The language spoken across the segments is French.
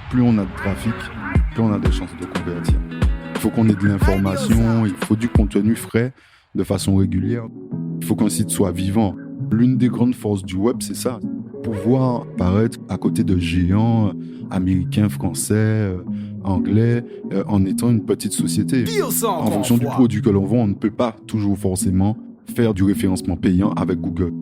plus on a de trafic, plus on a de chances de convertir. Il faut qu'on ait de l'information, il faut du contenu frais de façon régulière. Il faut qu'un site soit vivant. L'une des grandes forces du web, c'est ça. Pouvoir apparaître à côté de géants américains, français, anglais, en étant une petite société. En fonction du produit que l'on vend, on ne peut pas toujours forcément faire du référencement payant avec Google.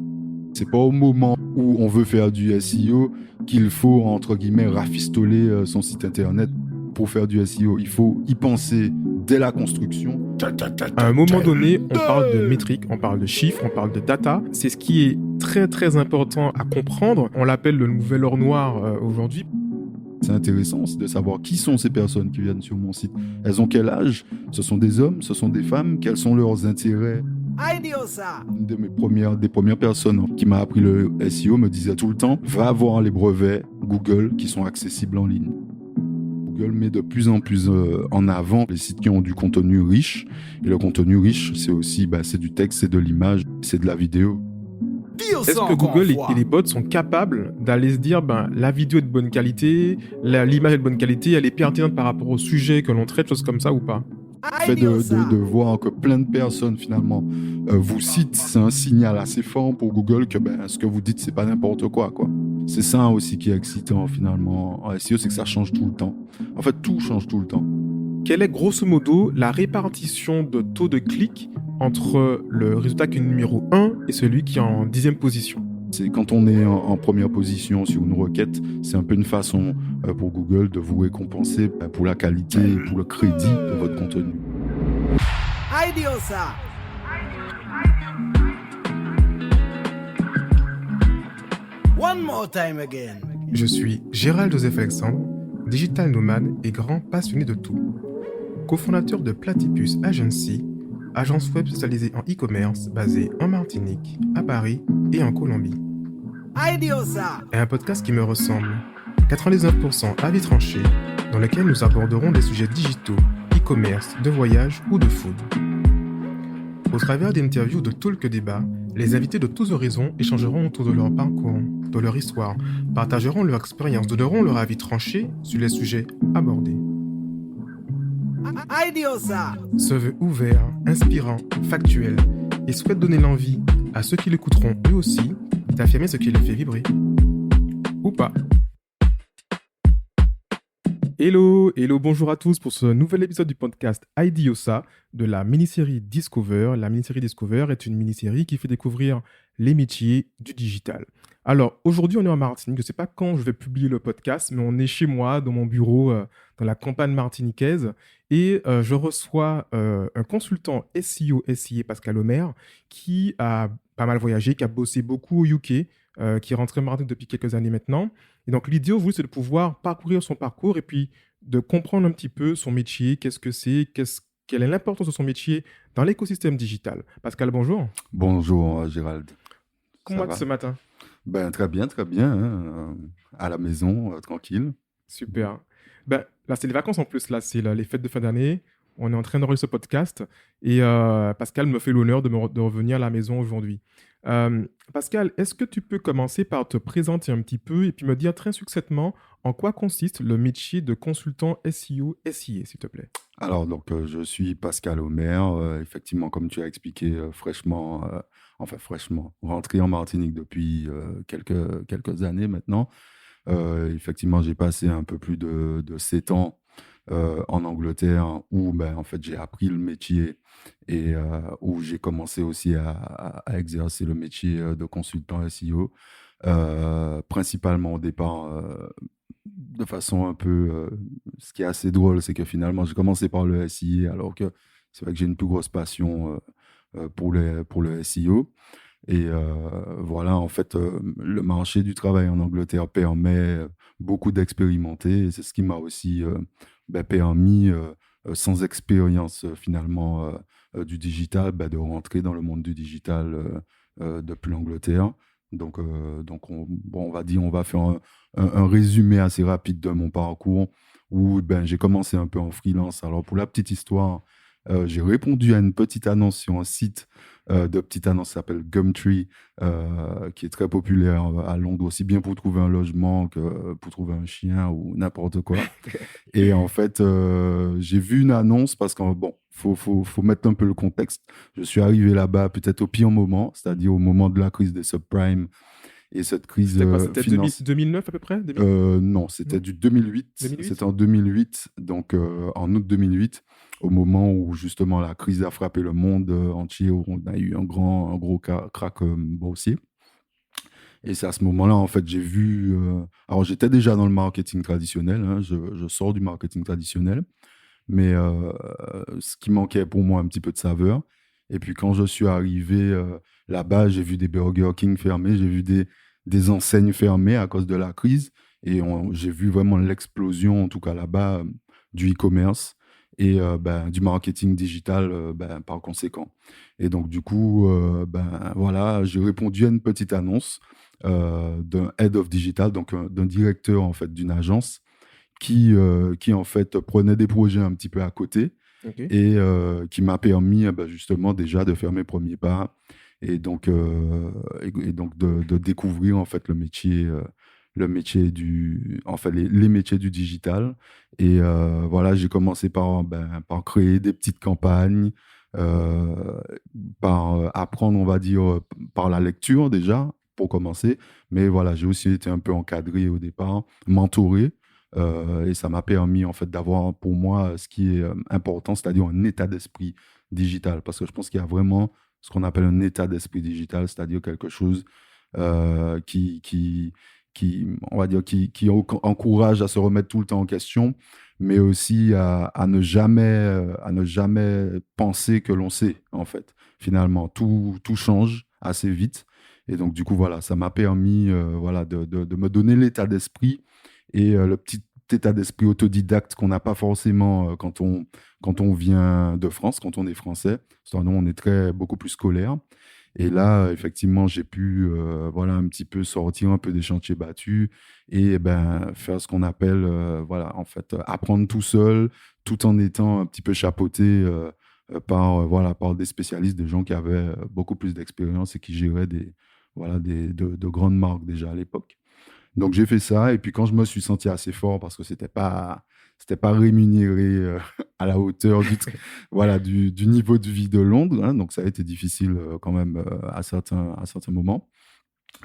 C'est pas au moment où on veut faire du SEO qu'il faut, entre guillemets, rafistoler son site internet pour faire du SEO. Il faut y penser dès la construction. À un moment donné, on parle de métriques, on parle de chiffres, on parle de data. C'est ce qui est très très important à comprendre. On l'appelle le nouvel or noir aujourd'hui. C'est intéressant aussi de savoir qui sont ces personnes qui viennent sur mon site. Elles ont quel âge? Ce sont des hommes, ce sont des femmes? Quels sont leurs intérêts? Une des premières personnes qui m'a appris le SEO me disait tout le temps, va voir les brevets Google qui sont accessibles en ligne. Google met de plus en plus en avant les sites qui ont du contenu riche. Et le contenu riche, c'est aussi c'est du texte, c'est de l'image, c'est de la vidéo. Est-ce que Google et les bots sont capables d'aller se dire la vidéo est de bonne qualité, l'image est de bonne qualité, elle est pertinente par rapport au sujet que l'on traite, choses comme ça ou pas? Le fait de voir que plein de personnes finalement vous citent, c'est un signal assez fort pour Google que ce que vous dites, c'est pas n'importe quoi. C'est ça aussi qui est excitant finalement en SEO, c'est que ça change tout le temps. En fait, tout change tout le temps. Quelle est grosso modo la répartition de taux de clic entre le résultat qui est numéro 1 et celui qui est en 10e position? C'est quand on est en première position sur une requête, c'est un peu une façon pour Google de vous récompenser pour la qualité et pour le crédit de votre contenu. One more time again. Je suis Gérald Joseph Alexandre, digital nomade et grand passionné de tout. Cofondateur de Platypus Agency, agence web spécialisée en e-commerce basée en Martinique, à Paris et en Colombie. Et un podcast qui me ressemble, 99% avis tranché, dans lequel nous aborderons des sujets digitaux, e-commerce, de voyage ou de food. Au travers d'interviews de talk débat, les invités de tous horizons échangeront autour de leur parcours, de leur histoire, partageront leur expérience, donneront leur avis tranché sur les sujets abordés. Se veut ouvert, inspirant, factuel et souhaite donner l'envie à ceux qui l'écouteront eux aussi d'affirmer ce qui les fait vibrer. Ou pas. Hello, bonjour à tous pour ce nouvel épisode du podcast IDOSA de la mini-série Discover. La mini-série Discover est une mini-série qui fait découvrir les métiers du digital. Alors, aujourd'hui, on est en Martinique. Je ne sais pas quand je vais publier le podcast, mais on est chez moi, dans mon bureau, dans la campagne martiniquaise. Et je reçois un consultant SEO, SIA, Pascal Omer, qui a pas mal voyagé, qui a bossé beaucoup au UK, qui est rentré en Martinique depuis quelques années maintenant. Et donc, l'idée aujourd'hui, c'est de pouvoir parcourir son parcours et puis de comprendre un petit peu son métier, qu'est-ce que c'est, quelle est l'importance de son métier dans l'écosystème digital. Pascal, bonjour. Bonjour, Gérald. Comment vas-tu ce matin? Très bien, à la maison, tranquille. Super. Là, c'est les vacances en plus. Là, c'est les fêtes de fin d'année. On est en train d'enregistrer ce podcast. Et Pascal me fait l'honneur de revenir à la maison aujourd'hui. Pascal, est-ce que tu peux commencer par te présenter un petit peu et puis me dire très succinctement en quoi consiste le métier de consultant SEO, SIA, s'il te plaît? Alors, je suis Pascal Omer, effectivement, comme tu as expliqué, fraîchement, rentré en Martinique depuis quelques années maintenant. Effectivement, j'ai passé un peu plus de 7 ans en Angleterre où en fait, j'ai appris le métier et où j'ai commencé aussi à exercer le métier de consultant SEO, principalement au départ de façon un peu... ce qui est assez drôle, c'est que finalement, j'ai commencé par le SIA alors que c'est vrai que j'ai une plus grosse passion pour le SEO. Et voilà, en fait, le marché du travail en Angleterre permet beaucoup d'expérimenter. Et c'est ce qui m'a aussi permis, sans expérience finalement du digital, de rentrer dans le monde du digital depuis l'Angleterre. Donc on va dire, on va faire un résumé assez rapide de mon parcours où j'ai commencé un peu en freelance. Alors, pour la petite histoire, J'ai répondu à une petite annonce sur un site de petite annonce qui s'appelle Gumtree, qui est très populaire à Londres, aussi bien pour trouver un logement que pour trouver un chien ou n'importe quoi. Et en fait, j'ai vu une annonce parce que, bon, faut mettre un peu le contexte. Je suis arrivé là-bas peut-être au pire moment, c'est-à-dire au moment de la crise des subprimes et cette crise C'était quoi? C'était financière. 2009 à peu près? Non, c'était Non. du 2008. 2008? C'était en 2008, donc en août 2008, au moment où justement la crise a frappé le monde entier, où on a eu un gros crack boursier. Et c'est à ce moment-là, en fait, j'ai vu. Alors, j'étais déjà dans le marketing traditionnel, hein, je sors du marketing traditionnel, mais ce qui manquait pour moi un petit peu de saveur. Et puis, quand je suis arrivé là-bas, j'ai vu des Burger King fermés, j'ai vu des enseignes fermées à cause de la crise. Et j'ai vu vraiment l'explosion, en tout cas là-bas, du e-commerce et du marketing digital par conséquent. Et donc, du coup, voilà, j'ai répondu à une petite annonce d'un head of digital, donc d'un directeur en fait d'une agence qui en fait prenait des projets un petit peu à côté Ok. et qui m'a permis justement déjà de faire mes premiers pas et donc, et donc de découvrir en fait le métier enfin les métiers du digital. Et voilà, j'ai commencé par créer des petites campagnes, euh, par apprendre, on va dire, par la lecture déjà, pour commencer. Mais voilà, j'ai aussi été un peu encadré au départ, mentoré. Et ça m'a permis en fait d'avoir pour moi ce qui est important, c'est-à-dire un état d'esprit digital. Parce que je pense qu'il y a vraiment ce qu'on appelle un état d'esprit digital, c'est-à-dire quelque chose euh, qui, qui, on va dire, qui encourage à se remettre tout le temps en question, mais aussi à ne jamais penser que l'on sait, en fait. Finalement, tout change assez vite. Et donc, du coup, voilà, ça m'a permis voilà, de me donner l'état d'esprit et le petit état d'esprit autodidacte qu'on n'a pas forcément quand on vient de France, quand on est français. Parce que nous, on est beaucoup plus scolaire. Et là, effectivement, j'ai pu voilà, un petit peu sortir un peu des chantiers battus et faire ce qu'on appelle voilà, en fait, apprendre tout seul, tout en étant un petit peu chapeauté voilà, par des spécialistes, des gens qui avaient beaucoup plus d'expérience et qui géraient voilà, de grandes marques déjà à l'époque. Donc j'ai fait ça et puis quand je me suis senti assez fort parce que c'était pas rémunéré à la hauteur voilà du niveau de vie de Londres, hein, donc ça a été difficile quand même à certains moments.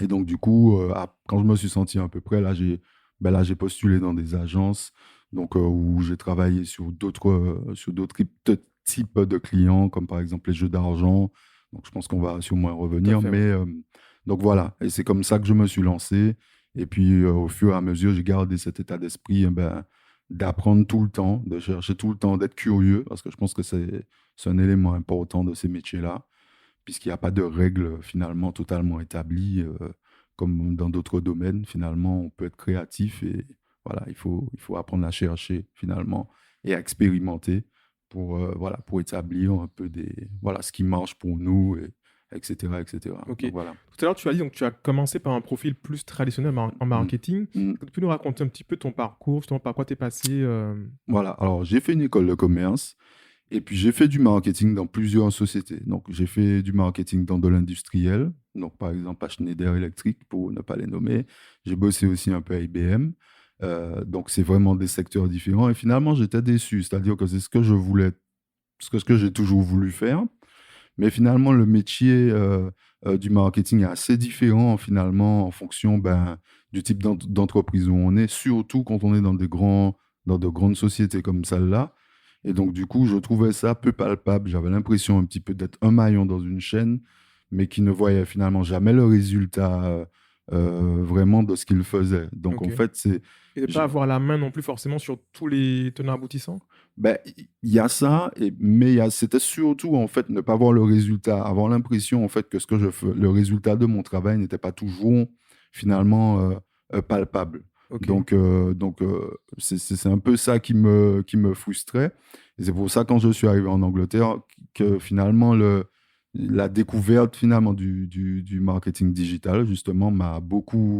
Et donc du coup quand je me suis senti à peu près là j'ai postulé dans des agences donc où j'ai travaillé sur d'autres types de clients comme par exemple les jeux d'argent. Donc je pense qu'on va sûrement y Tout à revenir fait, ouais. mais donc voilà, et c'est comme ça que je me suis lancé. Et puis, au fur et à mesure, j'ai gardé cet état d'esprit d'apprendre tout le temps, de chercher tout le temps, d'être curieux, parce que je pense que c'est un élément important de ces métiers-là, puisqu'il n'y a pas de règles finalement totalement établies, comme dans d'autres domaines. Finalement, on peut être créatif et voilà, il faut apprendre à chercher finalement et à expérimenter voilà, pour établir un peu voilà, ce qui marche pour nous, etc., etc. Ok. Donc voilà. Tout à l'heure, tu as dit donc tu as commencé par un profil plus traditionnel en Mm. marketing. Mm. Est-ce que tu peux nous raconter un petit peu ton parcours, justement, par quoi tu es passé Voilà, alors j'ai fait une école de commerce et puis j'ai fait du marketing dans plusieurs sociétés. Donc j'ai fait du marketing dans de l'industriel, donc par exemple à Schneider Electric pour ne pas les nommer. J'ai bossé aussi un peu à IBM. Donc c'est vraiment des secteurs différents et finalement j'étais déçu, c'est-à-dire que c'est ce que je voulais, ce que j'ai toujours voulu faire. Mais finalement, le métier du marketing est assez différent finalement en fonction du type d'entreprise où on est, surtout quand on est dans de grandes sociétés comme celle-là. Et donc, du coup, je trouvais ça peu palpable. J'avais l'impression un petit peu d'être un maillon dans une chaîne, mais qui ne voyait finalement jamais le résultat vraiment de ce qu'il faisait. Donc, Ok. en fait, Et de pas avoir la main non plus forcément sur tous les tenants aboutissants? ben, il y a ça, mais c'était surtout en fait ne pas voir le résultat, avoir l'impression en fait que ce que je fais, le résultat de mon travail n'était pas toujours finalement palpable. Ok. C'est un peu ça qui me frustrait. Et c'est pour ça quand je suis arrivé en Angleterre que finalement la découverte finalement du marketing digital justement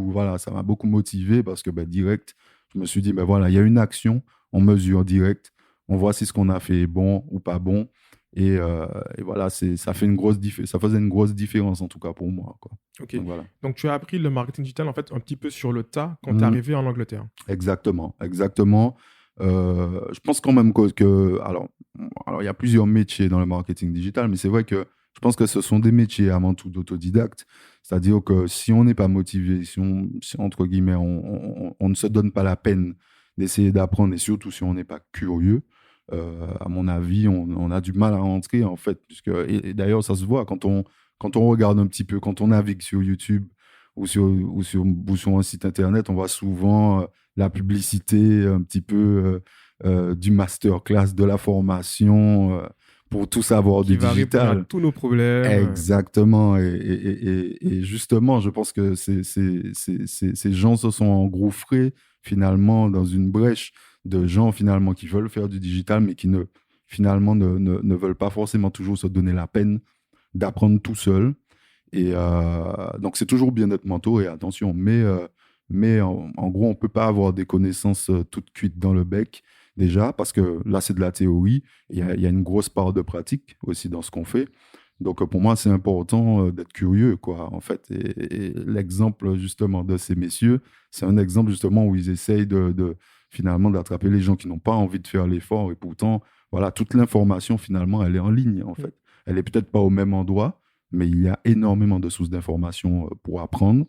voilà, ça m'a beaucoup motivé parce que direct, je me suis dit ben voilà, il y a une action, on mesure direct. On voit si ce qu'on a fait est bon ou pas bon. Et voilà, ça faisait une grosse différence, en tout cas pour moi, quoi. Ok. Donc, voilà. Donc, tu as appris le marketing digital, en fait, un petit peu sur le tas quand tu es Mm. arrivé en Angleterre. Exactement, exactement. Je pense quand même alors, il y a plusieurs métiers dans le marketing digital, mais c'est vrai que je pense que ce sont des métiers avant tout d'autodidactes. C'est-à-dire que si on n'est pas motivé, si, entre guillemets, on ne se donne pas la peine d'essayer d'apprendre, et surtout si on n'est pas curieux, à mon avis, on a du mal à rentrer, en fait. Et d'ailleurs, ça se voit quand on regarde un petit peu, quand on navigue sur YouTube ou sur un site internet, on voit souvent la publicité un petit peu du masterclass, de la formation pour tout savoir Qui du va répondre à digital. tous nos problèmes. Exactement. Et justement, je pense que ces gens se sont engouffrés finalement dans une brèche de gens finalement qui veulent faire du digital, mais qui finalement ne veulent pas forcément toujours se donner la peine d'apprendre tout seul. Et donc, c'est toujours bien d'être mentoré, attention. Mais en gros, on ne peut pas avoir des connaissances toutes cuites dans le bec, déjà, parce que là, c'est de la théorie. Il y a une grosse part de pratique aussi dans ce qu'on fait. Donc, pour moi, c'est important d'être curieux, quoi, en fait. Et l'exemple, justement, de ces messieurs, c'est un exemple, justement, où ils essayent finalement, d'attraper les gens qui n'ont pas envie de faire l'effort. Et pourtant, voilà, toute l'information, finalement, elle est en ligne, en fait. Elle est peut-être pas au même endroit, mais il y a énormément de sources d'informations pour apprendre.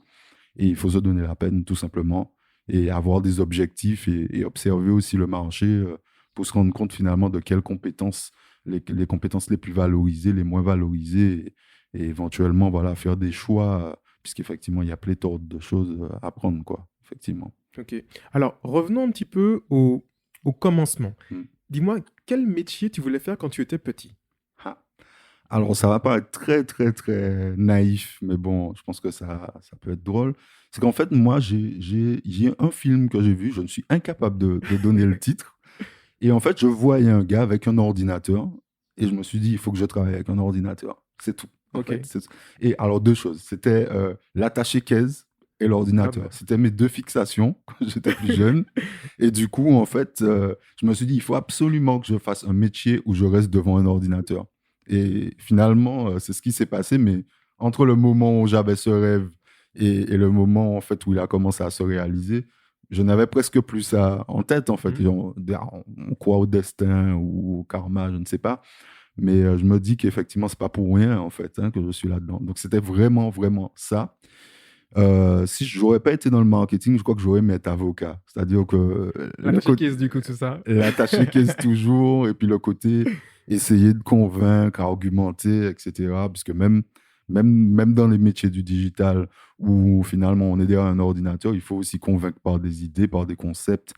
Et il faut se donner la peine, tout simplement, et avoir des objectifs et observer aussi le marché pour se rendre compte finalement de quelles compétences, les compétences les plus valorisées, les moins valorisées, et éventuellement voilà, faire des choix, puisqu'effectivement, il y a pléthore de choses à apprendre, quoi, effectivement. Ok. Alors, revenons un petit peu au commencement. Mm. Dis-moi, quel métier tu voulais faire quand tu étais petit? Ah. Alors, ça va paraître très, très, très naïf, mais bon, je pense que ça peut être drôle. C'est qu'en fait, moi, j'ai un film que j'ai vu, je ne suis incapable de donner le titre. Et en fait, je voyais un gars avec un ordinateur, et je me suis dit, il faut que je travaille avec un ordinateur. C'est tout, en Ok. fait. Et alors, deux choses. C'était l'attaché-caisse et l'ordinateur. Ah bah. C'était mes deux fixations quand j'étais plus jeune. Et du coup, en fait, je me suis dit, il faut absolument que je fasse un métier où je reste devant un ordinateur. Et finalement, c'est ce qui s'est passé. Mais entre le moment où j'avais ce rêve et le moment en fait où il a commencé à se réaliser, je n'avais presque plus ça en tête en fait. Mhm. On croit au destin ou au karma, je ne sais pas. Mais je me dis qu'effectivement, c'est pas pour rien en fait que je suis là-dedans. Donc c'était vraiment, vraiment ça. Si je n'aurais pas été dans le marketing, je crois que j'aurais aimé être avocat. C'est-à-dire que L'attaché caisse, du coup, tout ça. l'attaché caisse toujours, et puis le côté essayer de convaincre, argumenter, etc. Parce que même dans les métiers du digital, où finalement on est derrière un ordinateur, il faut aussi convaincre par des idées, par des concepts.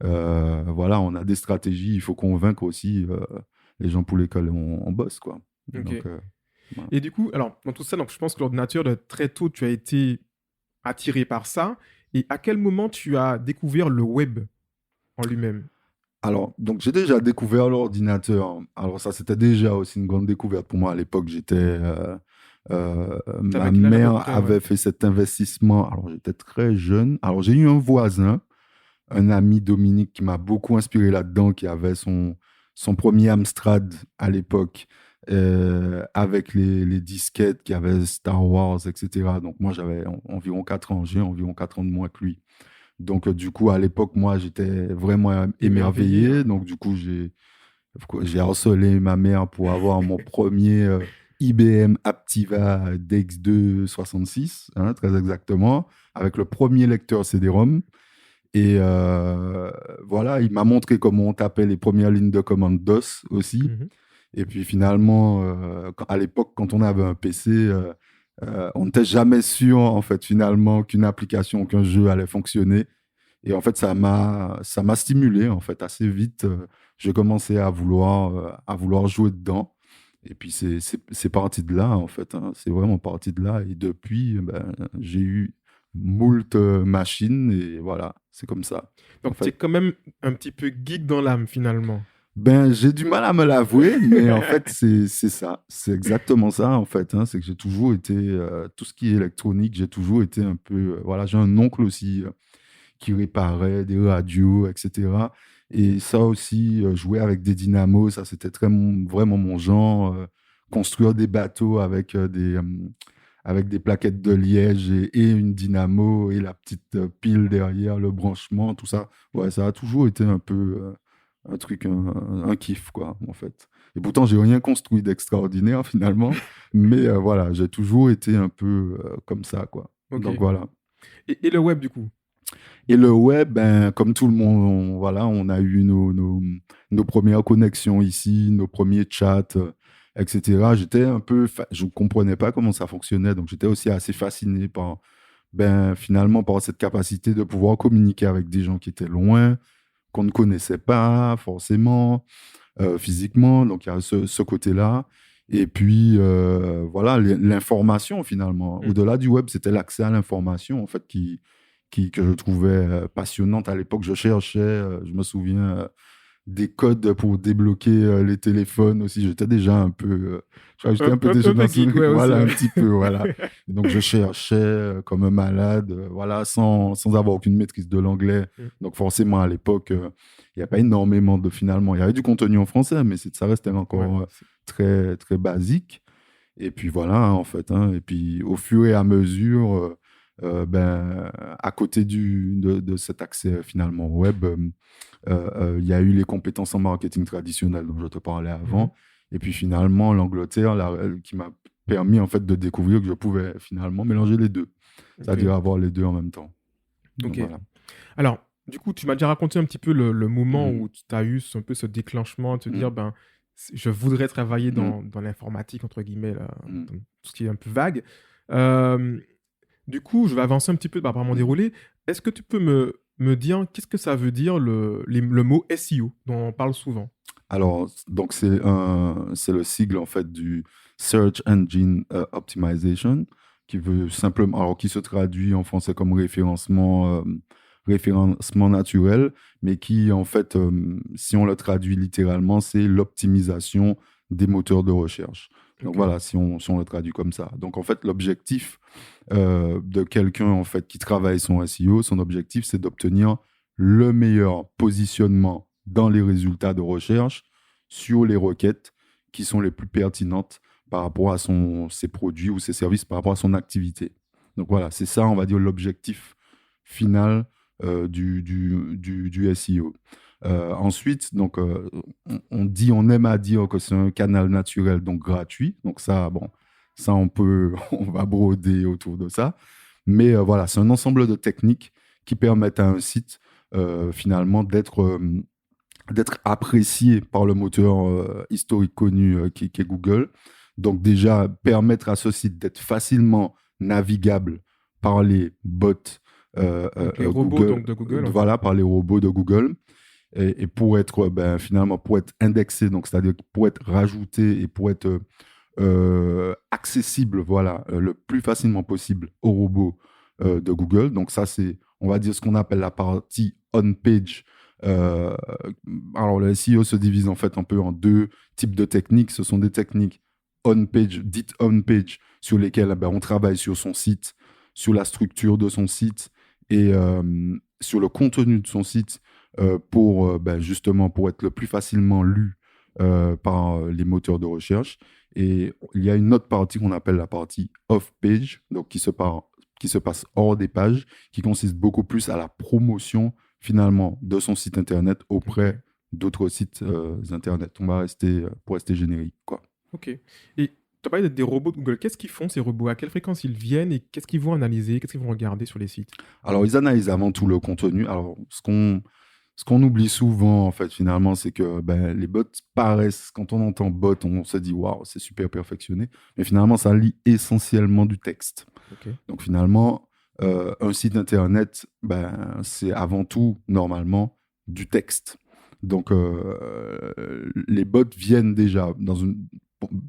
Voilà, on a des stratégies, il faut convaincre aussi les gens pour lesquels on bosse, quoi. Ok. Donc, voilà. Et du coup, alors, dans tout ça, donc, je pense que l'ordinateur, très tôt, tu as été attiré par ça. Et à quel moment tu as découvert le web en lui-même? Alors, donc j'ai déjà découvert l'ordinateur. Alors ça, c'était déjà aussi une grande découverte pour moi à l'époque. Ma T'avais quel âge à peu mère près, avait ouais? fait cet investissement. Alors j'étais très jeune. Alors j'ai eu un voisin, un ami Dominique, qui m'a beaucoup inspiré là-dedans, qui avait son premier Amstrad à l'époque, avec les disquettes, qui avait Star Wars, etc. Donc moi, j'avais environ 4 ans. J'ai environ 4 ans de moins que lui. Donc, du coup, à l'époque, moi, j'étais vraiment Émerveillé, émerveillé. hein. Donc, du coup, j'ai harcelé ma mère pour avoir mon premier IBM Aptiva DX266, très exactement, avec le premier lecteur CD-ROM. Et voilà, il m'a montré comment on tapait les premières lignes de commande DOS aussi. Mhm. Et puis finalement, à l'époque, quand on avait un PC, on n'était jamais sûr, en fait, finalement, qu'une application, qu'un jeu allait fonctionner. Et en fait, ça m'a stimulé, en fait, assez vite. J'ai commencé à vouloir jouer dedans. Et puis, c'est parti de là, en fait. C'est vraiment parti de là. Et depuis, ben, j'ai eu moult machines. Et voilà, c'est comme ça, en Donc, tu es fait. quand même un petit peu geek dans l'âme, finalement. Ben, j'ai du mal à me l'avouer, mais en fait, c'est ça. C'est exactement ça, en fait. C'est que j'ai toujours été, tout ce qui est électronique, j'ai toujours été un peu. Voilà, j'ai un oncle aussi qui réparait des radios, etc. Et ça aussi, jouer avec des dynamos, ça c'était vraiment mon genre. Construire des bateaux avec des plaquettes de liège et une dynamo et la petite pile derrière, le branchement, tout ça. Ouais, ça a toujours été un peu un truc, un kiff, quoi, en fait. Et pourtant, j'ai rien construit d'extraordinaire finalement, mais voilà, j'ai toujours été un peu comme ça, quoi. Ok. Donc voilà. Et le web, du coup? Et le web, ben, comme tout le monde, voilà, on a eu nos premières connexions ici, nos premiers chats, etc. J'étais un peu, je ne comprenais pas comment ça fonctionnait, donc j'étais aussi assez fasciné par, ben, finalement, par cette capacité de pouvoir communiquer avec des gens qui étaient loin, qu'on ne connaissait pas forcément physiquement, donc il y a ce côté-là. Et puis, voilà, l'information finalement. Au-delà du web, c'était l'accès à l'information, en fait, que je trouvais passionnante à l'époque. Je cherchais, je me souviens, des codes pour débloquer les téléphones aussi. J'étais déjà un peu, je crois que j'étais un peu déjà Un peu dans geek, ouais, aussi, voilà, un ouais. petit peu, voilà. Et donc, je cherchais comme un malade, voilà, sans avoir aucune maîtrise de l'anglais. Donc, forcément, à l'époque, il n'y a pas énormément de, finalement, il y avait du contenu en français, mais ça restait encore Ouais. très, très basique. Et puis voilà, hein, en fait. Hein. Et puis au fur et à mesure, ben, à côté de cet accès finalement au web, il y a eu les compétences en marketing traditionnel dont je te parlais avant. Et puis finalement, l'Angleterre, qui m'a permis en fait de découvrir que je pouvais finalement mélanger les deux. C'est-à-dire avoir les deux en même temps. Donc Ok. voilà. Alors, du coup, tu m'as déjà raconté un petit peu le moment Mhm. où tu as eu un peu ce déclenchement de te dire, Mhm. ben, je voudrais travailler Mhm. dans l'informatique, entre guillemets, là, Mhm. dans tout ce qui est un peu vague. Euh, du coup, je vais avancer un petit peu par rapport à mon Mhm. déroulé. Est-ce que tu peux me dire qu'est-ce que ça veut dire le mot SEO dont on parle souvent? Alors, donc c'est le sigle en fait du Search Engine Optimization, qui veut simplement, alors qui se traduit en français comme référencement naturel, mais qui en fait, si on le traduit littéralement, c'est l'optimisation des moteurs de recherche. Donc Ok. voilà, si on le traduit comme ça. Donc en fait, l'objectif de quelqu'un en fait qui travaille son SEO, son objectif, c'est d'obtenir le meilleur positionnement dans les résultats de recherche sur les requêtes qui sont les plus pertinentes par rapport à ses produits ou ses services, par rapport à son activité. Donc voilà, c'est ça, on va dire, l'objectif final du SEO. Ensuite, donc, on aime à dire que c'est un canal naturel, donc gratuit. Donc ça, bon, ça on va broder autour de ça. Mais voilà, c'est un ensemble de techniques qui permettent à un site finalement d'être apprécié par le moteur historique connu qui est Google. Donc déjà, permettre à ce site d'être facilement navigable par les bots Donc, les robots Google, donc, de Google, ok. voilà, par les robots de Google. Et pour être, finalement, pour être indexé, donc c'est-à-dire pour être rajouté et pour être accessible, voilà, le plus facilement possible aux robots de Google. Donc ça, c'est, on va dire, ce qu'on appelle la partie on-page. Euh, alors, le SEO se divise en fait un peu en deux types de techniques. Ce sont des techniques on-page, dites on-page, sur lesquelles on travaille sur son site, sur la structure de son site et sur le contenu de son site pour justement pour être le plus facilement lu par les moteurs de recherche. Et il y a une autre partie qu'on appelle la partie off-page, donc qui se passe hors des pages, qui consiste beaucoup plus à la promotion finalement de son site internet auprès Ok. d'autres sites internet. On va rester pour rester générique, quoi. Ok. Et tu as parlé des robots de Google. Qu'est-ce qu'ils font, ces robots? À quelle fréquence ils viennent et qu'est-ce qu'ils vont analyser? Qu'est-ce qu'ils vont regarder sur les sites? Alors, ils analysent avant tout le contenu. Alors, ce qu'on oublie souvent, en fait, finalement, c'est que les bots paraissent, quand on entend bot, on se dit, waouh, c'est super perfectionné. Mais finalement, ça lit essentiellement du texte. Ok. Donc, finalement, un site internet, c'est avant tout, normalement, du texte. Donc, les bots viennent déjà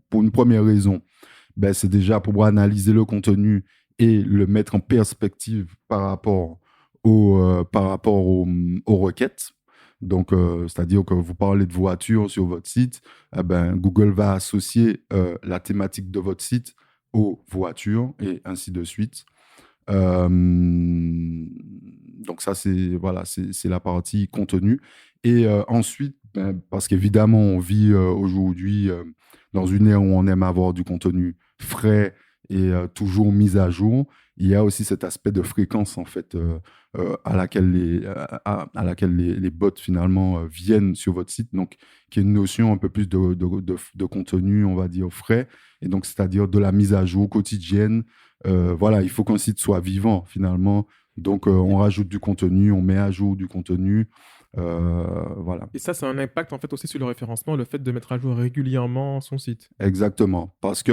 pour une première raison. C'est déjà pour analyser le contenu et le mettre en perspective par rapport aux requêtes. Donc, c'est-à-dire que vous parlez de voiture sur votre site, Google va associer la thématique de votre site aux voitures et ainsi de suite. Euh, donc ça, c'est la partie contenu. Et ensuite, parce qu'évidemment, on vit aujourd'hui dans une ère où on aime avoir du contenu frais et toujours mis à jour. Il y a aussi cet aspect de fréquence, en fait, à laquelle les bots, finalement, viennent sur votre site. Donc, qui est une notion un peu plus de contenu, on va dire, frais. Et donc, c'est-à-dire de la mise à jour quotidienne. Voilà, il faut qu'un site soit vivant, finalement. Donc, on rajoute du contenu, on met à jour du contenu. Voilà. Et ça a un impact en fait aussi sur le référencement, le fait de mettre à jour régulièrement son site. Exactement. Parce que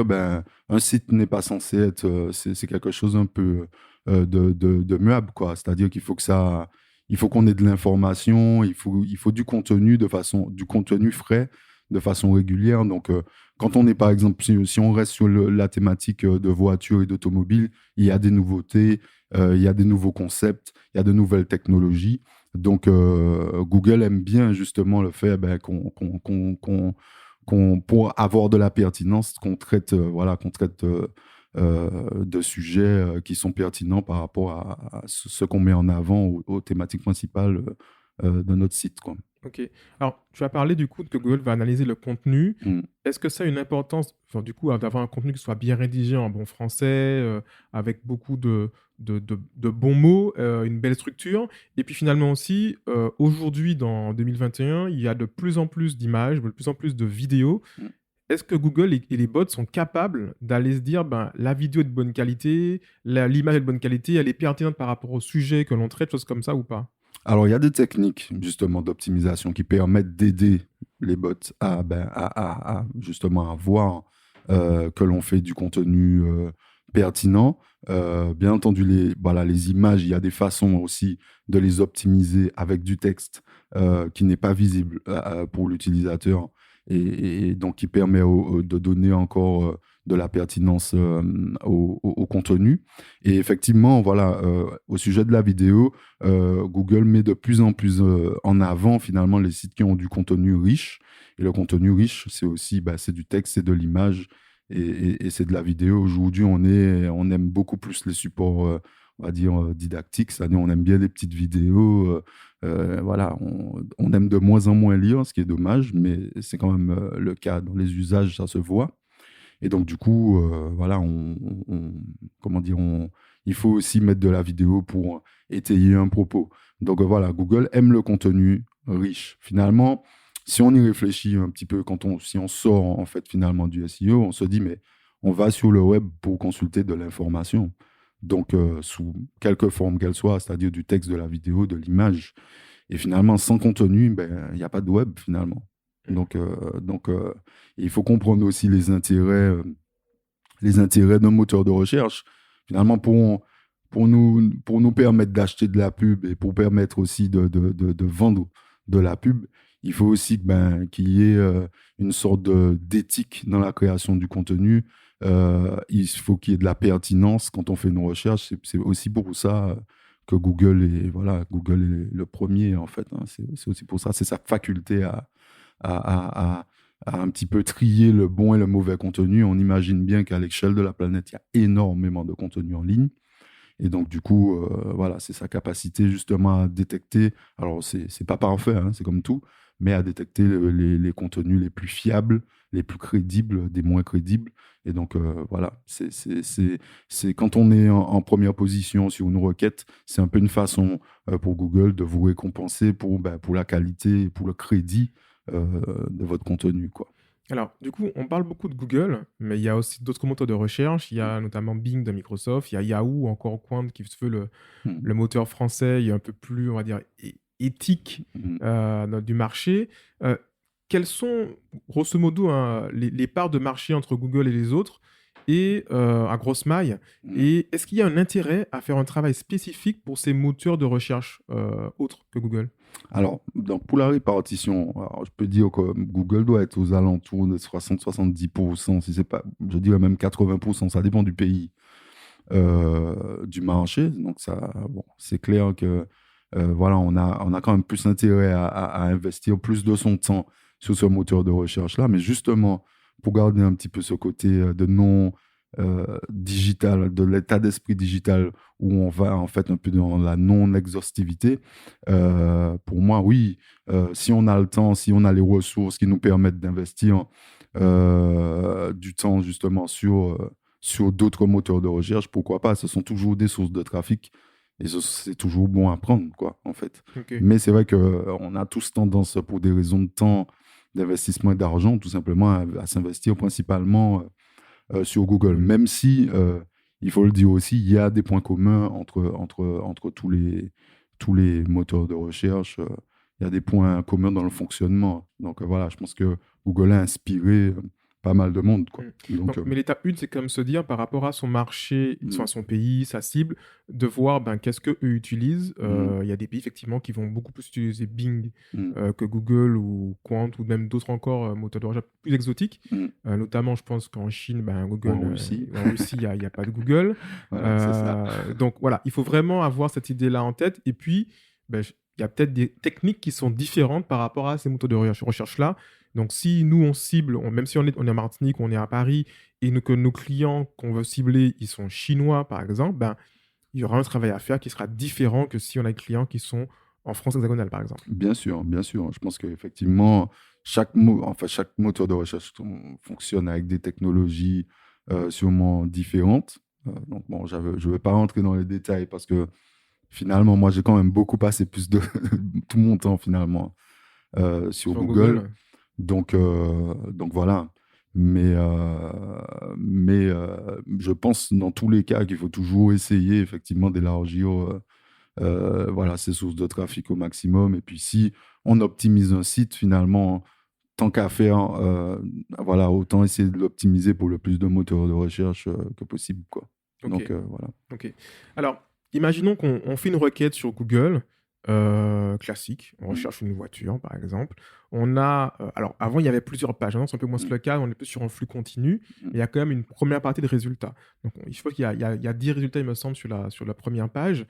un site n'est pas censé être. C'est quelque chose un peu de muable, quoi. C'est-à-dire il faut qu'on ait de l'information, il faut du contenu du contenu frais de façon régulière. Donc, quand on est, par exemple, si on reste sur la thématique de voitures et d'automobiles, il y a des nouveautés, il y a des nouveaux concepts, il y a de nouvelles technologies. Donc, Google aime bien justement le fait pour avoir de la pertinence, qu'on traite de sujets qui sont pertinents par rapport à ce qu'on met en avant aux thématiques principales de notre site, quoi. Ok. Alors, tu as parlé du coup que Google va analyser le contenu. Mm. Est-ce que ça a une importance, enfin, du coup, d'avoir un contenu qui soit bien rédigé en bon français, avec beaucoup de bons mots, une belle structure. Et puis finalement aussi, aujourd'hui, dans 2021, il y a de plus en plus d'images, de plus en plus de vidéos. Mm. Est-ce que Google et les bots sont capables d'aller se dire, ben, la vidéo est de bonne qualité, l'image est de bonne qualité, elle est pertinente par rapport au sujet que l'on traite, choses comme ça ou pas? Alors, il y a des techniques justement d'optimisation qui permettent d'aider les bots justement à voir que l'on fait du contenu pertinent. Bien entendu, les images, il y a des façons aussi de les optimiser avec du texte qui n'est pas visible pour l'utilisateur et donc qui permet de donner encore de la pertinence au contenu. Et effectivement, voilà, au sujet de la vidéo, Google met de plus en plus en avant finalement les sites qui ont du contenu riche. Et le contenu riche, c'est aussi c'est du texte, c'est de l'image et c'est de la vidéo. Aujourd'hui, on aime beaucoup plus les supports, on va dire, didactiques. C'est-à-dire, on aime bien les petites vidéos. Voilà, on aime de moins en moins lire, ce qui est dommage, mais c'est quand même le cas. Dans les usages, ça se voit. Et donc, du coup, voilà, comment dire, il faut aussi mettre de la vidéo pour étayer un propos. Donc, voilà, Google aime le contenu riche. Finalement, si on y réfléchit un petit peu, si on sort en fait finalement du SEO, on se dit, mais on va sur le web pour consulter de l'information. Donc, sous quelque forme qu'elle soit, c'est-à-dire du texte, de la vidéo, de l'image. Et finalement, sans contenu, il n'y a pas de web finalement. Donc, il faut comprendre aussi les intérêts d'un moteur de recherche. Finalement, pour nous permettre d'acheter de la pub et pour permettre aussi de vendre de la pub, il faut aussi qu'il y ait une sorte d'éthique dans la création du contenu. Il faut qu'il y ait de la pertinence quand on fait une recherche. C'est aussi pour ça que Google est le premier, en fait. Hein. C'est aussi pour ça, c'est sa faculté à un petit peu trier le bon et le mauvais contenu. On imagine bien qu'à l'échelle de la planète, il y a énormément de contenu en ligne. Et donc, du coup, voilà, c'est sa capacité justement à détecter. Alors, c'est pas parfait, hein, c'est comme tout, mais à détecter les contenus les plus fiables, les plus crédibles, des moins crédibles. Et donc, voilà, c'est quand on est en première position sur une requête, c'est un peu une façon pour Google de vous récompenser pour la qualité, pour le crédit de votre contenu, quoi. Alors, du coup, on parle beaucoup de Google, mais il y a aussi d'autres moteurs de recherche. Il y a notamment Bing de Microsoft, il y a Yahoo, encore Quant, qui se veut le moteur français, il est un peu plus, on va dire, éthique du marché. Quelles sont, grosso modo, hein, les parts de marché entre Google et les autres, et à grosse maille? Et est-ce qu'il y a un intérêt à faire un travail spécifique pour ces moteurs de recherche autres que Google? Alors, donc pour la répartition, alors, je peux dire que Google doit être aux alentours de 60-70%, si c'est pas, je dirais même 80%, ça dépend du pays, du marché. Donc ça, bon, c'est clair que voilà, on a quand même plus intérêt à investir plus de son temps sur ce moteur de recherche-là. Mais justement, pour garder un petit peu ce côté de non, digital, de l'état d'esprit digital où on va en fait un peu dans la non-exhaustivité, pour moi, oui, si on a le temps, si on a les ressources qui nous permettent d'investir du temps justement sur d'autres moteurs de recherche, pourquoi pas? Ce sont toujours des sources de trafic et c'est toujours bon à prendre, quoi, en fait. Ok. Mais c'est vrai qu'on a tous tendance, pour des raisons de temps, d'investissement et d'argent, tout simplement à s'investir principalement sur Google. Même si, il faut le dire aussi, il y a des points communs entre tous les moteurs de recherche. Il y a des points communs dans le fonctionnement. Donc voilà, je pense que Google a inspiré pas mal de monde, quoi. Donc, Mais l'étape 1, c'est comme se dire, par rapport à son marché, soit son pays, sa cible, de voir qu'est-ce qu'eux utilisent. Il y a des pays, effectivement, qui vont beaucoup plus utiliser Bing que Google ou Quant ou même d'autres encore moteurs de recherche plus exotiques. Notamment, je pense qu'en Chine, Google, en Russie, il n'y a pas de Google. voilà, c'est ça. Donc voilà, il faut vraiment avoir cette idée-là en tête. Et puis, il y a peut-être des techniques qui sont différentes par rapport à ces moteurs de recherche-là. Donc, si nous, on cible, même si on est en Martinique, on est à Paris, et que nos clients qu'on veut cibler, ils sont chinois, par exemple, il y aura un travail à faire qui sera différent que si on a des clients qui sont en France hexagonale, par exemple. Bien sûr, bien sûr. Je pense qu'effectivement, chaque moteur de recherche fonctionne avec des technologies sûrement différentes. Donc, bon, je ne vais pas rentrer dans les détails parce que finalement, moi, j'ai quand même beaucoup passé plus de tout mon temps, finalement, sur Google. Donc voilà. Mais je pense dans tous les cas qu'il faut toujours essayer effectivement d'élargir ces sources de trafic au maximum. Et puis si on optimise un site, finalement, tant qu'à faire, autant essayer de l'optimiser pour le plus de moteurs de recherche que possible, quoi. Okay. Donc voilà. Ok. Alors, imaginons qu'on fait une requête sur Google. Classique, on recherche une voiture par exemple. On a, alors avant il y avait plusieurs pages, c'est un peu moins le cas, on est plus sur un flux continu, mais il y a quand même une première partie de résultats. Donc il faut qu'il y a 10 résultats, il me semble, sur la première page.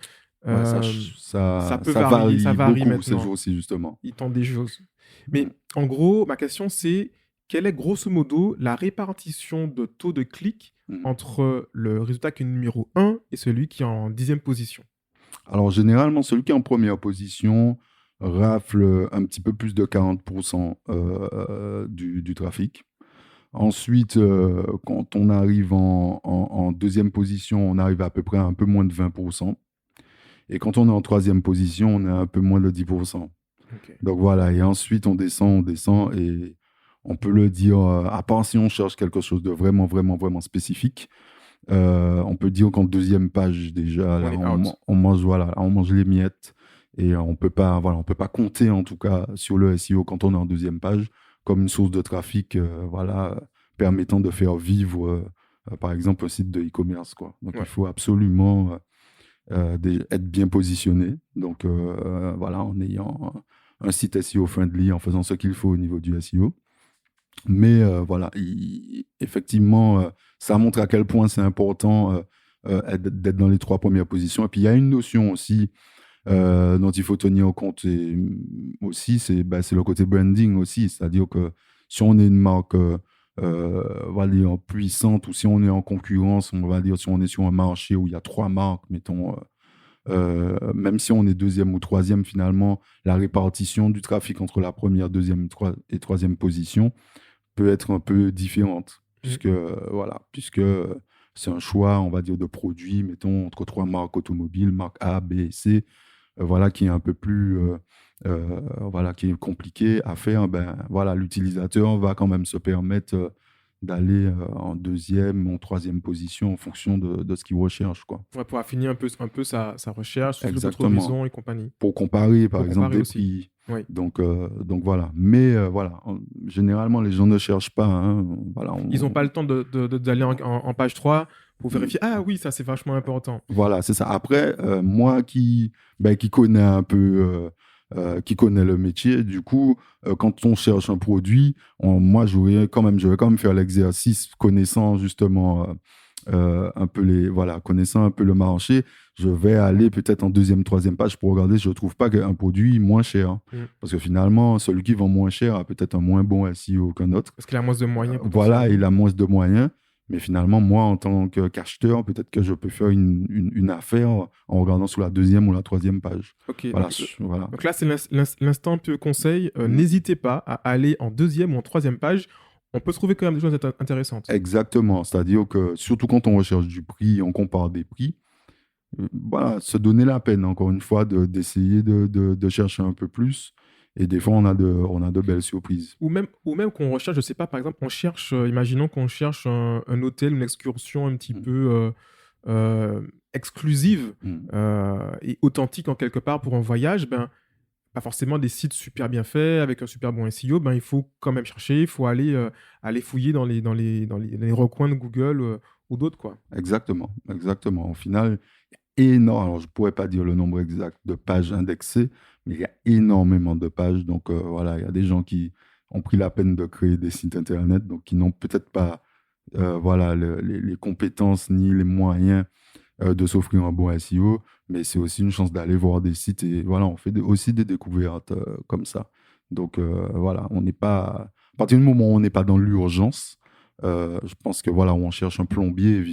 Ça peut varier, ça varie beaucoup maintenant. ces jours-ci, justement. Ils tentent des choses. Mais en gros, ma question c'est, quelle est grosso modo la répartition de taux de clic entre le résultat qui est numéro 1 et celui qui est en 10e position? Alors, généralement, celui qui est en première position rafle un petit peu plus de 40% du trafic. Ensuite, quand on arrive en deuxième position, on arrive à peu près à un peu moins de 20%. Et quand on est en troisième position, on est à un peu moins de 10%. Okay. Donc voilà, et ensuite, on descend, et on peut le dire, à part si on cherche quelque chose de vraiment, vraiment, vraiment spécifique, on peut dire qu'en deuxième page déjà, on mange les miettes et on peut pas compter en tout cas sur le SEO quand on est en deuxième page comme une source de trafic, permettant de faire vivre, par exemple, un site de e-commerce, quoi. Donc il faut absolument être bien positionné. Donc en ayant un site SEO friendly, en faisant ce qu'il faut au niveau du SEO. Mais effectivement, ça montre à quel point c'est important d'être dans les 3 premières positions. Et puis, il y a une notion aussi dont il faut tenir compte aussi, c'est le côté branding aussi. C'est-à-dire que si on est une marque puissante ou si on est en concurrence, on va dire si on est sur un marché où il y a 3 marques, mettons, même si on est deuxième ou troisième, finalement, la répartition du trafic entre la première, deuxième et troisième position peut être un peu différente, puisque c'est un choix, on va dire, de produits, mettons, entre 3 marques automobiles, marque A, B et C, qui est un peu plus, qui est compliqué à faire. L'utilisateur va quand même se permettre d'aller en deuxième, en troisième position en fonction de ce qu'il recherche, quoi. Ouais, pour affiner un peu sa recherche, sur d'autres horizons et compagnie. Pour comparer, par exemple, des prix. Oui. Donc voilà. Mais généralement, les gens ne cherchent pas. Hein. Ils n'ont pas le temps d'aller en page 3 pour vérifier. Ah oui, ça, c'est vachement important. Voilà, c'est ça. Après, moi qui connais un peu... qui connaît le métier, du coup, quand on cherche un produit, je vais quand même faire l'exercice connaissant justement connaissant un peu le marché. Je vais aller peut-être en deuxième, troisième page pour regarder si je ne trouve pas un produit moins cher. Parce que finalement, celui qui vend moins cher a peut-être un moins bon SEO qu'un autre. Parce qu'il a moins de moyens. Il a moins de moyens. Mais finalement, moi, en tant qu'acheteur, peut-être que je peux faire une affaire en regardant sur la deuxième ou la troisième page. Ok, Voilà. donc, donc là, c'est l'instant un peu conseil. Mhm. N'hésitez pas à aller en deuxième ou en troisième page. On peut trouver quand même des choses intéressantes. Exactement. C'est-à-dire que, surtout quand on recherche du prix, on compare des prix, voilà, se donner la peine, encore une fois, d'essayer de chercher un peu plus. Et des fois, on a de belles surprises. Ou même qu'on recherche, je sais pas, par exemple, on cherche, imaginons qu'on cherche un hôtel, une excursion un petit peu exclusive et authentique en quelque part pour un voyage, ben, pas forcément des sites super bien faits, avec un super bon SEO, ben, il faut quand même chercher, il faut aller fouiller dans les recoins de Google ou d'autres, quoi. Exactement, exactement. Au final, énorme. Alors, je ne pourrais pas dire le nombre exact de pages indexées, mais il y a énormément de pages. Donc, voilà, il y a des gens qui ont pris la peine de créer des sites Internet, donc qui n'ont peut-être pas voilà, les compétences ni les moyens de s'offrir un bon SEO, mais c'est aussi une chance d'aller voir des sites et voilà, on fait aussi des découvertes comme ça. Donc, voilà, on n'est pas... À partir du moment où on n'est pas dans l'urgence, je pense que voilà, on cherche un plombier,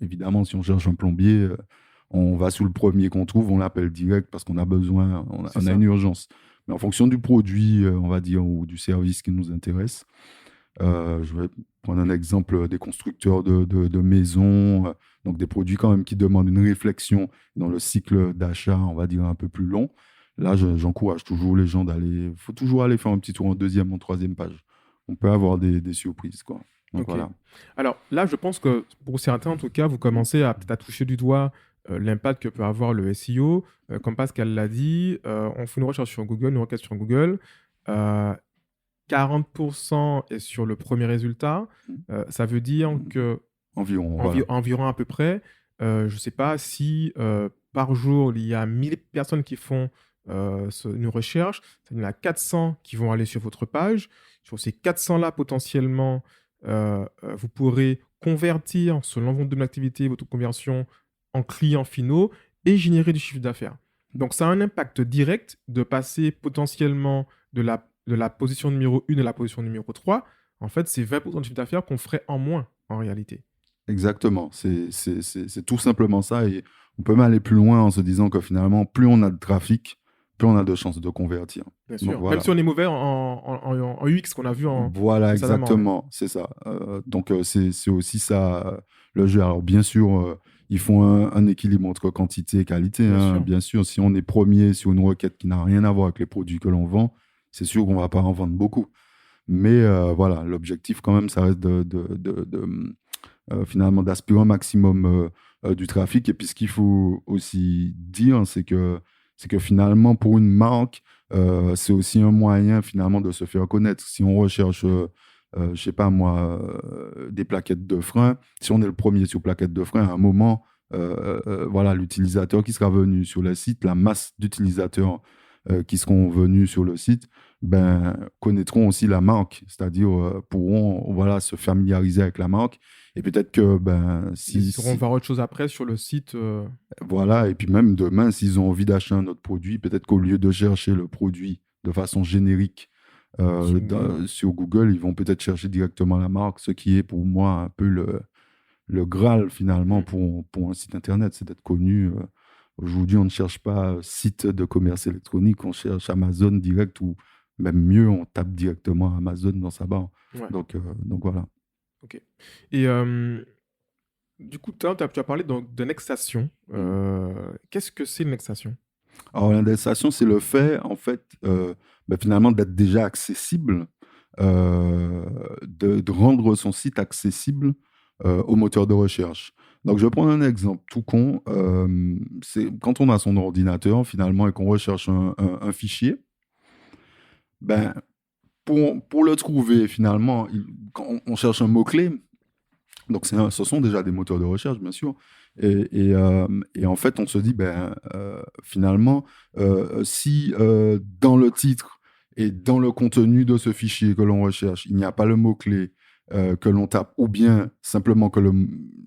évidemment, si on cherche un plombier, on va sous le premier qu'on trouve, on l'appelle direct parce qu'on a besoin, on a une urgence. Mais en fonction du produit, on va dire, ou du service qui nous intéresse, je vais prendre un exemple des constructeurs de maisons, donc des produits quand même qui demandent une réflexion dans le cycle d'achat, on va dire, un peu plus long. Là, j'encourage toujours les gens il faut toujours aller faire un petit tour en deuxième, en troisième page. On peut avoir des surprises, quoi. Donc, Ok. voilà. Alors là, je pense que pour certains, en tout cas, vous commencez à peut-être à toucher du doigt l'impact que peut avoir le SEO. Comme Pascal l'a dit, on fait une recherche sur Google, une requête sur Google. 40% est sur le premier résultat. Ça veut dire que Environ, voilà. environ à peu près, je ne sais pas si par jour, il y a 1000 personnes qui font une recherche. Il y en a 400 qui vont aller sur votre page. Sur ces 400-là, potentiellement, vous pourrez convertir, selon votre domaine d'activité, votre conversion en clients finaux et générer du chiffre d'affaires. Donc, ça a un impact direct de passer potentiellement de la position numéro 1 à la position numéro 3. En fait, c'est 20% de chiffre d'affaires qu'on ferait en moins, en réalité. Exactement. C'est tout simplement ça. Et on peut même aller plus loin en se disant que finalement, plus on a de trafic, plus on a de chances de convertir. Bien sûr. Donc, voilà. Même si on est mauvais en UX qu'on a vu Voilà, précédemment, exactement. C'est ça. Donc, c'est aussi ça, le jeu. Alors, bien sûr, ils font un équilibre entre quantité et qualité. Bien Hein. sûr. Bien sûr, si on est premier sur une requête qui n'a rien à voir avec les produits que l'on vend, c'est sûr qu'on ne va pas en vendre beaucoup. Mais voilà, l'objectif quand même, ça reste finalement d'aspirer un maximum du trafic. Et puis ce qu'il faut aussi dire, c'est que finalement, pour une marque, c'est aussi un moyen finalement de se faire connaître. Si on recherche, je sais pas moi, des plaquettes de frein, si on est le premier sur plaquettes de frein, à un moment, voilà, l'utilisateur qui sera venu sur le site, la masse d'utilisateurs qui seront venus sur le site, ben, connaîtront aussi la marque, c'est-à-dire pourront voilà, se familiariser avec la marque. Et peut-être que ben, Ils pourront voir autre chose après sur le site. Voilà, et puis même demain, s'ils ont envie d'acheter un autre produit, peut-être qu'au lieu de chercher le produit de façon générique sur Google, ils vont peut-être chercher directement la marque, ce qui est pour moi un peu le Graal finalement pour un site internet, c'est d'être connu. Aujourd'hui, on ne cherche pas site de commerce électronique, on cherche Amazon direct ou même mieux, on tape directement Amazon dans sa barre. Ouais. Donc voilà. Ok. Et du coup, tu as parlé d'indexation. Qu'est-ce que c'est l'indexation? Alors, l'indexation, c'est le fait, en fait, ben, finalement, d'être déjà accessible, de rendre son site accessible au moteur de recherche. Donc, je vais prendre un exemple tout con. C'est quand on a son ordinateur, finalement, et qu'on recherche un fichier, ben, pour le trouver, finalement, quand on cherche un mot-clé, donc ce sont déjà des moteurs de recherche, bien sûr. Et en fait, on se dit, ben, finalement, si dans le titre et dans le contenu de ce fichier que l'on recherche, il n'y a pas le mot-clé que l'on tape, ou bien simplement que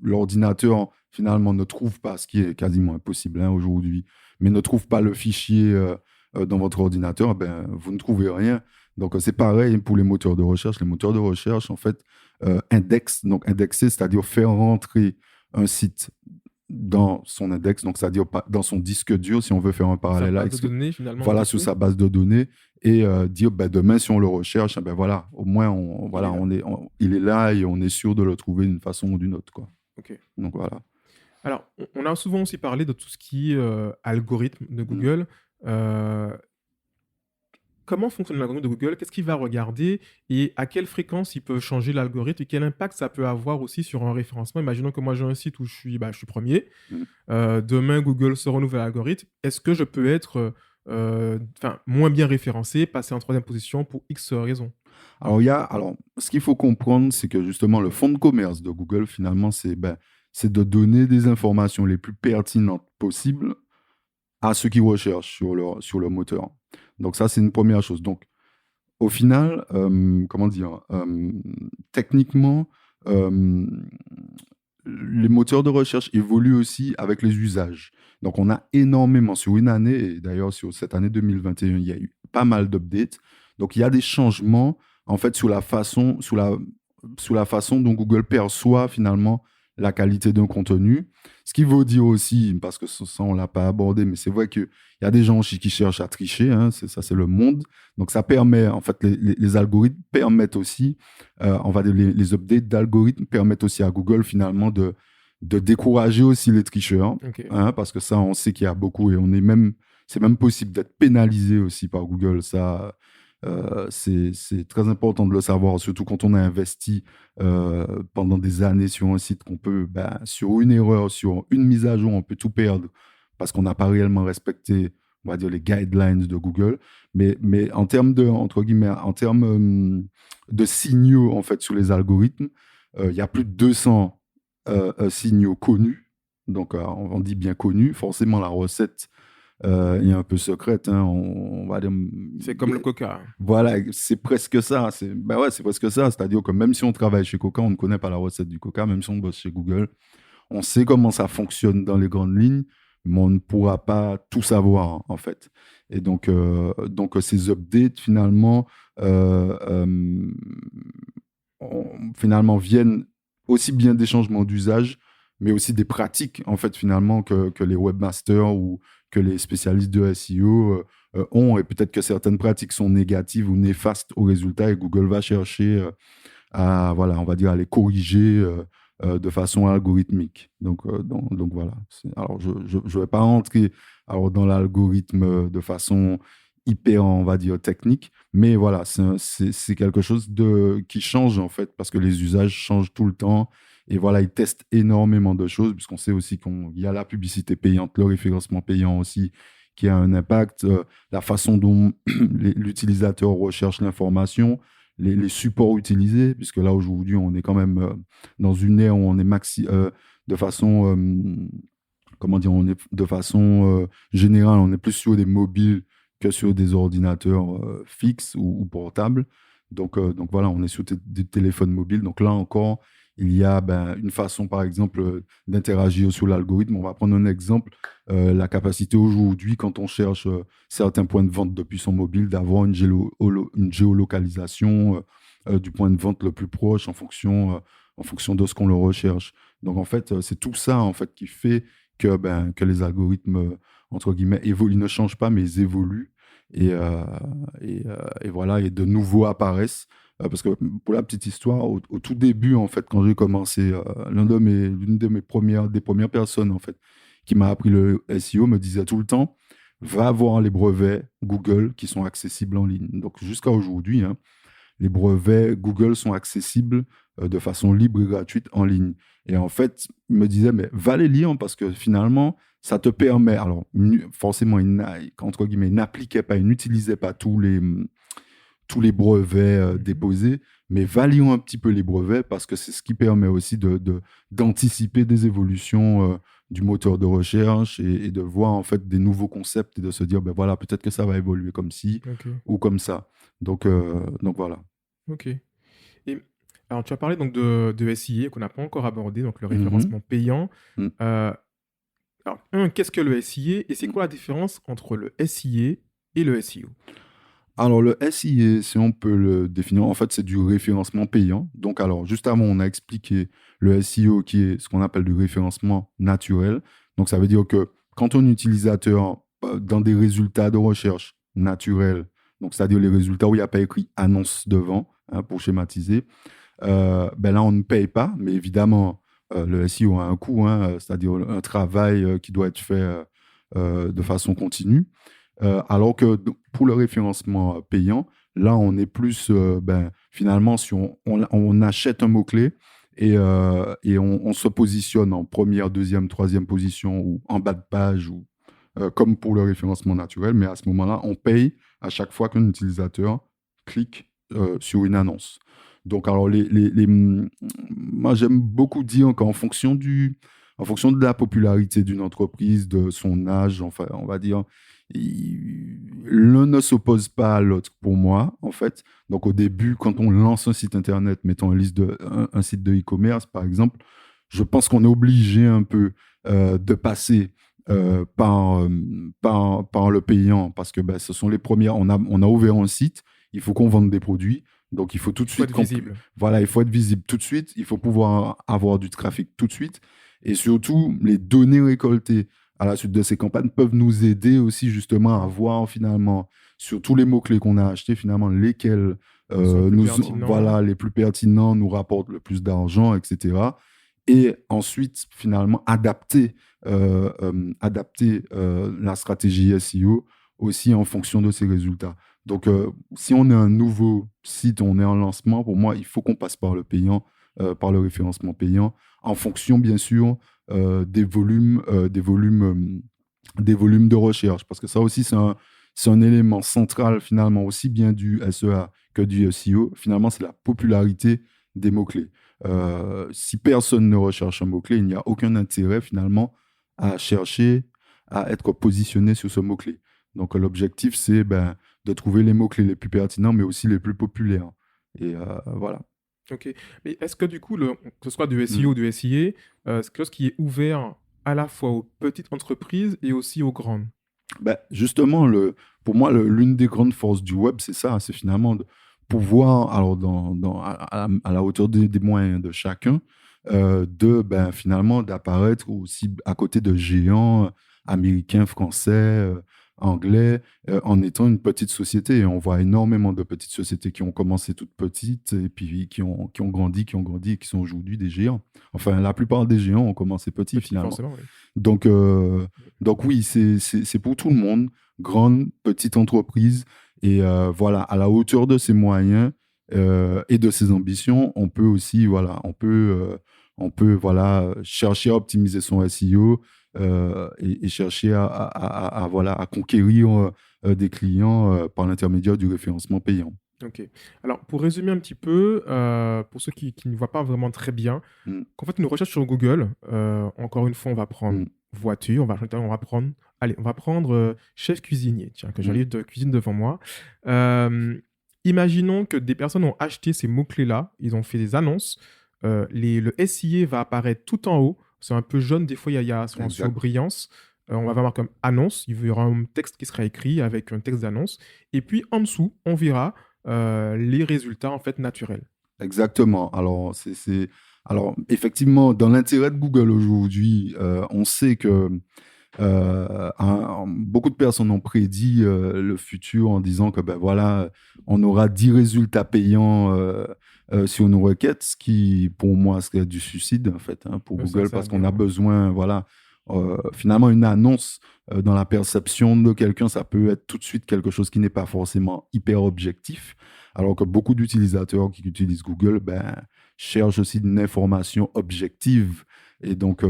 l'ordinateur, finalement, ne trouve pas, ce qui est quasiment impossible hein, aujourd'hui, mais ne trouve pas le fichier dans votre ordinateur, ben, vous ne trouvez rien. Donc, c'est pareil pour les moteurs de recherche. Les moteurs de recherche, en fait, indexent, donc indexer, c'est-à-dire faire rentrer un site dans son index, donc c'est-à-dire dans son disque dur, si on veut faire un Sa parallèle base avec de données, finalement, voilà, du sous coup, sa base de données, et dire, ben, demain, si on le recherche, ben voilà, au moins, il est là. il est là et on est sûr de le trouver d'une façon ou d'une autre, quoi. Ok. Donc, voilà. Alors, on a souvent aussi parlé de tout ce qui est algorithme de Mm. Google. Comment fonctionne l'algorithme de Google? Qu'est-ce qu'il va regarder et à quelle fréquence il peut changer l'algorithme et quel impact ça peut avoir aussi sur un référencement? Imaginons que moi j'ai un site où je suis premier. Mm. Demain, Google sort un nouvel algorithme. Est-ce que je peux être moins bien référencé, passer en troisième position pour X raisons? Alors, ce qu'il faut comprendre, c'est que justement, le fonds de commerce de Google, finalement, c'est de donner des informations les plus pertinentes possibles à ceux qui recherchent sur leur moteur. Donc, ça, c'est une première chose. Donc, au final, comment dire, techniquement, euh, les moteurs de recherche évoluent aussi avec les usages. Donc, on a énormément sur une année, et d'ailleurs sur cette année 2021, il y a eu pas mal d'updates. Donc, il y a des changements en fait sur la façon dont Google perçoit finalement la qualité d'un contenu. Ce qui veut dire aussi, parce que ça on l'a pas abordé, mais c'est vrai qu'il y a des gens aussi qui cherchent à tricher, hein, c'est le monde. Donc, ça permet, en fait, les algorithmes permettent aussi, on va dire, les updates d'algorithmes permettent aussi à Google, finalement, de décourager aussi les tricheurs, Ok. hein, parce que ça, on sait qu'il y a beaucoup, et c'est même possible d'être pénalisé aussi par Google. Ça, c'est très important de le savoir, surtout quand on a investi pendant des années sur un site qu'on peut, ben, sur une erreur, sur une mise à jour, on peut tout perdre parce qu'on n'a pas réellement respecté, on va dire, les guidelines de Google. Mais en termes de, entre guillemets, en termes de signaux, en fait, sur les algorithmes, il y a plus de 200 signaux connus. Donc, on dit bien connus. Forcément, la recette est un peu secrète, hein. On va dire, C'est comme le Coca. voilà, c'est presque ça. Ben ouais, c'est presque ça. C'est-à-dire que même si on travaille chez Coca, on ne connaît pas la recette du Coca. Même si on bosse chez Google, on sait comment ça fonctionne dans les grandes lignes, mais on ne pourra pas tout savoir, en fait. Et donc ces updates, finalement, euh, euh, finalement, viennent aussi bien des changements d'usage, mais aussi des pratiques, en fait, finalement, que les webmasters ou que les spécialistes de SEO ont. Et peut-être que certaines pratiques sont négatives ou néfastes au résultat, et Google va chercher voilà, on va dire, à les corriger de façon algorithmique. Donc voilà. Alors, je ne vais pas rentrer alors, dans l'algorithme de façon hyper, on va dire, technique, mais voilà, c'est quelque chose qui change, en fait, parce que les usages changent tout le temps. Et voilà, ils testent énormément de choses, puisqu'on sait aussi qu'il y a la publicité payante, le référencement payant aussi, qui a un impact, la façon dont l'utilisateur recherche l'information, les supports utilisés, puisque là, aujourd'hui, on est quand même dans une ère où on est de façon, comment dire, on est de façon générale, on est plus sur des mobiles que sur des ordinateurs fixes ou portables. Donc voilà, on est sur des téléphones mobiles. Donc là encore, il y a une façon, par exemple, d'interagir sur l'algorithme. On va prendre un exemple, la capacité aujourd'hui, quand on cherche certains points de vente depuis son mobile, d'avoir une géolocalisation du point de vente le plus proche en fonction de ce qu'on le recherche. Donc en fait, c'est tout ça en fait qui fait que les algorithmes, entre guillemets, évoluent, ils ne changent pas, mais ils évoluent. Et voilà, et de nouveaux apparaissent. Parce que pour la petite histoire, au tout début, en fait, quand j'ai commencé, l'une des premières personnes, en fait, qui m'a appris le SEO me disait tout le temps, va voir les brevets Google qui sont accessibles en ligne. Donc jusqu'à aujourd'hui, hein, les brevets Google sont accessibles de façon libre et gratuite en ligne. Et en fait, il me disait, mais va les lire parce que finalement, ça te permet, alors forcément, entre guillemets, il n'appliquait pas, il n'utilisait pas tous les brevets déposés, mais va lire un petit peu les brevets parce que c'est ce qui permet aussi d'anticiper des évolutions du moteur de recherche et de voir en fait des nouveaux concepts et de se dire, ben voilà, peut-être que ça va évoluer comme ci Ok. ou comme ça. Donc voilà. Ok. Et alors, tu as parlé donc de SIA qu'on n'a pas encore abordé, donc le Mhm. référencement payant. Mhm. Alors, qu'est-ce que le SIA et c'est quoi la différence entre le SIA et le SEO? Alors, le SIA, si on peut le définir, en fait, c'est du référencement payant. Donc, alors, juste avant, on a expliqué le SEO qui est ce qu'on appelle du référencement naturel. Donc, ça veut dire que quand un utilisateur, dans des résultats de recherche naturels, donc c'est-à-dire les résultats où il n'y a pas écrit annonce devant, hein, pour schématiser, ben là, on ne paye pas, mais évidemment, le SEO a un coût, hein, c'est-à-dire un travail qui doit être fait de façon continue. Alors que pour le référencement payant, là, on est plus, finalement, si on achète un mot-clé et on se positionne en première, deuxième, troisième position ou en bas de page, ou, comme pour le référencement naturel, mais à ce moment-là, on paye à chaque fois qu'un utilisateur clique sur une annonce. Donc, alors, moi, j'aime beaucoup dire en fonction de la popularité d'une entreprise, de son âge, enfin, on va dire, l'un ne s'oppose pas à l'autre pour moi, en fait. Donc, au début, quand on lance un site internet, mettons un site de e-commerce, par exemple, je pense qu'on est obligé un peu de passer par le payant parce que ce sont les premières. On a ouvert un site, il faut qu'on vende des produits. Donc, il faut tout de Il faut suite être visible. voilà, il faut être visible tout de suite. Il faut pouvoir avoir du trafic tout de suite. Et surtout, les données récoltées à la suite de ces campagnes peuvent nous aider aussi justement à voir finalement sur tous les mots-clés qu'on a achetés, finalement, lesquels Sont plus pertinents. voilà, les plus pertinents nous rapportent le plus d'argent, etc. Et ensuite, finalement, adapter la stratégie SEO aussi en fonction de ces résultats. Donc, si on est un nouveau site, on est en lancement, pour moi, il faut qu'on passe par le payant, par le référencement payant, en fonction, bien sûr, des volumes de recherche. Parce que ça aussi, c'est un élément central, finalement, aussi bien du SEA que du SEO. Finalement, c'est la popularité des mots-clés. Si personne ne recherche un mot-clé, il n'y a aucun intérêt, finalement, à chercher à être positionné sur ce mot-clé. Donc, l'objectif, c'est de trouver les mots-clés les plus pertinents, mais aussi les plus populaires. Et voilà. Ok. Mais est-ce que du coup, que ce soit du Mm. SEO ou du SIA, c'est quelque chose qui est ouvert à la fois aux petites entreprises et aussi aux grandes? Justement, pour moi, l'une des grandes forces du web, c'est ça, c'est finalement de pouvoir, alors à la hauteur des moyens de chacun, finalement d'apparaître aussi à côté de géants américains, français, anglais, en étant une petite société. Et on voit énormément de petites sociétés qui ont commencé toutes petites et puis qui ont grandi et qui sont aujourd'hui des géants. Enfin, la plupart des géants ont commencé petits Petit, finalement. forcément, oui. Donc, donc oui, c'est pour tout le monde, grande, petite entreprise. Et voilà, à la hauteur de ses moyens et de ses ambitions, on peut aussi, voilà, voilà, chercher à optimiser son SEO et chercher voilà, à conquérir des clients par l'intermédiaire du référencement payant. Ok. Alors, pour résumer un petit peu, pour ceux qui ne voient pas vraiment très bien, Mm, qu'en fait, une recherche sur Google, encore une fois, on va prendre mm, voiture, on va prendre chef cuisinier, tiens, que j'ai un mm. livre de cuisine devant moi. Euh, Imaginons que des personnes ont acheté ces mots-clés-là, ils ont fait des annonces, le SIA va apparaître tout en haut, c'est un peu jaune, des fois il y a son Exact. surbrillance. On va voir comme annonce, il y aura un texte qui sera écrit avec un texte d'annonce, et puis en dessous, on verra les résultats en fait naturels. Exactement. Alors, effectivement, dans l'intérêt de Google aujourd'hui, on sait que beaucoup de personnes ont prédit le futur en disant que voilà, on aura 10 résultats payants sur nos requêtes, ce qui, pour moi, serait du suicide, en fait, hein, pour Google, C'est parce qu'on a aberrant. besoin, voilà, finalement, une annonce dans la perception de quelqu'un, ça peut être tout de suite quelque chose qui n'est pas forcément hyper objectif, alors que beaucoup d'utilisateurs qui utilisent Google cherchent aussi une information objective et donc,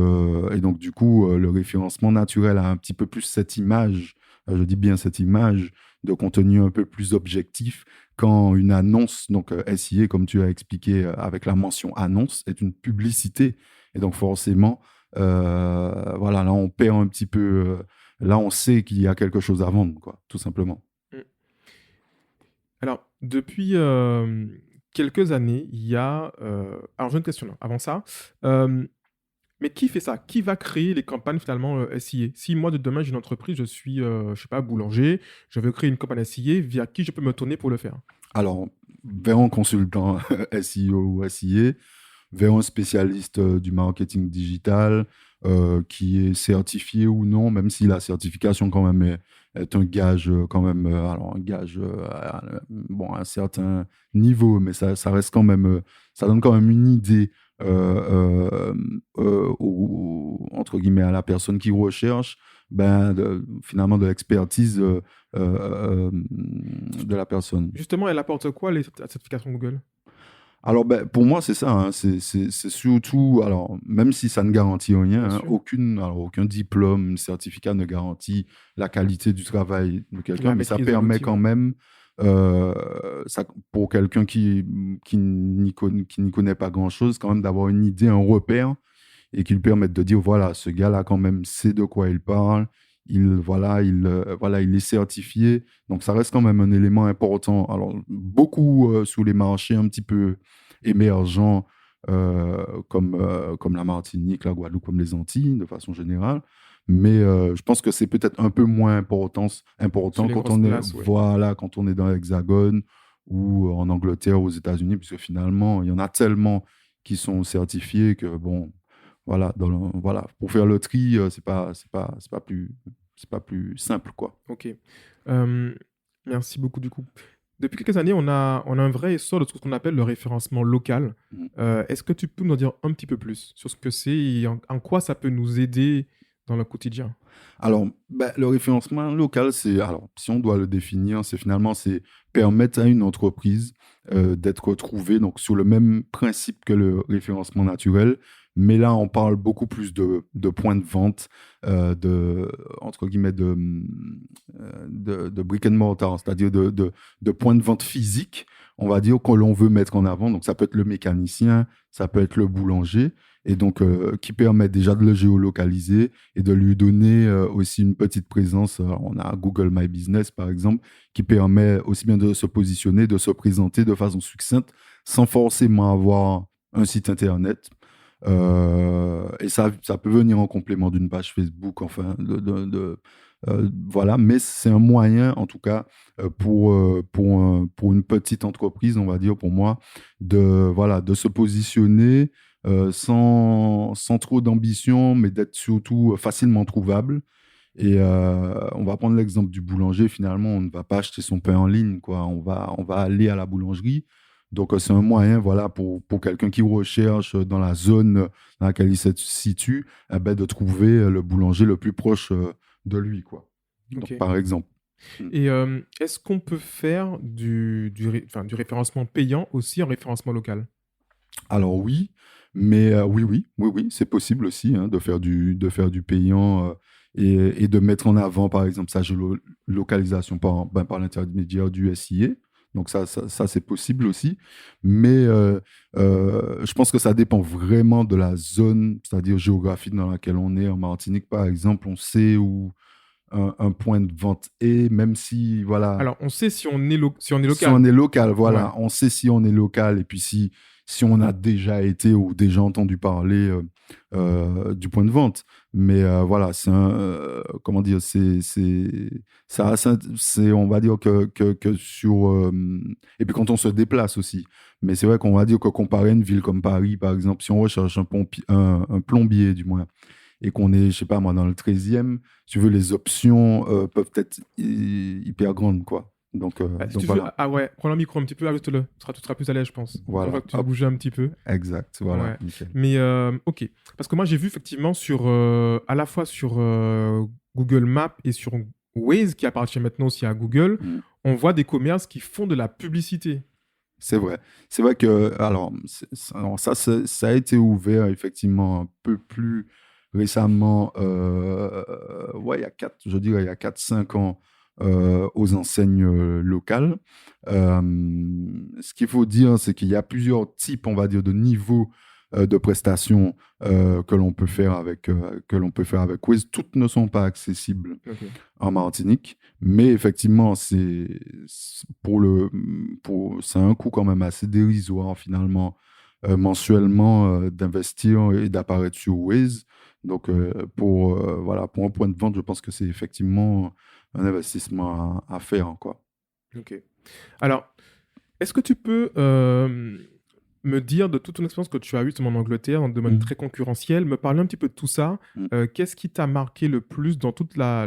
du coup, le référencement naturel a un petit peu plus cette image, je dis bien cette image, de contenu un peu plus objectif quand une annonce, donc SIA, comme tu as expliqué avec la mention annonce, est une publicité. Et donc, forcément, voilà, là, on perd un petit peu. Là, on sait qu'il y a quelque chose à vendre, quoi, tout simplement. Mm. Alors, depuis quelques années, il y a... alors, j'ai une question là. Avant ça, Mais qui fait ça? Qui va créer les campagnes finalement SIA? Si moi, de demain, j'ai une entreprise, je suis, je sais pas, boulanger, je veux créer une campagne SIA, vers qui je peux me tourner pour le faire? Alors, vers un consultant SEO ou SIA, vers un spécialiste du marketing digital qui est certifié ou non, même si la certification quand même est un gage quand même, alors un gage bon, à un certain niveau, mais ça reste quand même, ça donne quand même une idée entre guillemets à la personne qui recherche, finalement de l'expertise de la personne. Justement, elle apporte quoi, la certification Google? Alors, pour moi, c'est ça, hein. C'est surtout, alors, même si ça ne garantit rien, Bien hein, sûr. aucun diplôme, certificat ne garantit la qualité du travail de quelqu'un, La mais ça maîtrise de permet l'outil, quand ouais. même, pour quelqu'un qui n'y connaît pas grand-chose, quand même d'avoir une idée, un repère, et qui lui permettent de dire, voilà, ce gars-là, quand même, sait de quoi il parle. Voilà, il est certifié. Donc, ça reste quand même un élément important. Alors, beaucoup sous les marchés un petit peu émergents, comme la Martinique, la Guadeloupe, comme les Antilles, de façon générale. Mais je pense que c'est peut-être un peu moins Sur important les quand grosses on est, places, ouais. voilà, quand on est dans l'Hexagone ou en Angleterre, aux États-Unis, puisque finalement, il y en a tellement qui sont certifiés que, bon, voilà, voilà, pour faire le tri, c'est pas plus simple, quoi. Ok. Euh, Merci beaucoup du coup. Depuis quelques années, on a un vrai essor de ce qu'on appelle le référencement local. Mm. Est-ce que tu peux nous en dire un petit peu plus sur ce que c'est et en quoi ça peut nous aider dans le quotidien? Alors, le référencement local, alors, si on doit le définir, c'est permettre à une entreprise d'être trouvée donc, sur le même principe que le référencement naturel. Mais là, on parle beaucoup plus de points de vente, entre guillemets, de brick and mortar, c'est-à-dire de points de vente physiques, on va dire, que l'on veut mettre en avant. Donc, ça peut être le mécanicien, ça peut être le boulanger, et donc qui permet déjà de le géolocaliser et de lui donner aussi une petite présence. On a Google My Business, par exemple, qui permet aussi bien de se positionner, de se présenter de façon succincte, sans forcément avoir un site Internet. Et ça peut venir en complément d'une page Facebook, enfin, voilà, mais c'est un moyen, en tout cas, pour une petite entreprise, on va dire, pour moi, voilà, de se positionner sans trop d'ambition, mais d'être surtout facilement trouvable. Et on va prendre l'exemple du boulanger. Finalement, on ne va pas acheter son pain en ligne, quoi. On va aller à la boulangerie. Donc, c'est un moyen, voilà, pour quelqu'un qui recherche dans la zone dans laquelle il se situe, de trouver le boulanger le plus proche de lui, quoi. Donc, Ok. par exemple. Mm. Et est-ce qu'on peut faire du référencement payant aussi en référencement local? Alors oui, mais oui, c'est possible aussi hein, de faire du payant et de mettre en avant, par exemple, sa géolocalisation par l'intermédiaire du SIA. Donc ça c'est possible aussi. Mais je pense que ça dépend vraiment de la zone, c'est-à-dire géographique dans laquelle on est. En Martinique, par exemple, on sait où un point de vente est, même si, voilà, Alors, on sait si on est, si on est si on local. est local, Ouais. voilà, on sait si on est local et puis si on a déjà été ou déjà entendu parler du point de vente. Mais voilà, comment dire, on va dire que sur, et puis quand on se déplace aussi. Mais c'est vrai qu'on va dire que comparé à une ville comme Paris, par exemple, si on recherche un plombier, du moins, et qu'on est, je sais pas moi, dans le 13e, si tu veux, les options peuvent être hyper grandes, quoi. Donc, Bah, si donc tu veux, voilà. ah ouais, prends le micro un petit peu, ajuste-le. Tu seras plus à l'aise, je pense. On Voilà, voit que tu hop, bouges un petit peu. exact, voilà, Ouais. nickel. Mais ok. Parce que moi, j'ai vu effectivement à la fois sur Google Maps et sur Waze, qui appartient maintenant aussi à Google, Mm. on voit des commerces qui font de la publicité. C'est vrai. C'est vrai que, alors ça a été ouvert effectivement un peu plus récemment, ouais, je dirais il y a 4-5 ans, aux enseignes locales. Ce qu'il faut dire, c'est qu'il y a plusieurs types, on va dire, de niveaux de prestations que l'on peut faire avec Wiz. Toutes ne sont pas accessibles Ok. en Martinique, mais effectivement, c'est un coût quand même assez dérisoire finalement mensuellement d'investir et d'apparaître sur Waze. Donc, voilà, pour un point de vente, je pense que c'est effectivement un investissement à faire, quoi. Ok. Alors, est-ce que tu peux me dire de toute ton expérience que tu as eue justement en Angleterre, dans un domaine très concurrentiel, me parler un petit peu de tout ça. Mm. Qu'est-ce qui t'a marqué le plus dans toute la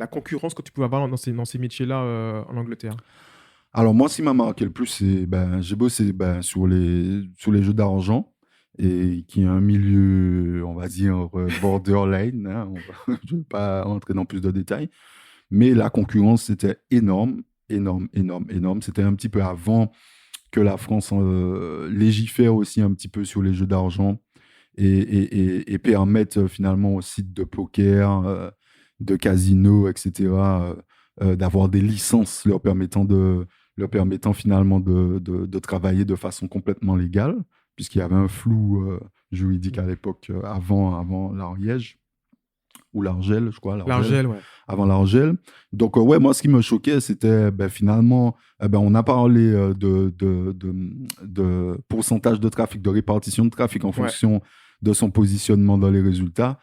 concurrence que tu pouvais avoir dans ces métiers-là en Angleterre? Alors, moi, ce qui m'a marqué le plus, c'est j'ai bossé sur les jeux d'argent et qui est un milieu, on va dire, borderline. Hein, je ne vais pas rentrer dans plus de détails. Mais la concurrence, c'était énorme, énorme, énorme, énorme. C'était un petit peu avant que la France légifère aussi un petit peu sur les jeux d'argent et permette finalement aux sites de poker, de casino, etc., d'avoir des licences leur permettant finalement de travailler de façon complètement légale, puisqu'il y avait un flou juridique à l'époque avant l'Ariège ou l'Argel, je crois. L'Argel, ouais. Avant l'Argel. Donc, ouais, moi, ce qui me choquait, c'était finalement, on a parlé de pourcentage de trafic, de répartition de trafic en fonction de son positionnement dans les résultats.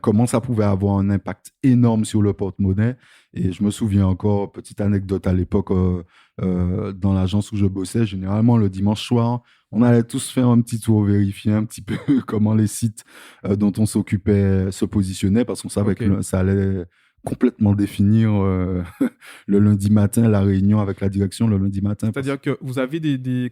Comment ça pouvait avoir un impact énorme sur le porte-monnaie. Et je me souviens encore, petite anecdote à l'époque, dans l'agence où je bossais, généralement le dimanche soir, on allait tous faire un petit tour, vérifier un petit peu comment les sites dont on s'occupait se positionnaient, parce qu'on savait que ça allait complètement définir le lundi matin, la réunion avec la direction le lundi matin. C'est-à-dire que vous avez des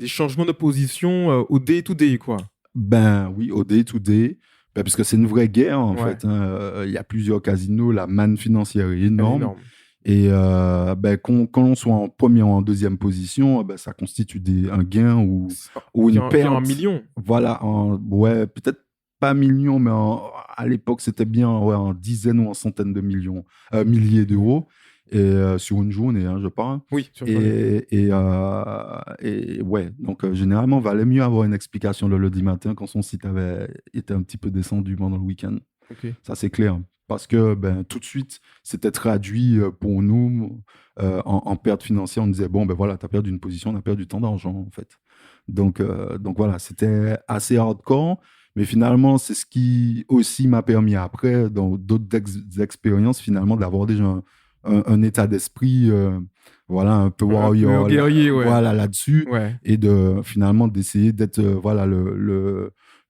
changements de position au day-to-day, quoi. Oui, au day-to-day. Puisque c'est une vraie guerre, en fait. Hein. Il y a plusieurs casinos, la manne financière est énorme. Et quand on soit en première ou en deuxième position, ça constitue un gain ou une perte. En millions. Voilà, peut-être pas millions, mais à l'époque, c'était bien en dizaines ou en centaines de milliers d'euros. Et sur une journée, hein, je parle. Oui, sur une journée. Donc généralement, valait mieux avoir une explication le lundi matin quand son site avait été un petit peu descendu pendant le week-end. Ça, c'est clair. Parce que tout de suite, c'était traduit pour nous en perte financière. On disait, voilà, tu as perdu une position, on a perdu tant d'argent, en fait. Donc voilà, c'était assez hardcore. Mais finalement, c'est ce qui aussi m'a permis après, dans d'autres expériences, finalement, d'avoir déjà un état d'esprit, un peu warrior, guerrier, voilà, là-dessus, et finalement d'essayer d'être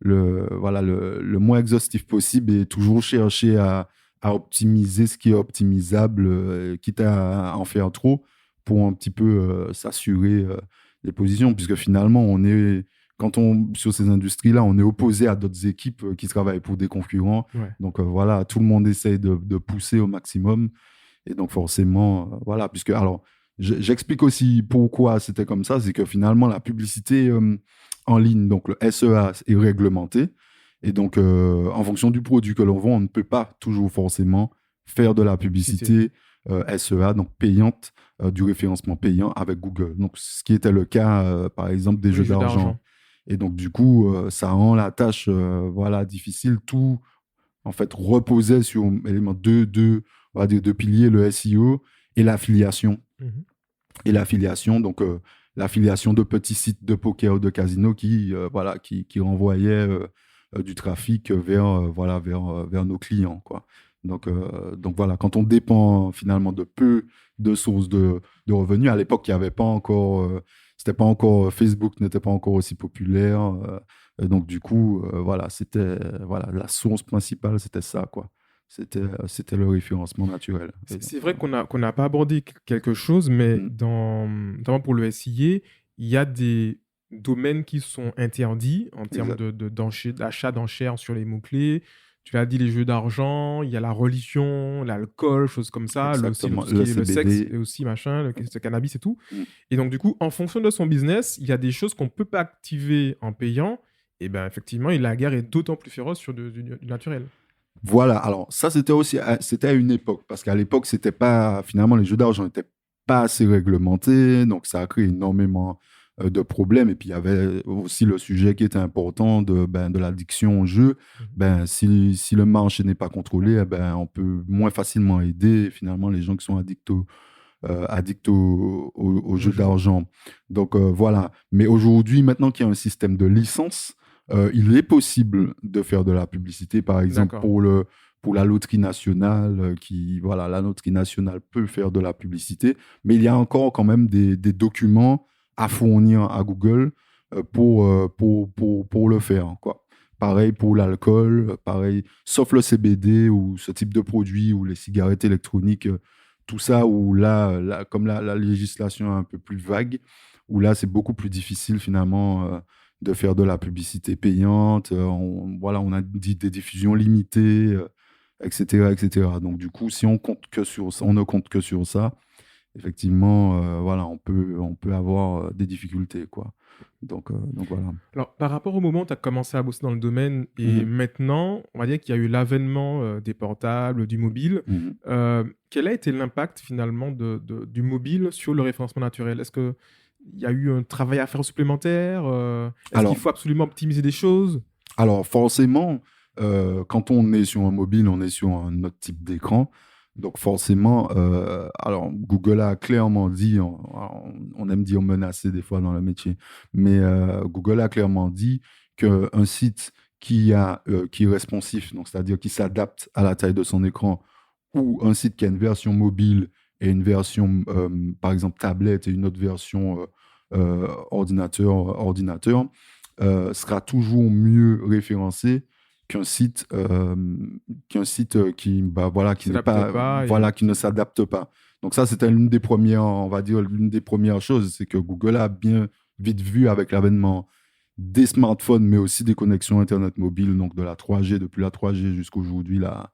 le moins exhaustif possible et toujours chercher à optimiser ce qui est optimisable, quitte à en faire trop pour un petit peu s'assurer les positions, puisque finalement, sur ces industries-là, on est opposé à d'autres équipes qui travaillent pour des concurrents. Donc voilà, tout le monde essaye de pousser au maximum. Et donc forcément, puisque alors, j'explique aussi pourquoi c'était comme ça, c'est que finalement, la publicité en ligne, donc le SEA est réglementé. Et donc, en fonction du produit que l'on vend, on ne peut pas toujours forcément faire de la publicité SEA, donc payante, du référencement payant avec Google. Donc, ce qui était le cas, par exemple, des jeux d'argent. Et donc, du coup, ça rend la tâche difficile. Tout, en fait, reposait sur deux piliers, le SEO et l'affiliation. Et l'affiliation, donc l'affiliation de petits sites de poker ou de casino qui renvoyaient du trafic vers nos clients, quoi. Donc voilà, quand on dépend finalement de peu de sources de revenus, à l'époque, il n'y avait pas encore, Facebook n'était pas encore aussi populaire. Donc du coup, c'était la source principale, c'était ça, quoi. C'était le référencement naturel. C'est vrai qu'on n'a pas abordé quelque chose, mais notamment pour le SIA, il y a des domaines qui sont interdits en termes d'achat d'enchères sur les mots-clés. Tu l'as dit, les jeux d'argent, il y a la religion, l'alcool, choses comme ça, le sexe, et aussi le cannabis et tout. Et donc, du coup, en fonction de son business, il y a des choses qu'on ne peut pas activer en payant. Et bien, effectivement, la guerre est d'autant plus féroce sur du naturel. Voilà, alors ça c'était à une époque, parce qu'à l'époque, finalement, les jeux d'argent n'étaient pas assez réglementés, donc ça a créé énormément de problèmes. Et puis il y avait aussi le sujet qui était important de l'addiction au jeu. Si le marché n'est pas contrôlé, on peut moins facilement aider finalement les gens qui sont addicts addicts aux jeux d'argent. Donc voilà. Mais aujourd'hui, maintenant qu'il y a un système de licence, il est possible de faire de la publicité, par exemple D'accord. pour la loterie nationale, voilà, la loterie nationale peut faire de la publicité, mais il y a encore quand même des documents à fournir à Google pour le faire, quoi. Pareil pour l'alcool, pareil, sauf le CBD ou ce type de produit ou les cigarettes électroniques, tout ça où là comme la législation est un peu plus vague, où là c'est beaucoup plus difficile finalement de faire de la publicité payante. Voilà, on a dit des diffusions limitées, etc., etc. Donc du coup, si on compte que sur ça, on ne compte que sur ça, effectivement, voilà, on peut avoir des difficultés, quoi. Donc voilà. Alors, par rapport au moment où tu as commencé à bosser dans le domaine et Mhm. maintenant, on va dire qu'il y a eu l'avènement des portables, du mobile. Mhm. Quel a été l'impact finalement du mobile sur le référencement naturel? Est-ce qu'il y a eu un travail à faire supplémentaire? Est-ce qu'il Alors, faut absolument optimiser des choses? alors forcément, quand on est sur un mobile, on est sur un autre type d'écran. Donc forcément, alors Google a clairement dit, on aime dire menacer des fois dans le métier, mais Google a clairement dit qu'un site qui est responsif, donc c'est-à-dire qui s'adapte à la taille de son écran, ou un site qui a une version mobile et une version, par exemple, tablette et une autre version ordinateur, sera toujours mieux référencé qu'un site, qui, bah, voilà, qui n'est S'adapte pas, pas voilà, et qui ne s'adapte pas. Donc ça, c'était l'une des premières, on va dire, l'une des premières choses, c'est que Google a bien vite vu avec l'avènement des smartphones, mais aussi des connexions Internet mobile, donc de la 3G, depuis la 3G jusqu'aujourd'hui, la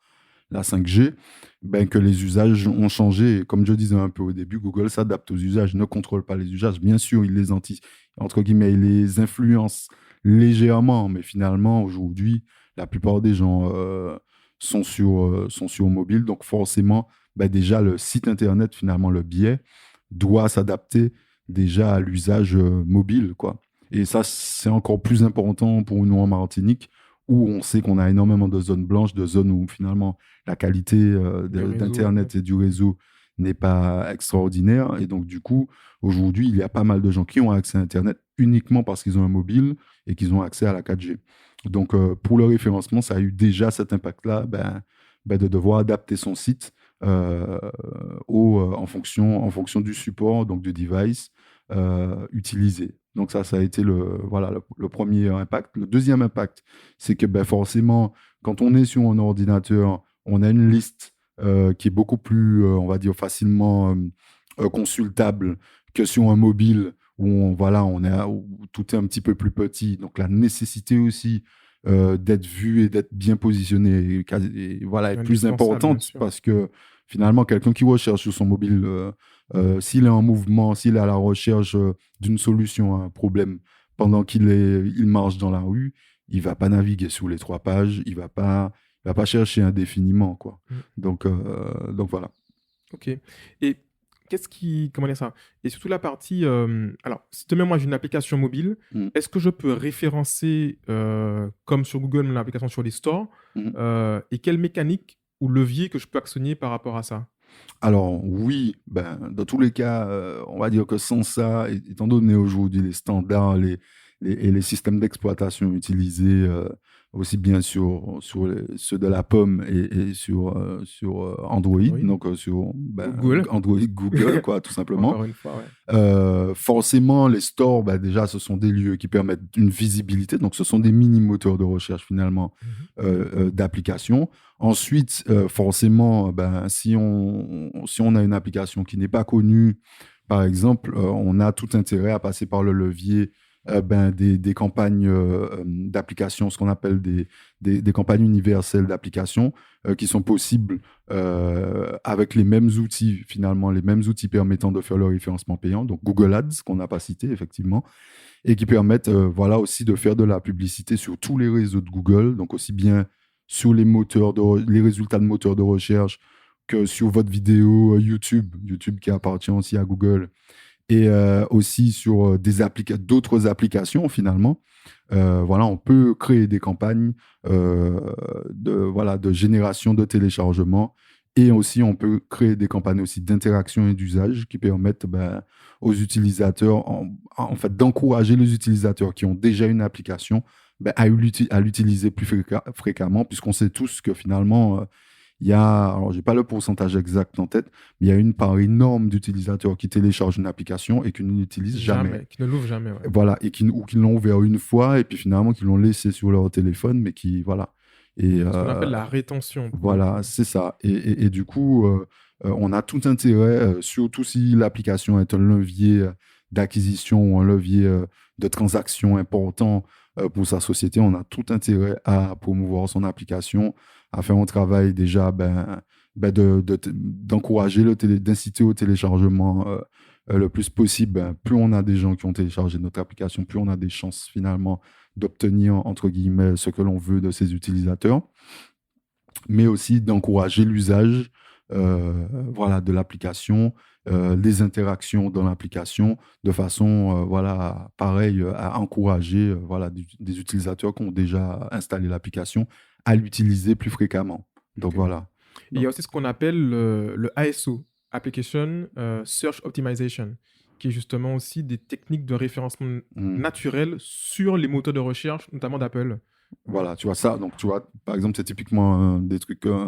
5G, ben, que les usages ont changé. Et comme je disais un peu au début, Google s'adapte aux usages, ne contrôle pas les usages. Bien sûr, il les entre guillemets, il les influence légèrement, mais finalement, aujourd'hui, la plupart des gens sont sur mobile. Donc forcément, ben, déjà, le site Internet, finalement, le biais, doit s'adapter déjà à l'usage mobile, quoi. Et ça, c'est encore plus important pour nous en Martinique, où on sait qu'on a énormément de zones blanches, de zones où finalement la qualité le réseau. d'Internet et du réseau n'est pas extraordinaire. Et donc, du coup, aujourd'hui, il y a pas mal de gens qui ont accès à Internet uniquement parce qu'ils ont un mobile et qu'ils ont accès à la 4G. Donc, pour le référencement, ça a eu déjà cet impact-là, de devoir adapter son site en fonction du support, donc du device utilisé. Donc ça a été le premier impact. Le deuxième impact, c'est que ben, forcément, quand on est sur un ordinateur, on a une liste qui est beaucoup plus, on va dire, facilement consultable que sur un mobile voilà, où tout est un petit peu plus petit. Donc la nécessité aussi d'être vu et d'être bien positionné voilà, est plus Indispensable, bien importante sûr. parce que finalement, quelqu'un qui recherche sur son mobile, s'il est en mouvement, s'il est à la recherche d'une solution à un problème pendant il marche dans la rue, il va pas naviguer sous les 3 pages, il va pas chercher indéfiniment, quoi. Mm. Donc voilà. Ok. Et comment dire ça? Et surtout la partie, alors, si demain moi j'ai une application mobile, Mm. est-ce que je peux référencer, comme sur Google, mon application sur les stores, Mm. et quelle mécanique ou levier que je peux actionner par rapport à ça? Alors oui, ben, dans tous les cas, on va dire que sans ça, étant donné aujourd'hui les standards et les systèmes d'exploitation utilisés aussi bien sur ceux de la pomme et sur Android, Android? donc sur Google? Android, Google, quoi, tout simplement. Encore une fois, ouais. Forcément, les stores, bah, déjà, ce sont des lieux qui permettent une visibilité. Donc, ce sont des mini-moteurs de recherche, finalement, Mhm. d'application. Ensuite, forcément, ben, si on a une application qui n'est pas connue, par exemple, on a tout intérêt à passer par le levier des campagnes d'application, ce qu'on appelle des campagnes universelles d'application, qui sont possibles avec les mêmes outils, finalement, les mêmes outils permettant de faire le référencement payant, donc Google Ads, qu'on n'a pas cité, effectivement, et qui permettent voilà, aussi de faire de la publicité sur tous les réseaux de Google, donc aussi bien sur les résultats de moteurs de recherche que sur votre vidéo YouTube qui appartient aussi à Google, et aussi sur d'autres applications, finalement. Voilà, on peut créer des campagnes de génération de téléchargement Et aussi, on peut créer des campagnes aussi d'interaction et d'usage qui permettent aux utilisateurs, en fait, d'encourager les utilisateurs qui ont déjà une application à l'utiliser plus fréquemment, puisqu'on sait tous que finalement, il y a, alors j'ai pas le pourcentage exact en tête, mais il y a une part énorme d'utilisateurs qui téléchargent une application et qui ne l'utilisent jamais. Qui ne l'ouvrent jamais, ouais. Voilà, ou qui l'ont ouvert une fois et puis finalement qui l'ont laissé sur leur téléphone, mais qui, voilà. Et, Ce qu'on appelle la rétention. voilà, c'est ça. Et du coup, on a tout intérêt, surtout si l'application est un levier d'acquisition ou un levier de transaction important pour sa société, on a tout intérêt à promouvoir son application, à faire un travail déjà d'encourager, d'inciter au téléchargement le plus possible. Plus on a des gens qui ont téléchargé notre application, plus on a des chances finalement d'obtenir, entre guillemets, ce que l'on veut de ses utilisateurs, mais aussi d'encourager l'usage de l'application, les interactions dans l'application, de façon, pareil, à encourager des utilisateurs qui ont déjà installé l'application à l'utiliser plus fréquemment. Donc Ok. voilà. Et il y a aussi ce qu'on appelle le ASO, Application Search Optimization, qui est justement aussi des techniques de référencement naturel sur les moteurs de recherche, notamment d'Apple. Voilà, tu vois ça. Donc, tu vois, par exemple, c'est typiquement un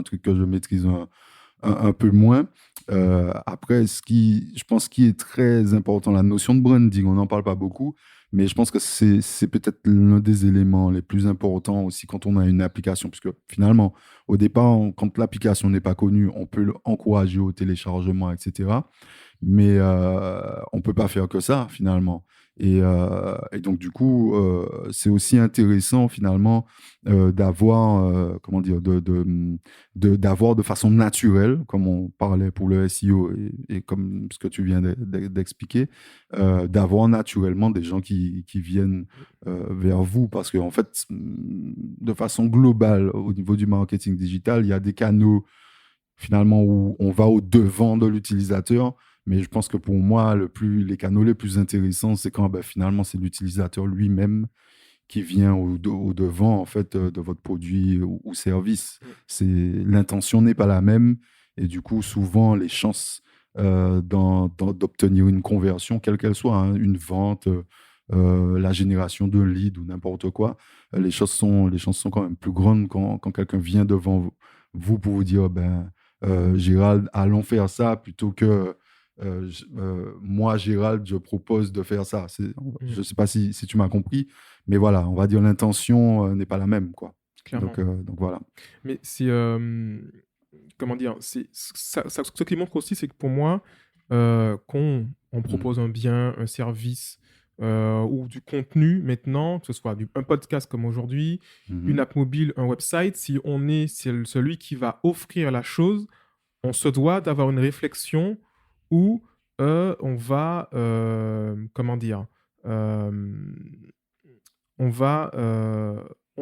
truc que je maîtrise un peu moins. Après, je pense qui est très important, la notion de branding, on n'en parle pas beaucoup, mais je pense que c'est peut-être l'un des éléments les plus importants aussi quand on a une application, puisque finalement, au départ, quand l'application n'est pas connue, on peut l'encourager au téléchargement, etc. Mais on ne peut pas faire que ça, finalement. Et donc, du coup, c'est aussi intéressant, finalement, d'avoir, comment dire, d'avoir de façon naturelle, comme on parlait pour le SEO et comme ce que tu viens d'expliquer, d'avoir naturellement des gens qui viennent vers vous. Parce qu'en fait, de façon globale, au niveau du marketing digital, il y a des canaux, finalement, où on va au-devant de l'utilisateur. Mais je pense que pour moi, les canaux les plus intéressants, c'est quand finalement, c'est l'utilisateur lui-même qui vient au-devant en fait, de votre produit ou service. L'intention n'est pas la même. Et du coup, souvent, les chances d'obtenir une conversion, quelle qu'elle soit, hein, une vente, la génération d'un lead ou n'importe quoi, les chances sont quand même plus grandes quand quelqu'un vient devant vous pour vous dire, Gérald, allons faire ça, plutôt que moi, Gérald, je propose de faire ça. Je ne sais pas si tu m'as compris, mais voilà, on va dire l'intention n'est pas la même, quoi. Clairement. Donc voilà. Mais c'est comment dire, ce qui montre aussi, c'est que pour moi, quand on propose un bien, un service ou du contenu maintenant, que ce soit un podcast comme aujourd'hui, une app mobile, un website, si on est celui qui va offrir la chose, on se doit d'avoir une réflexion où on va, comment dire, on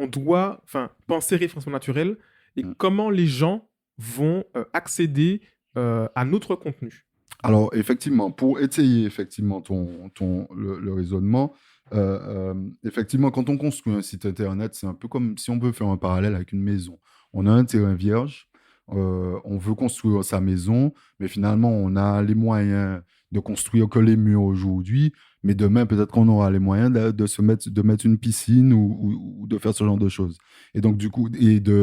doit penser référencement naturel et comment les gens vont accéder à notre contenu. Alors, effectivement, pour étayer effectivement le raisonnement, effectivement, quand on construit un site internet, c'est un peu comme si on veut faire un parallèle avec une maison. On a un terrain vierge, on veut construire sa maison, mais finalement, on a les moyens de construire que les murs aujourd'hui, mais demain, peut-être qu'on aura les moyens de mettre une piscine ou de faire ce genre de choses. Et donc, du coup,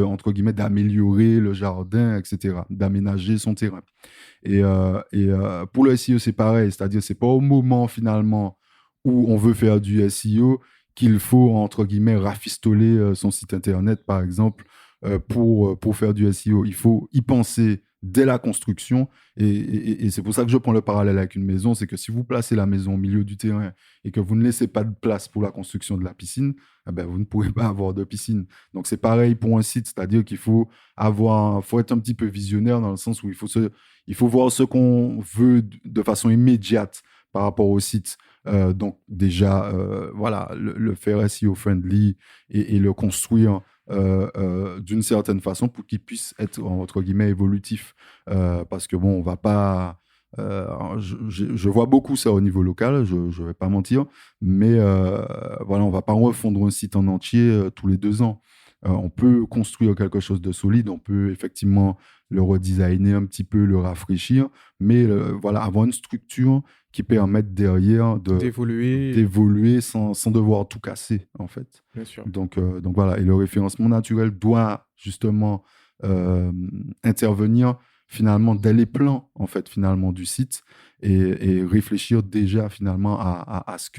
entre guillemets, d'améliorer le jardin, etc., d'aménager son terrain. Et pour le SEO, c'est pareil, c'est-à-dire c'est pas au moment finalement où on veut faire du SEO qu'il faut, entre guillemets, rafistoler son site internet, par exemple, pour faire du SEO. Il faut y penser dès la construction, et c'est pour ça que je prends le parallèle avec une maison, c'est que si vous placez la maison au milieu du terrain et que vous ne laissez pas de place pour la construction de la piscine, vous ne pourrez pas avoir de piscine. Donc c'est pareil pour un site, c'est-à-dire qu'il faut être un petit peu visionnaire, dans le sens où il faut voir ce qu'on veut de façon immédiate par rapport au site. Donc déjà, le faire SEO friendly et le construire d'une certaine façon pour qu'il puisse être, entre guillemets, évolutif. Parce que bon, on va pas... je vois beaucoup ça au niveau local, je ne vais pas mentir, mais on va pas refondre un site en entier tous les 2 ans. on peut construire quelque chose de solide, on peut effectivement le redesigner un petit peu, le rafraîchir, mais voilà, avoir une structure qui permette derrière d'évoluer sans devoir tout casser, en fait. Bien sûr. Donc voilà, et le référencement naturel doit justement intervenir finalement dès les plans, en fait, finalement, du site et réfléchir déjà finalement à ce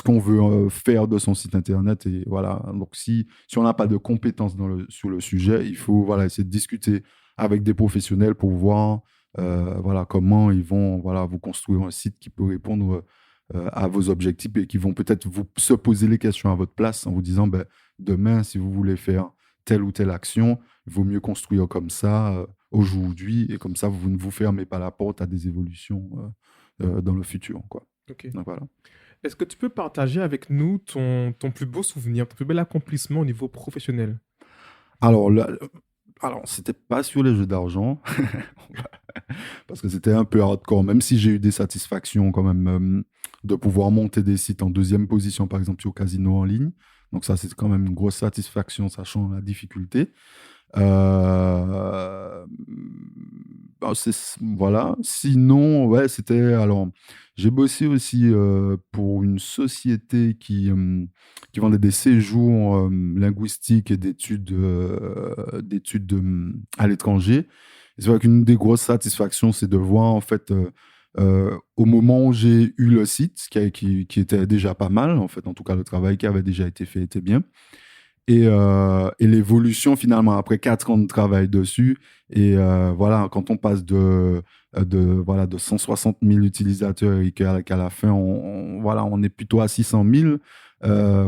qu'on veut faire de son site internet. Et voilà, donc si on n'a pas de compétences sur le sujet, il faut voilà, essayer de discuter avec des professionnels pour voir voilà, comment ils vont voilà, vous construire un site qui peut répondre à vos objectifs et qui vont peut-être se poser les questions à votre place en vous disant ben, demain, si vous voulez faire telle ou telle action, il vaut mieux construire comme ça aujourd'hui et comme ça, vous ne vous fermez pas la porte à des évolutions dans le futur, quoi. Ok. Donc, voilà. Est-ce que tu peux partager avec nous ton plus beau souvenir, ton plus bel accomplissement au niveau professionnel? Alors, c'était pas sur les jeux d'argent, parce que c'était un peu hardcore, même si j'ai eu des satisfactions quand même de pouvoir monter des sites en deuxième position, par exemple, sur Casino en ligne. Donc ça, c'est quand même une grosse satisfaction, sachant la difficulté. Voilà. Sinon, ouais, c'était... Alors, j'ai bossé aussi pour une société qui vendait des séjours linguistiques et d'études à l'étranger. Et c'est vrai qu'une des grosses satisfactions, c'est de voir, en fait, au moment où j'ai eu le site, qui était déjà pas mal, en fait, en tout cas, le travail qui avait déjà été fait était bien. Et l'évolution, finalement, après 4 ans de travail dessus, et voilà, quand on passe de 160 000 utilisateurs et qu'à la fin, voilà, on est plutôt à 600 000,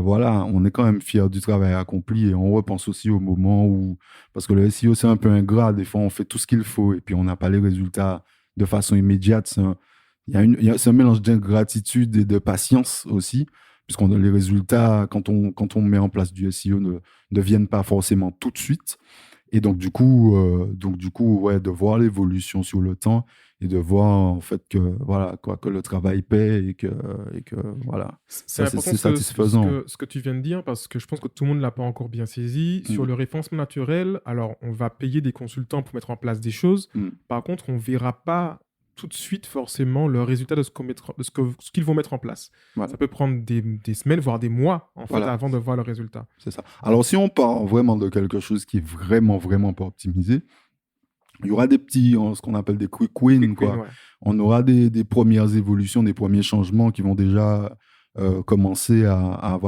voilà, on est quand même fier du travail accompli et on repense aussi au moment où, parce que le SEO, c'est un peu ingrat, des fois, on fait tout ce qu'il faut et puis on n'a pas les résultats de façon immédiate. C'est un mélange d'ingratitude et de patience aussi, puisqu'on les résultats, quand on met en place du SEO, ne viennent pas forcément tout de suite. Et donc, du coup, ouais, de voir l'évolution sur le temps et de voir, en fait, que, voilà, quoi, que le travail paie et que voilà. C'est Ça, important c'est satisfaisant. ce que tu viens de dire, parce que je pense que tout le monde ne l'a pas encore bien saisi. Sur le référencement naturel, alors, on va payer des consultants pour mettre en place des choses. Par contre, on ne verra pas tout de suite forcément le résultat de ce qu'ils vont mettre en place. Voilà. Ça peut prendre des semaines, voire des mois, en fait, Voilà. avant de voir le résultat. C'est ça. Alors, si on part vraiment de quelque chose qui est vraiment, vraiment pas optimisé, il y aura des petits, ce qu'on appelle des quick wins, quoi. Ouais. On aura des premières évolutions, des premiers changements qui vont déjà commencer à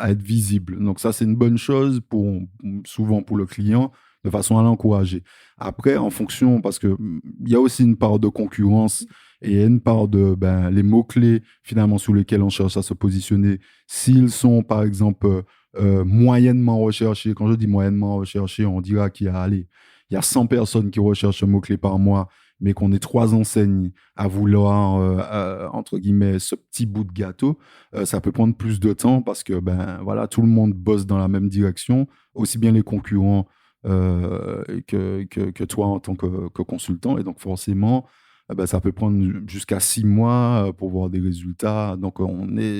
être visibles. Donc ça, c'est une bonne chose souvent pour le client, de façon à l'encourager. Après, en fonction, parce que il y a aussi une part de concurrence et une part de les mots-clés finalement sur lesquels on cherche à se positionner, s'ils sont par exemple moyennement recherchés. Quand je dis moyennement recherchés, on dira qu'il y a 100 personnes qui recherchent un mot-clé par mois, mais qu'on est 3 enseignes à vouloir, entre guillemets, ce petit bout de gâteau, ça peut prendre plus de temps parce que voilà, tout le monde bosse dans la même direction, aussi bien les concurrents que toi en tant que consultant. Et donc, forcément, ça peut prendre jusqu'à 6 mois pour voir des résultats. Donc,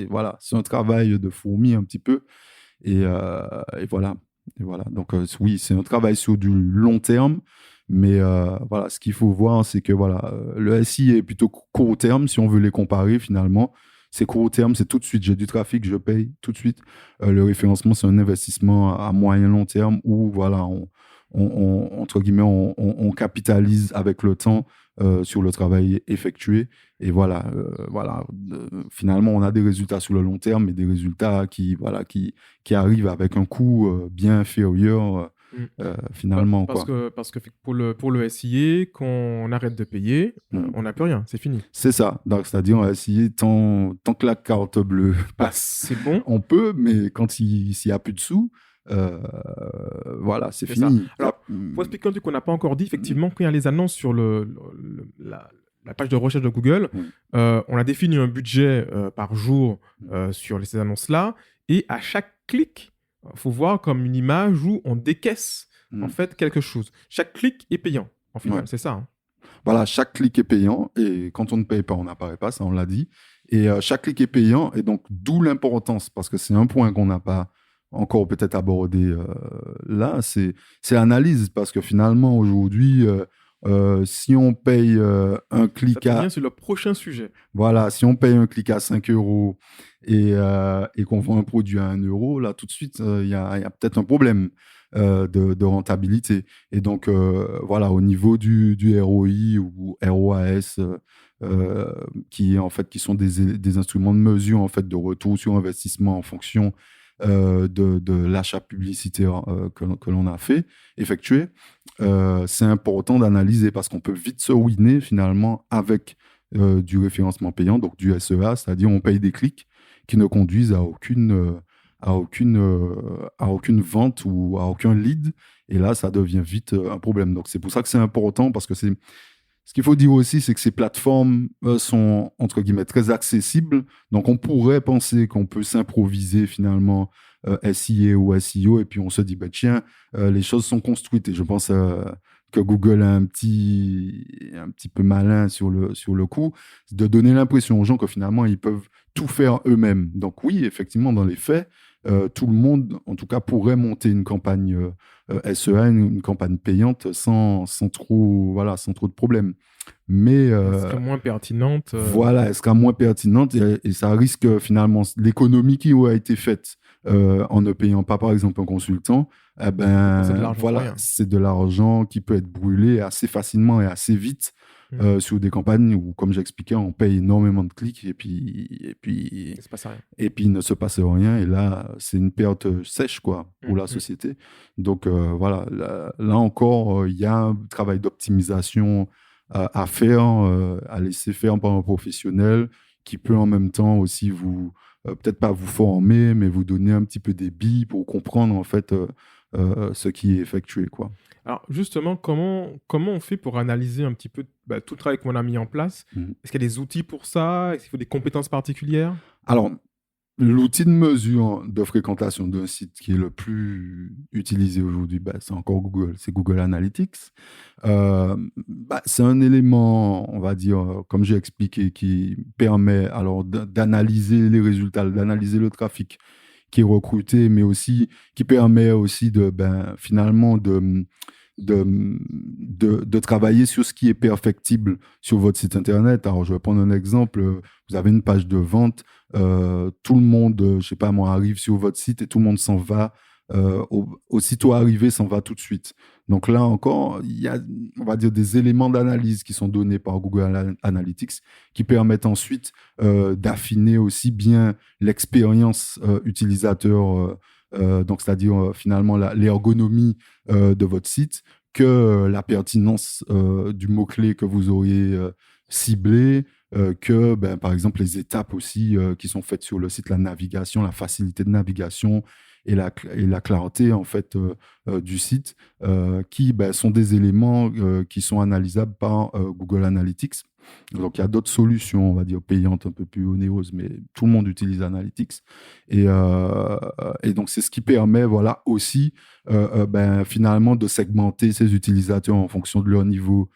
voilà, c'est un travail de fourmi un petit peu. Et voilà. Et voilà. Donc, oui, c'est un travail sur du long terme. Mais voilà, ce qu'il faut voir, c'est que voilà, le SI est plutôt court terme, si on veut les comparer finalement. C'est court terme, c'est tout de suite. J'ai du trafic, je paye tout de suite. Le référencement, c'est un investissement à moyen long terme où voilà, entre guillemets, on capitalise avec le temps sur le travail effectué. Et voilà, finalement, on a des résultats sur le long terme, mais des résultats qui arrivent avec un coût bien inférieur. Finalement, parce que pour le SIA, quand on arrête de payer, on n'a plus rien, c'est fini. C'est ça. Donc, c'est-à-dire, on va essayer tant que la carte bleue passe, c'est bon. On peut, mais quand s'il n'y a plus de sous, voilà, c'est fini. Ça. Alors, pour expliquer un truc qu'on n'a pas encore dit, effectivement, quand il y a les annonces sur la page de recherche de Google, on a défini un budget par jour sur ces annonces-là, et à chaque clic, il faut voir comme une image où on décaisse en fait quelque chose. Chaque clic est payant, en final, c'est ça. Hein. Voilà, chaque clic est payant et quand on ne paye pas, on n'apparaît pas, ça on l'a dit. Et chaque clic est payant et donc d'où l'importance, parce que c'est un point qu'on n'a pas encore peut-être aborder là, c'est l'analyse. Parce que finalement, aujourd'hui, si on paye un Ça clic tombe à... bien, c'est le prochain sujet. Voilà, si on paye un clic à 5 euros et qu'on vend un produit à 1 euro, là, tout de suite, il y a peut-être un problème de rentabilité. Et donc, voilà, au niveau du ROI ou ROAS, qui sont des instruments de mesure, en fait, de retour sur investissement en fonction de l'achat publicitaire que l'on a effectué, c'est important d'analyser parce qu'on peut vite se ruiner, finalement, avec du référencement payant, donc du SEA, c'est-à-dire on paye des clics qui ne conduisent à aucune vente ou à aucun lead. Et là, ça devient vite un problème. Donc, c'est pour ça que c'est important parce que ce qu'il faut dire aussi, c'est que ces plateformes sont, entre guillemets, très accessibles. Donc, on pourrait penser qu'on peut s'improviser finalement SIA ou SEO et puis on se dit, bah, tiens, les choses sont construites. Et je pense que Google est un petit peu malin sur le coup, de donner l'impression aux gens que finalement, ils peuvent tout faire eux-mêmes. Donc oui, effectivement, dans les faits, tout le monde, en tout cas, pourrait monter une campagne SEA, une campagne payante sans trop de problèmes. Mais Elle serait moins pertinente. voilà, elle sera moins pertinente et ça risque finalement l'économie qui a été faite en ne payant pas, par exemple, un consultant. Eh C'est de ben, l'argent pour voilà, rien. c'est de l'argent qui peut être brûlé assez facilement et assez vite sur des campagnes où, comme j'expliquais, on paye énormément de clics et puis, Il se passe rien. et puis il ne se passe rien. Et là, c'est une perte sèche, quoi, pour la Mhm. société. Donc, voilà, là encore, il y a un travail d'optimisation à faire, à laisser faire par un professionnel qui peut en même temps aussi peut-être pas vous former, mais vous donner un petit peu des billes pour comprendre en fait ce qui est effectué, quoi. Alors justement, comment on fait pour analyser un petit peu tout le travail qu'on a mis en place? Mhm. Est-ce qu'il y a des outils pour ça? Est-ce qu'il faut des compétences particulières? Alors, l'outil de mesure de fréquentation d'un site qui est le plus utilisé aujourd'hui, bah, c'est encore Google, c'est Google Analytics. C'est un élément, on va dire, comme j'ai expliqué, qui permet alors d'analyser les résultats, d'analyser le trafic qui est recruté, mais aussi qui permet aussi finalement de travailler sur ce qui est perfectible sur votre site internet. Alors, je vais prendre un exemple. Vous avez une page de vente. Tout le monde, je sais pas moi, arrive sur votre site et tout le monde s'en va. Aussitôt arrivé, s'en va tout de suite. Donc là encore, il y a, on va dire, des éléments d'analyse qui sont donnés par Google Analytics qui permettent ensuite d'affiner aussi bien l'expérience utilisateur, donc c'est-à-dire finalement l'ergonomie de votre site, que la pertinence du mot-clé que vous auriez ciblé, que par exemple les étapes aussi qui sont faites sur le site, la navigation, la facilité de navigation et la clarté en fait du site, qui sont des éléments qui sont analysables par Google Analytics. Donc il y a d'autres solutions, on va dire payantes, un peu plus onéreuses, mais tout le monde utilise Analytics. Et donc c'est ce qui permet, voilà, aussi finalement de segmenter ces utilisateurs en fonction de leur niveau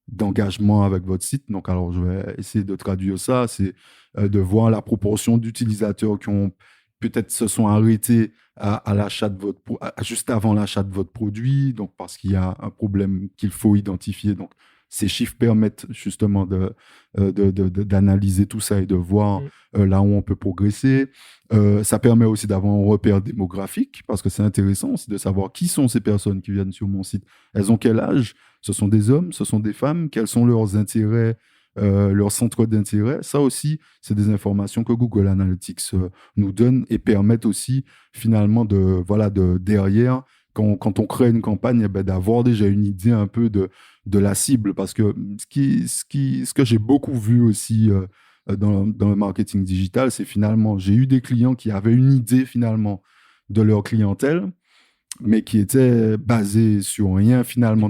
d'engagement avec votre site. Donc, alors, je vais essayer de traduire ça. C'est de voir la proportion d'utilisateurs qui ont peut-être se sont arrêtés à l'achat de juste avant l'achat de votre produit. Donc, parce qu'il y a un problème qu'il faut identifier. Donc, ces chiffres permettent justement d'analyser tout ça et de voir là où on peut progresser. Ça permet aussi d'avoir un repère démographique parce que c'est intéressant aussi de savoir qui sont ces personnes qui viennent sur mon site. Elles ont quel âge? Ce sont des hommes, ce sont des femmes? Quels sont leurs intérêts, leurs centres d'intérêt? Ça aussi, c'est des informations que Google Analytics nous donne et permettent aussi finalement derrière, quand on crée une campagne, d'avoir déjà une idée un peu de la cible. Parce que ce que j'ai beaucoup vu aussi dans le marketing digital, c'est finalement, j'ai eu des clients qui avaient une idée finalement de leur clientèle, mais qui était basée sur rien finalement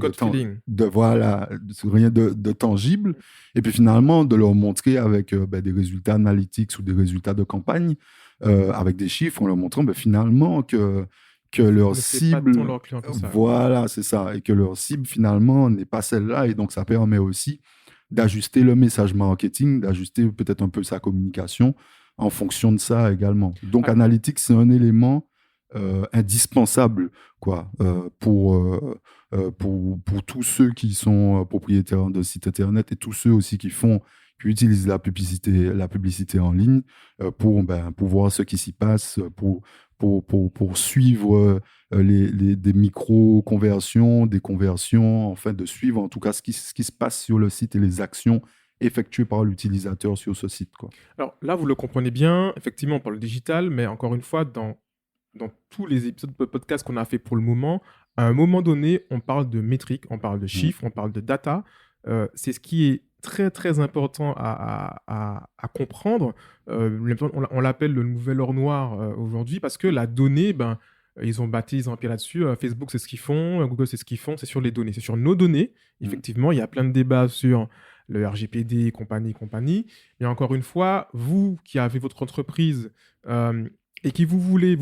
sur rien de tangible. Et puis finalement, de leur montrer avec des résultats analytiques ou des résultats de campagne, avec des chiffres, en leur montrant finalement que leur cible, pas tant leur client que ça. voilà, c'est ça, et que leur cible finalement n'est pas celle-là. Et donc ça permet aussi d'ajuster le message marketing, d'ajuster peut-être un peu sa communication en fonction de ça également. Donc Analytics, c'est un élément indispensable quoi, pour tous ceux qui sont propriétaires de sites internet et tous ceux aussi qui utilisent la publicité en ligne pour voir ce qui s'y passe, pour suivre des micro-conversions, des conversions, enfin de suivre en tout cas ce qui se passe sur le site et les actions effectuées par l'utilisateur sur ce site, quoi. Alors là, vous le comprenez bien, effectivement, on parle digital, mais encore une fois, dans tous les épisodes de podcast qu'on a fait pour le moment, à un moment donné, on parle de métriques, on parle de chiffres, on parle de data. C'est ce qui est très, très important à comprendre. On l'appelle le nouvel or noir aujourd'hui parce que la donnée, ils ont un pied là-dessus. Facebook, c'est ce qu'ils font. Google, c'est ce qu'ils font. C'est sur les données. C'est sur nos données. Effectivement, il y a plein de débats sur le RGPD, compagnie. Mais encore une fois, vous qui avez votre entreprise et qui vous voulez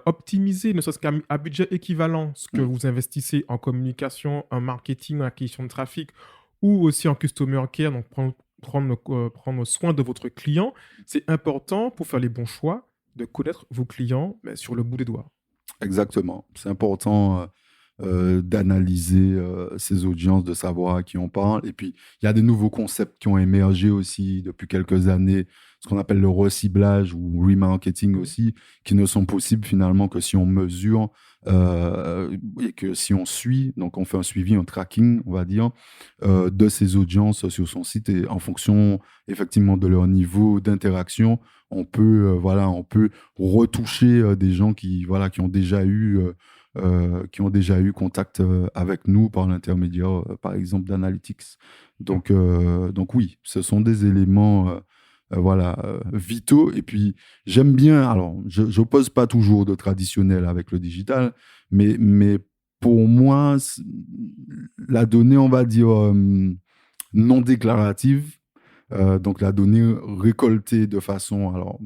optimiser, ne serait-ce qu'à budget équivalent, ce que vous investissez en communication, en marketing, en acquisition de trafic ou aussi en customer care, donc prendre soin de votre client, c'est important pour faire les bons choix de connaître vos clients sur le bout des doigts. Exactement. C'est important d'analyser ces audiences, de savoir à qui on parle. Et puis, il y a des nouveaux concepts qui ont émergé aussi depuis quelques années, ce qu'on appelle le reciblage ou remarketing aussi, qui ne sont possibles finalement que si on mesure et que si on suit, donc on fait un suivi, un tracking, on va dire, de ces audiences sur son site et en fonction effectivement de leur niveau d'interaction, on peut retoucher des gens qui ont déjà eu contact avec nous par l'intermédiaire, par exemple, d'Analytics. Donc oui, ce sont des éléments vitaux. Et puis, j'aime bien, alors, je n'oppose pas toujours de traditionnel avec le digital, mais pour moi, la donnée, on va dire, non déclarative, donc la donnée récoltée de façon, alors,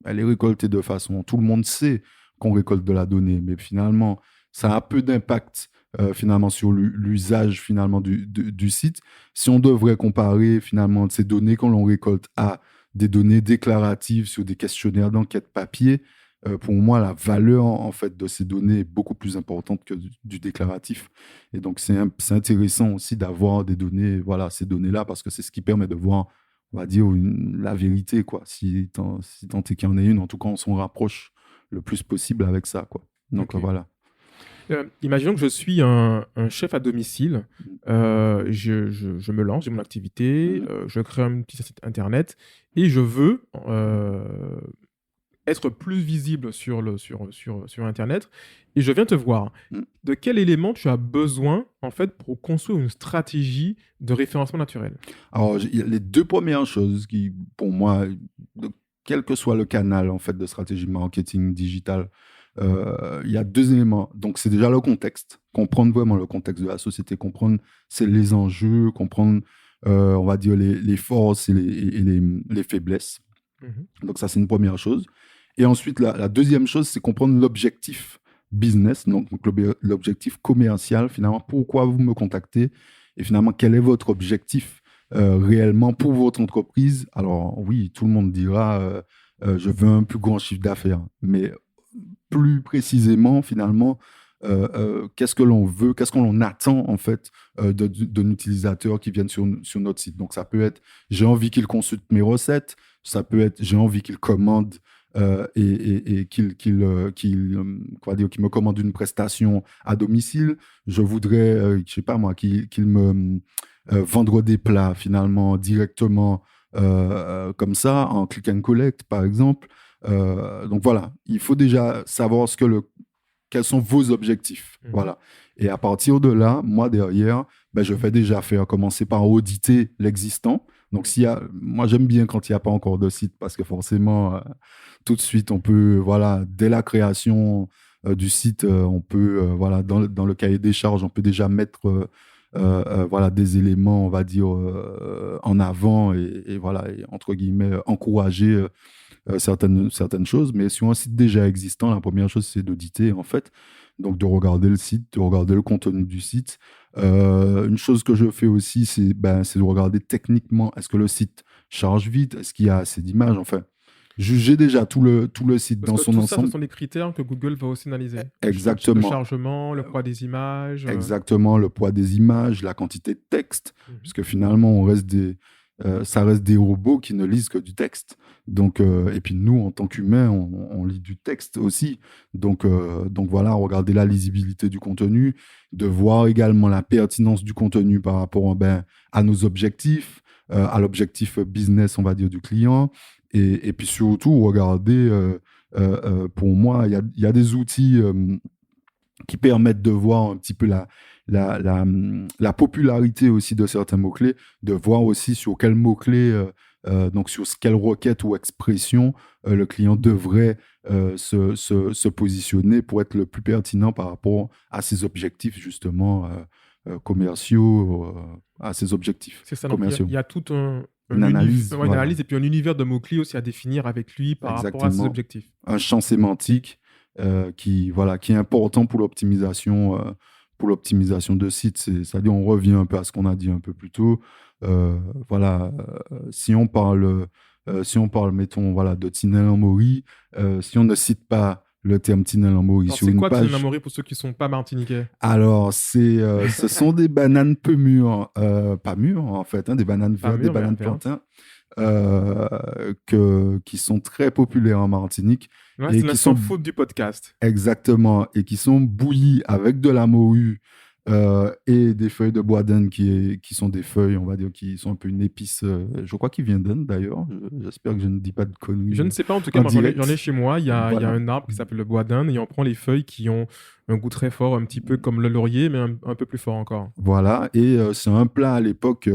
elle est récoltée de façon, tout le monde sait qu'on récolte de la donnée, mais finalement, ça a peu d'impact finalement sur l'usage finalement du site. Si on devrait comparer finalement ces données qu'on récolte à des données déclaratives sur des questionnaires d'enquête papier, pour moi, la valeur en fait de ces données est beaucoup plus importante que du déclaratif. Et donc, c'est intéressant aussi d'avoir des données, ces données-là, parce que c'est ce qui permet de voir, on va dire, la vérité, quoi. Si tant est qu'il y en ait une, en tout cas, on s'en rapproche le plus possible avec ça, quoi. Donc, Okay. voilà. Imaginons que je suis un chef à domicile, je me lance, j'ai mon activité, je crée un petit site internet et je veux être plus visible sur internet et je viens te voir. De quel élément tu as besoin en fait pour construire une stratégie de référencement naturel? Alors, il y a les deux premières choses qui, pour moi, quel que soit le canal en fait de stratégie marketing digital, il y a deux éléments. Donc, c'est déjà le contexte, comprendre vraiment le contexte de la société, comprendre les enjeux, comprendre, on va dire, les forces et les faiblesses. Donc, ça, c'est une première chose. Et ensuite, la deuxième chose, c'est comprendre l'objectif business, donc l'objectif commercial, finalement, pourquoi vous me contactez et finalement, quel est votre objectif réellement pour votre entreprise. Alors, oui, tout le monde dira, je veux un plus grand chiffre d'affaires, mais plus précisément, finalement, qu'est-ce que l'on veut, qu'est-ce qu'on attend en fait d'un utilisateur qui vienne sur notre site. Donc ça peut être j'ai envie qu'il consulte mes recettes, ça peut être j'ai envie qu'il commande et qu'il me commande une prestation à domicile. Je voudrais, je sais pas moi, qu'il me vendre des plats finalement directement comme ça en click and collect par exemple. Donc voilà, il faut déjà savoir quels sont vos objectifs. Voilà. Et à partir de là, moi derrière, je vais déjà commencer par auditer l'existant. Donc moi j'aime bien quand il n'y a pas encore de site parce que forcément, tout de suite, on peut, dès la création du site, on peut, dans le cahier des charges, on peut déjà mettre des éléments, on va dire, en avant et entre guillemets, encourager certaines choses. Mais sur un site déjà existant, la première chose, c'est d'auditer, en fait. Donc, de regarder le site, de regarder le contenu du site. Une chose que je fais aussi, c'est de regarder techniquement, est-ce que le site charge vite? Est-ce qu'il y a assez d'images? Enfin, juger déjà tout le site Parce dans que son tout ça, ce ensemble. sont des critères que Google va aussi analyser. Exactement. Le chargement, le poids des images. Exactement, le poids des images, la quantité de texte, Mhm. puisque finalement, ça reste des robots qui ne lisent que du texte. Donc, et puis nous, en tant qu'humains, on lit du texte aussi. Donc voilà, regarder la lisibilité du contenu, de voir également la pertinence du contenu par rapport à nos objectifs, à l'objectif business, on va dire, du client. Et puis surtout, regarder, pour moi, il y a des outils qui permettent de voir un petit peu la popularité aussi de certains mots-clés, de voir aussi sur quels mots-clés, donc sur quelle requête ou expression le client devrait se positionner pour être le plus pertinent par rapport à ses objectifs justement commerciaux, à ses objectifs C'est ça, donc commerciaux. il y a tout Une analyse, une voilà. analyse et puis un univers de mots-clés aussi à définir avec lui par rapport à ses Exactement. objectifs. Un champ sémantique qui est important pour l'optimisation de sites. C'est-à-dire, on revient un peu à ce qu'on a dit un peu plus tôt. Voilà, si on parle, mettons, voilà, de Tinel en Maury, si on ne cite pas le terme Tinel en Maury Alors, sur c'est une quoi page. Tinel en Maury pour ceux qui ne sont pas martiniquais? Alors, ce sont des bananes peu mûres, pas mûres en fait, hein, des bananes Pas vertes, des mûres, mais bananes vertes. plantains, qui sont très populaires en Martinique. Ouais, Et c'est qui l'instant sont foot du podcast. exactement, et qui sont bouillies avec de la morue et des feuilles de bois d'Inde qui sont des feuilles, on va dire, qui sont un peu une épice. Je crois qu'il vient d'Inde d'ailleurs. J'espère que je ne dis pas de conneries. Je ne sais pas, en tout cas, En moi direct. j'en ai chez moi. Il y a Voilà. un arbre qui s'appelle le bois d'Inde et on prend les feuilles qui ont un goût très fort, un petit peu comme le laurier, mais un peu plus fort encore. Voilà, et c'est un plat à l'époque.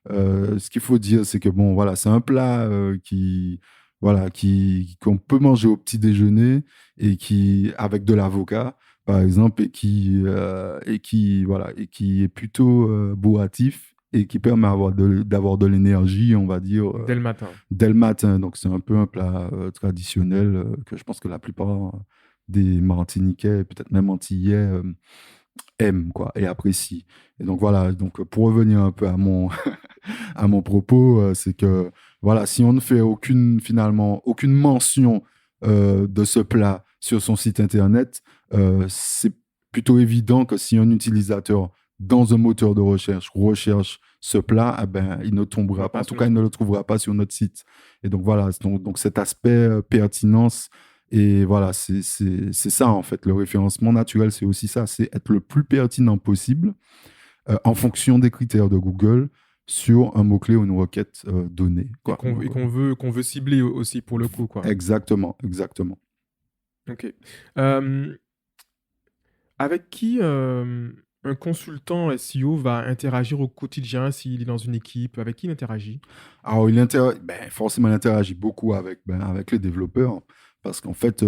Ce qu'il faut dire, c'est que bon, voilà, c'est un plat qu'on peut manger au petit déjeuner et avec de l'avocat, par exemple, et qui est plutôt bourratif et qui permet d'avoir de l'énergie, on va dire, Dès le matin. dès le matin. Donc, c'est un peu un plat traditionnel que je pense que la plupart des Martiniquais, peut-être même Antillais, aiment quoi, et apprécient. Et donc, voilà. Donc, pour revenir un peu à mon, à mon propos, c'est que, voilà, si on ne fait finalement, aucune mention de ce plat sur son site internet, c'est plutôt évident que si un utilisateur dans un moteur de recherche ce plat, eh ben, il ne tombera pas, en tout cas, il ne le trouvera pas sur notre site. Et donc voilà, donc cet aspect pertinence, et voilà, c'est ça en fait, le référencement naturel, c'est aussi ça, c'est être le plus pertinent possible en fonction des critères de Google sur un mot-clé ou une requête donnée. Quoi. Et qu'on veut cibler aussi pour le coup, quoi. Exactement. Ok. Avec qui un consultant SEO va interagir au quotidien s'il est dans une équipe? Avec qui il interagit? Alors, forcément, il interagit beaucoup avec les développeurs, parce qu'en fait,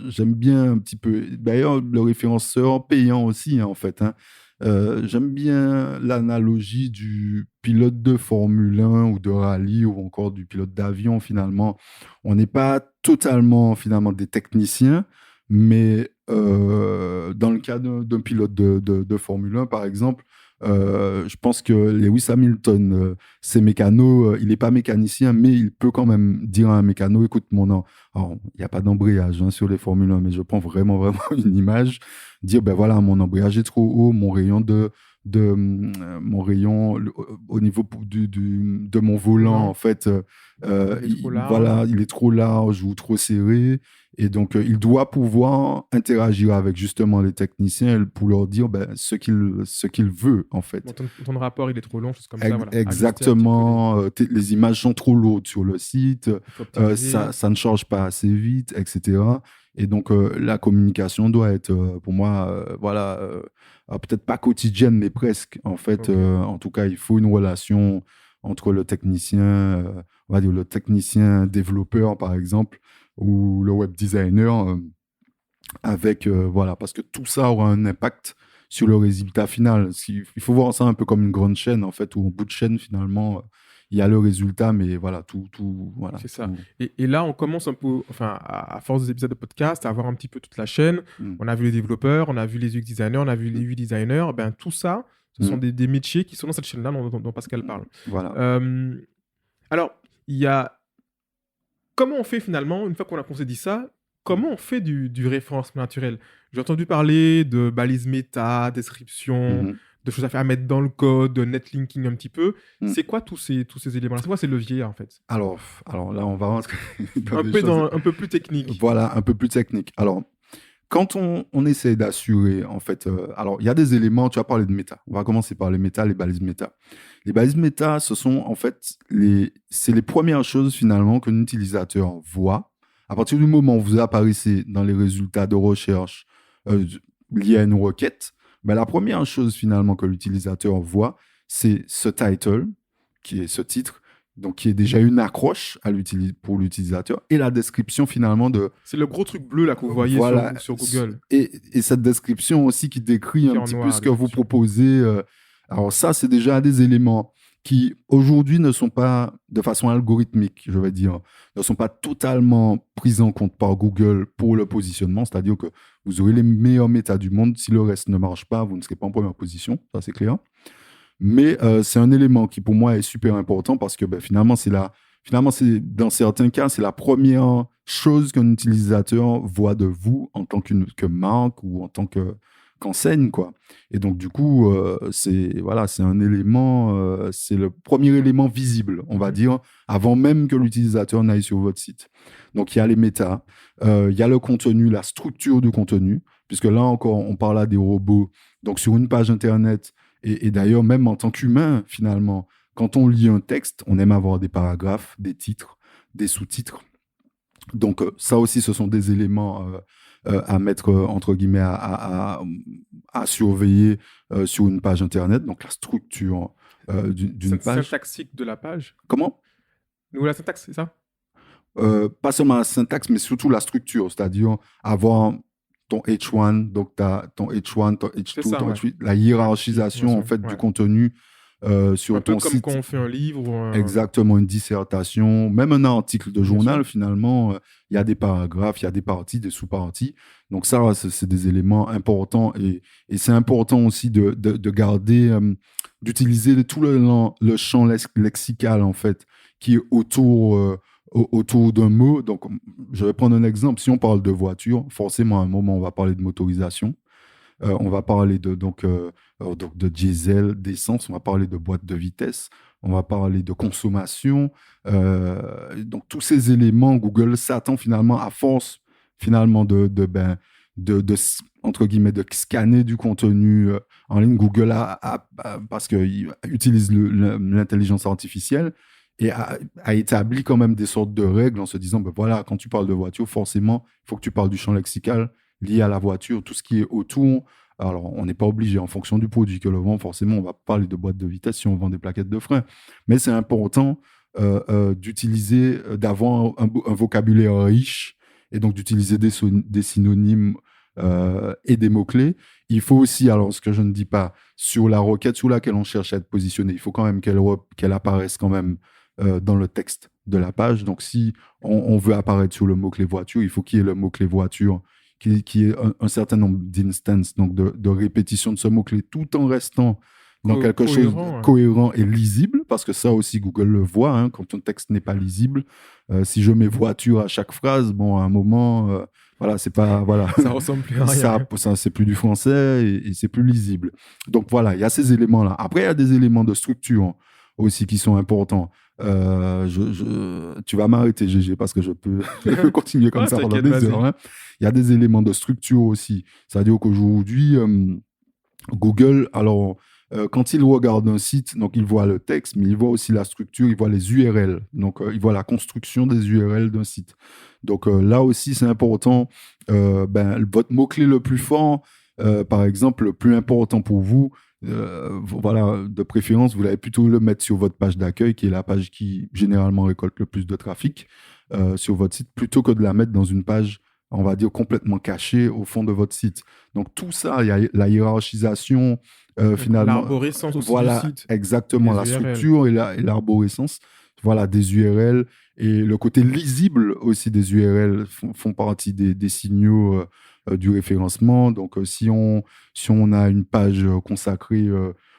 j'aime bien un petit peu, d'ailleurs, le référenceur payant aussi, hein, en fait. Hein. J'aime bien l'analogie du pilote de Formule 1 ou de rallye ou encore du pilote d'avion, finalement. On n'est pas totalement, finalement, des techniciens, mais dans le cas d'un pilote de Formule 1, par exemple, je pense que Lewis Hamilton, c'est mécano, il n'est pas mécanicien, mais il peut quand même dire à un mécano, écoute, alors, il n'y a pas d'embrayage hein, sur les Formule 1, mais je prends vraiment, vraiment une image, dire, ben voilà, mon embrayage est trop haut, mon rayon au niveau de mon volant, en fait, il est trop large ou trop serré. Et donc, il doit pouvoir interagir avec justement les techniciens pour leur dire ce qu'il veut, en fait. Bon, ton rapport, il est trop long, chose comme ça. Voilà. Exactement. Les images sont trop lourdes sur le site. Ça ne charge pas assez vite, etc. Et donc, la communication doit être, pour moi, peut-être pas quotidienne, mais presque. En fait, en tout cas, il faut une relation entre le technicien, on va dire le technicien développeur, par exemple, ou le web designer, parce que tout ça aura un impact sur le résultat final. Il faut voir ça un peu comme une grande chaîne, en fait, où au bout de chaîne, finalement, il y a le résultat, mais voilà, voilà. C'est ça. Et là, on commence un peu, enfin, à force des épisodes de podcast, à voir un petit peu toute la chaîne. On a vu les développeurs, on a vu les UX designers, on a vu les UI designers. Ben, tout ça, ce sont des métiers qui sont dans cette chaîne-là dont Pascal parle. Voilà. Alors, il y a comment on fait finalement, une fois qu'on s'est dit ça, comment on fait du référencement naturel? J'ai entendu parler de balises méta, description, Mhm. de choses à faire à mettre dans le code, de netlinking un petit peu. Mm. C'est quoi tous ces éléments-là? C'est quoi ces leviers en fait? Alors là, on va rentrer dans des choses, Un peu plus technique. voilà, un peu plus techniques. Alors, quand on essaie d'assurer, en fait, alors il y a des éléments, tu as parlé de méta. On va commencer par les méta, les balises méta. Les balises méta, ce sont en fait c'est les premières choses finalement qu'un utilisateur voit. À partir du moment où vous apparaissez dans les résultats de recherche liés à une requête, ben, la première chose finalement que l'utilisateur voit, c'est ce title, qui est ce titre, donc qui est déjà une accroche pour l'utilisateur, et la description finalement de... C'est le gros truc bleu là que vous voyez Voilà, sur Google, et cette description aussi qui décrit qui est un en petit peu noir. ce que vous proposez. Alors ça, c'est déjà des éléments qui aujourd'hui ne sont pas, de façon algorithmique, je vais dire, ne sont pas totalement pris en compte par Google pour le positionnement. C'est-à-dire que vous aurez les meilleurs méta du monde. Si le reste ne marche pas, vous ne serez pas en première position. Ça, c'est clair. Mais c'est un élément qui, pour moi, est super important parce que ben, finalement, dans certains cas, c'est la première chose qu'un utilisateur voit de vous en tant que marque ou en tant qu'enseigne, quoi. Et donc, du coup, c'est un élément, c'est le premier élément visible, on va dire, avant même que l'utilisateur n'aille sur votre site. Donc, il y a les méta, il y a le contenu, la structure du contenu, puisque là encore, on parle là des robots. Donc, sur une page Internet, et d'ailleurs, même en tant qu'humain, finalement, quand on lit un texte, on aime avoir des paragraphes, des titres, des sous-titres. Donc, ça aussi, ce sont des éléments à mettre, entre guillemets, à surveiller sur une page Internet. Donc, la structure d'une page. Syntaxique de la page. Comment? Nous, la syntaxe, c'est ça? Pas seulement la syntaxe, mais surtout la structure. C'est-à-dire avoir ton H1, donc ton H1, ton H2, ça, ton ouais. H8, la hiérarchisation en fait Ouais. du contenu sur Un peu ton comme site. quand on fait un livre ou un... Exactement, une dissertation, même un article de journal, sûr. finalement, il y a des paragraphes, il y a des parties, des sous-parties. Donc ça, c'est des éléments importants et c'est important aussi de garder, d'utiliser tout le champ lexical, en fait, qui est autour d'un mot. Donc, je vais prendre un exemple. Si on parle de voiture, forcément, à un moment, on va parler de motorisation. On va parler donc de diesel, d'essence, on va parler de boîte de vitesse, on va parler de consommation. Donc, tous ces éléments, Google s'attend finalement, à force finalement entre guillemets, de scanner du contenu en ligne. Google parce qu'il utilise l'intelligence artificielle et a établi quand même des sortes de règles en se disant, ben voilà, quand tu parles de voiture, forcément, il faut que tu parles du champ lexical lié à la voiture, tout ce qui est autour. Alors, on n'est pas obligé, en fonction du produit que l'on vend, forcément, on va parler de boîte de vitesse si on vend des plaquettes de frein. Mais c'est important d'utiliser, d'avoir un vocabulaire riche et donc d'utiliser des synonymes et des mots-clés. Il faut aussi, alors ce que je ne dis pas, sur la requête sur laquelle on cherche à être positionné, il faut quand même qu'elle apparaisse quand même dans le texte de la page. Donc, si on veut apparaître sur le mot-clé voiture, il faut qu'il y ait le mot-clé voiture qui est un certain nombre d'instances, donc de répétition de ce mot-clé, tout en restant dans quelque chose de cohérent et lisible, parce que ça aussi, Google le voit, hein, quand ton texte n'est pas lisible. Si je mets voiture à chaque phrase, bon, à un moment, voilà, c'est pas... Voilà. Ça ressemble plus à rien. Ça, c'est plus du français et c'est plus lisible. Donc voilà, il y a ces éléments-là. Après, il y a des éléments de structure aussi qui sont importants. Tu vas m'arrêter, GG, parce que je peux continuer comme ça pendant des heures. Hein. Il y a des éléments de structure aussi. C'est-à-dire qu'aujourd'hui, Google, alors, quand il regarde un site, donc il voit le texte, mais il voit aussi la structure, il voit les URL. Donc, il voit la construction des URL d'un site. Donc, là aussi, c'est important. Votre mot-clé le plus fort, par exemple, le plus important pour vous, voilà, de préférence, vous allez plutôt le mettre sur votre page d'accueil, qui est la page qui généralement récolte le plus de trafic sur votre site, plutôt que de la mettre dans une page, on va dire, complètement cachée au fond de votre site. Donc tout ça, il y a la hiérarchisation, finalement. L'arborescence aussi voilà, du site. Exactement, la structure et l'arborescence, voilà, des URL. Et le côté lisible aussi des URL font partie des signaux du référencement. Donc, si on a une page consacrée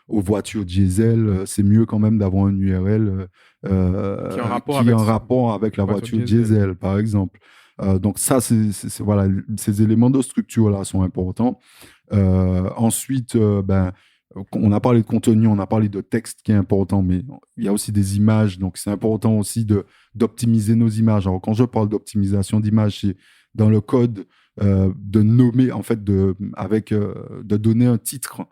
aux voitures diesel, c'est mieux quand même d'avoir une URL Qui est en rapport avec la voiture diesel, par exemple. Donc ça, voilà, ces éléments de structure-là sont importants. Ensuite, on a parlé de contenu, on a parlé de texte qui est important, mais il y a aussi des images. Donc c'est important aussi d'optimiser nos images. Alors quand je parle d'optimisation d'images, c'est dans le code de nommer, en fait, de donner un titre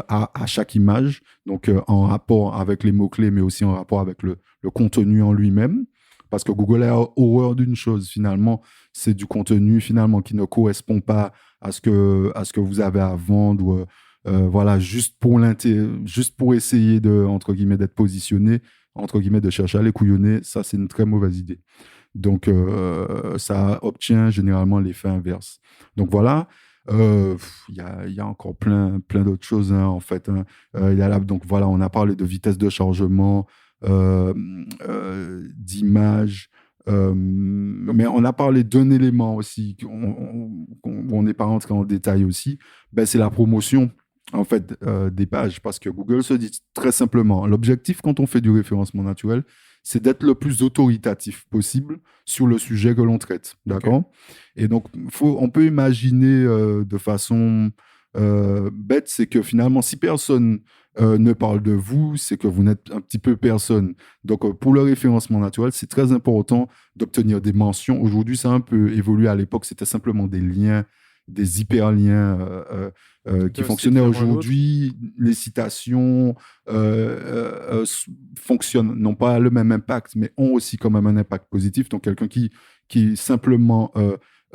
à chaque image, donc en rapport avec les mots-clés, mais aussi en rapport avec le contenu en lui-même. Parce que Google a horreur d'une chose, finalement, c'est du contenu finalement qui ne correspond pas à ce que vous avez à vendre, voilà, juste pour essayer de, entre guillemets, d'être positionné, entre guillemets, de chercher à les couillonner. Ça, c'est une très mauvaise idée. Donc, ça obtient généralement l'effet inverse. Donc voilà. Il y a encore plein d'autres choses, hein, en fait, hein. Donc voilà, on a parlé de vitesse de chargement, d'image, mais on a parlé d'un élément aussi, on n'est pas rentré en détail aussi, c'est la promotion, en fait, des pages, parce que Google se dit très simplement, l'objectif quand on fait du référencement naturel, c'est d'être le plus autoritatif possible sur le sujet que l'on traite, d'accord? Okay. Et donc, on peut imaginer de façon bête, c'est que finalement, si personne ne parle de vous, c'est que vous n'êtes un petit peu personne. Donc, pour le référencement naturel, c'est très important d'obtenir des mentions. Aujourd'hui, ça a un peu évolué. À l'époque, c'était simplement des liens, des hyperliens qui fonctionnaient. Aujourd'hui. Les citations fonctionnent, n'ont pas le même impact, mais ont aussi quand même un impact positif. Donc, quelqu'un qui simplement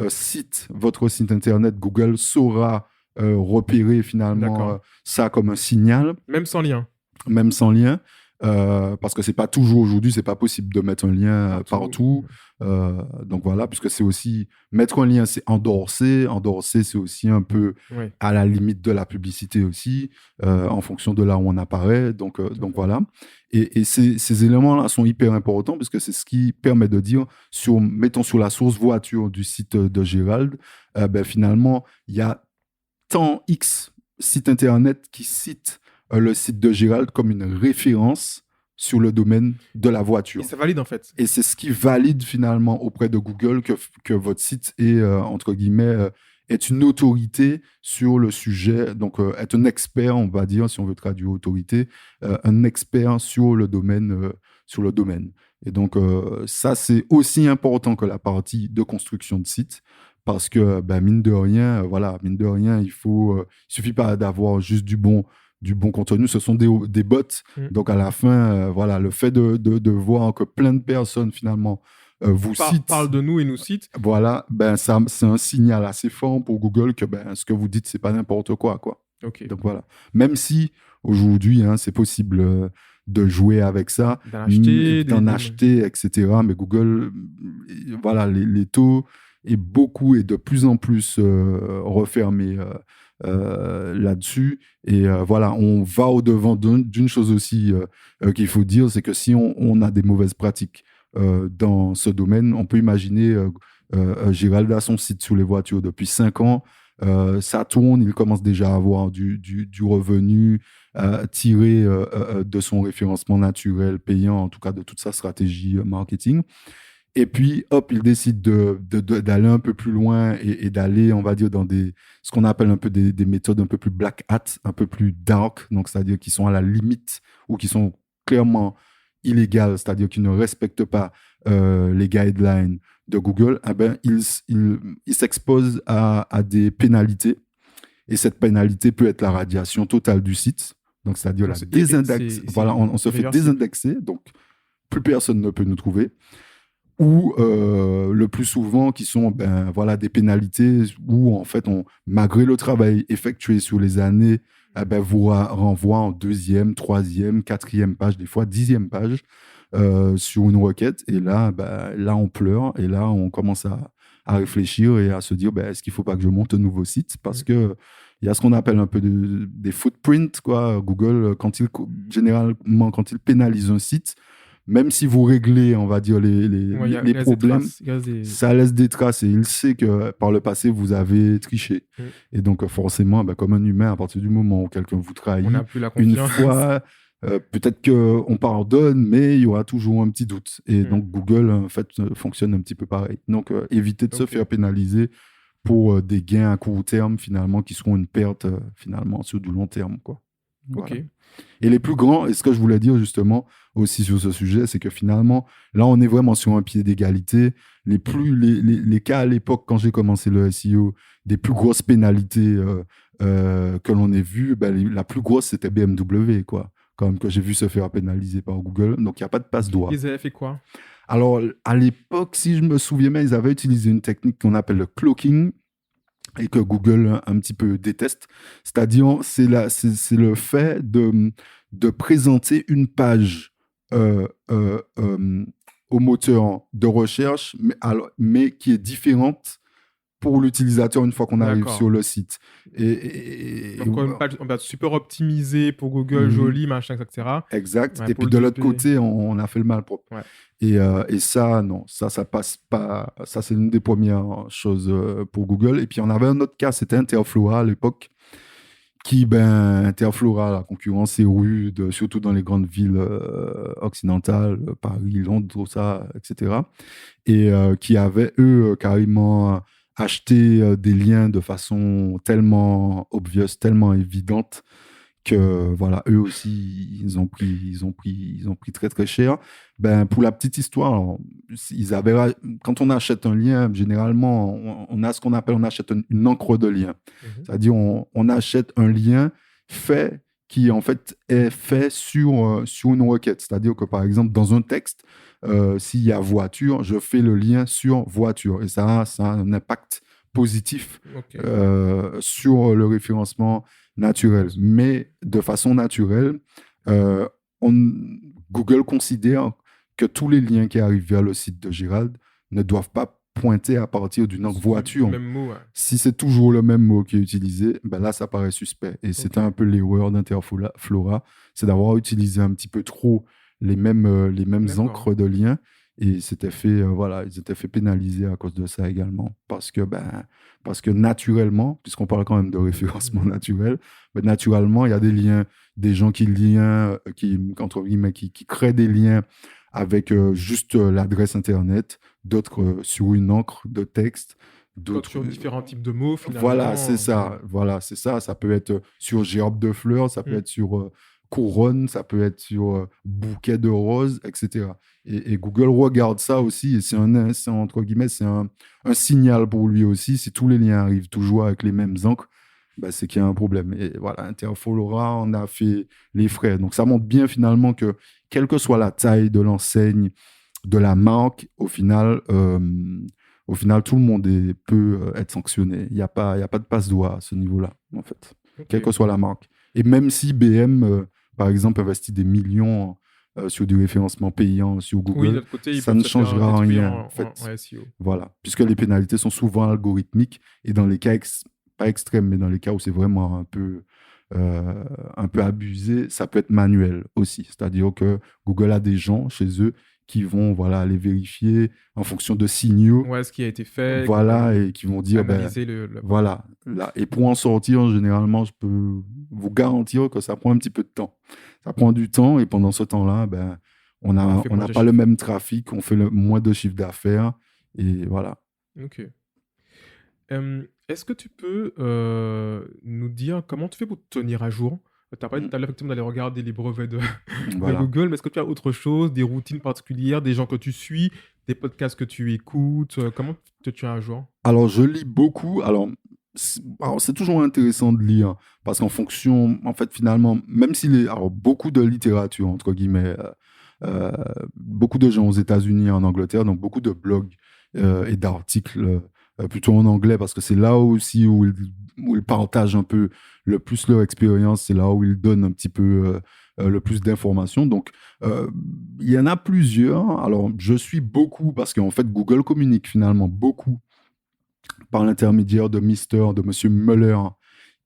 cite votre site internet, Google saura repérer finalement ça comme un signal. Même sans lien. Même sans lien. Parce que c'est pas toujours aujourd'hui, c'est pas possible de mettre un lien partout. Donc voilà, puisque c'est aussi mettre un lien, c'est endorser. Endorser, c'est aussi un peu à la limite de la publicité aussi, en fonction de là où on apparaît. Donc voilà. Et ces éléments-là sont hyper importants parce que c'est ce qui permet de dire, mettons sur la source voiture du site de Gérald, finalement, il y a tant X sites internet qui citent le site de Gérald comme une référence sur le domaine de la voiture. Et ça valide en fait. Et c'est ce qui valide finalement auprès de Google que votre site est, entre guillemets, est une autorité sur le sujet, donc est un expert, on va dire, si on veut traduire autorité, un expert sur le domaine. Et donc ça, c'est aussi important que la partie de construction de site. Parce que, mine de rien, il suffit pas d'avoir juste du bon contenu, ce sont des bots. Donc, à la fin, le fait de voir que plein de personnes, finalement, vous citent... Parlent de nous et nous citent. Voilà, ça, c'est un signal assez fort pour Google que ce que vous dites, c'est pas n'importe quoi. Okay. Donc, voilà. Même si, aujourd'hui, c'est possible de jouer avec ça, d'en acheter, etc. Mais Google, voilà, les taux... est de plus en plus refermé là-dessus. Et voilà, on va au-devant d'une chose aussi qu'il faut dire, c'est que si on a des mauvaises pratiques dans ce domaine, on peut imaginer Gérald a son site sur les voitures depuis 5 ans, ça tourne, il commence déjà à avoir du revenu tiré de son référencement naturel payant, en tout cas de toute sa stratégie marketing. Et puis, hop, il décide d'aller un peu plus loin et d'aller, on va dire, dans ce qu'on appelle un peu des méthodes un peu plus black hat, un peu plus dark, donc c'est-à-dire qui sont à la limite ou qui sont clairement illégales, c'est-à-dire qui ne respectent pas les guidelines de Google. Il s'expose à des pénalités. Et cette pénalité peut être la radiation totale du site, donc c'est-à-dire la désindex. Voilà, on se fait désindexer, donc plus personne ne peut nous trouver. Ou le plus souvent qui sont des pénalités où en fait malgré le travail effectué sur les années vous renvoie en 2e, 3e, 4e page, des fois 10e page sur une requête, et là on pleure, et là on commence à réfléchir et à se dire est-ce qu'il ne faut pas que je monte un nouveau site, parce que il y a ce qu'on appelle un peu des footprints, quoi. Google, généralement quand il pénalise un site, même si vous réglez, on va dire, Ouais, les il reste des problèmes, traces, il reste des- ça laisse des traces et il sait que par le passé, vous avez triché. Mm. Et donc, forcément, ben, comme un humain, à partir du moment où quelqu'un vous On trahit, n'a plus la une confiance. fois, peut-être qu'on pardonne, mais il y aura toujours un petit doute. Et donc, Google, en fait, fonctionne un petit peu pareil. Donc, évitez de se Ok. faire pénaliser pour des gains à court terme, finalement, qui seront une perte, finalement, sur du long terme, quoi. Voilà. Ok. Et les plus grands, et ce que je voulais dire justement aussi sur ce sujet, c'est que finalement, là, on est vraiment sur un pied d'égalité. Les cas à l'époque, quand j'ai commencé le SEO, des plus grosses pénalités que l'on ait vues, ben, la plus grosse, c'était BMW, quoi. Quand même, que j'ai vu se faire pénaliser par Google. Donc, il n'y a pas de passe-doigt. Ils avaient fait quoi? Alors, à l'époque, si je me souviens bien, ils avaient utilisé une technique qu'on appelle le cloaking et que Google un petit peu déteste. C'est-à-dire, c'est le fait de présenter une page euh, euh, euh, au moteur de recherche, mais qui est différente pour l'utilisateur une fois qu'on arrive D'accord. sur le site. Et Donc, une page super optimisée pour Google, Mhm. jolie, machin, etc. Exact. Ouais, Et pour puis le de l'autre DP. côté, on a fait le mal propre. Ouais. Et ça, non, ça passe pas. Ça, c'est une des premières choses pour Google. Et puis, on avait un autre cas, c'était Interflora à l'époque, Interflora, la concurrence est rude, surtout dans les grandes villes occidentales, Paris, Londres, tout ça, etc. Et qui avaient, eux, carrément acheté des liens de façon tellement obvious, tellement évidente, que voilà, eux aussi, ils ont pris très très cher. Ben, pour la petite histoire, alors, quand on achète un lien, généralement, on a ce qu'on appelle, on achète une encre de lien. Mhm. C'est-à-dire, on achète un lien fait qui en fait est fait sur une requête. C'est-à-dire que par exemple, dans un texte, s'il y a voiture, je fais le lien sur voiture. Et ça a un impact positif Ok. sur le référencement naturel. Mais de façon naturelle, euh, Google considère que tous les liens qui arrivent vers le site de Gérald ne doivent pas pointer à partir d'une Du voiture. même mot, ouais. Si c'est toujours le même mot qui est utilisé, ben là, ça paraît suspect. Et c'était un peu l'erreur d'Interflora, c'est d'avoir utilisé un petit peu trop les mêmes D'accord. encres de liens. Et ils s'étaient fait pénaliser à cause de ça également. Parce que naturellement, puisqu'on parle quand même de référencement naturel, ben naturellement, il y a des liens, des gens entre guillemets, qui créent des liens avec juste l'adresse Internet, d'autres sur une encre de texte, d'autres Sur différents types de mots, finalement. Voilà, c'est ça. Voilà, c'est ça. Ça peut être sur gerbe de fleurs, ça peut être sur couronne, ça peut être sur bouquet de roses, etc. Et Google regarde ça aussi, et c'est entre guillemets, c'est un signal pour lui aussi. Si tous les liens arrivent toujours avec les mêmes encres, bah, c'est qu'il y a un problème. Et voilà, Interflora, on a fait les frais. Donc ça montre bien finalement que, quelle que soit la taille de l'enseigne, de la marque, au final, tout le monde peut être sanctionné. Il n'y a pas de passe-doigt à ce niveau-là, en fait, quelle que soit la marque. Et même si BM, par exemple, investit des millions sur du référencement payant sur Oui, de Google, l'autre côté, ils ça peuvent ne se faire changera détruire rien, en fait. en SEO. Voilà, puisque les pénalités sont souvent algorithmiques et dans les cas, pas extrêmes, mais dans les cas où c'est vraiment un peu abusé, ça peut être manuel aussi. C'est-à-dire que Google a des gens chez eux qui vont aller vérifier en fonction de signaux. Ouais, ce qui a été fait. Voilà, et qui vont dire, analyser voilà. Là, et pour en sortir, généralement, je peux vous garantir que ça prend un petit peu de temps. Ça prend du temps, et pendant ce temps-là, on n'a pas le même trafic, on fait moins de chiffre d'affaires, et voilà. Ok. Est-ce que tu peux nous dire comment tu fais pour te tenir à jour? Tu as parlé tout à l'heure effectivement d'aller regarder les brevets de Google, mais est-ce que tu as autre chose, des routines particulières, des gens que tu suis, des podcasts que tu écoutes? Comment te tiens à jour? Alors, je lis beaucoup. Alors, c'est toujours intéressant de lire parce qu'en fonction, en fait, finalement, même beaucoup de littérature, entre guillemets, beaucoup de gens aux États-Unis et en Angleterre, donc beaucoup de blogs et d'articles plutôt en anglais parce que c'est là aussi où ils partagent un peu le plus leur expérience, c'est là où ils donnent un petit peu le plus d'informations. Donc, il y en a plusieurs. Alors, je suis beaucoup parce qu'en fait, Google communique finalement beaucoup par l'intermédiaire de Monsieur Muller,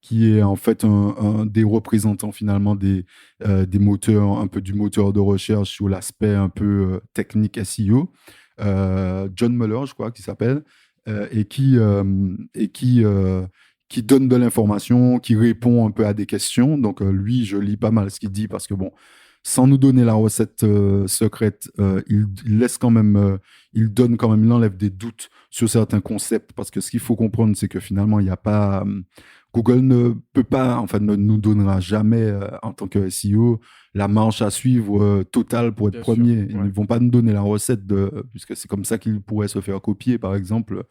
qui est en fait un des représentants finalement des moteurs, un peu du moteur de recherche sur l'aspect un peu technique SEO, John Mueller, je crois qu'il s'appelle, et qui donne de l'information, qui répond un peu à des questions. Donc lui, je lis pas mal ce qu'il dit parce que bon, sans nous donner la recette secrète, il laisse quand même, il donne quand même, il enlève des doutes sur certains concepts parce que ce qu'il faut comprendre, c'est que finalement, il n'y a pas, Google ne peut pas, enfin, ne nous donnera jamais en tant que SEO la marche à suivre totale pour être Bien premier. sûr, Ils ouais. ne vont pas nous donner la recette puisque c'est comme ça qu'ils pourraient se faire copier, par exemple,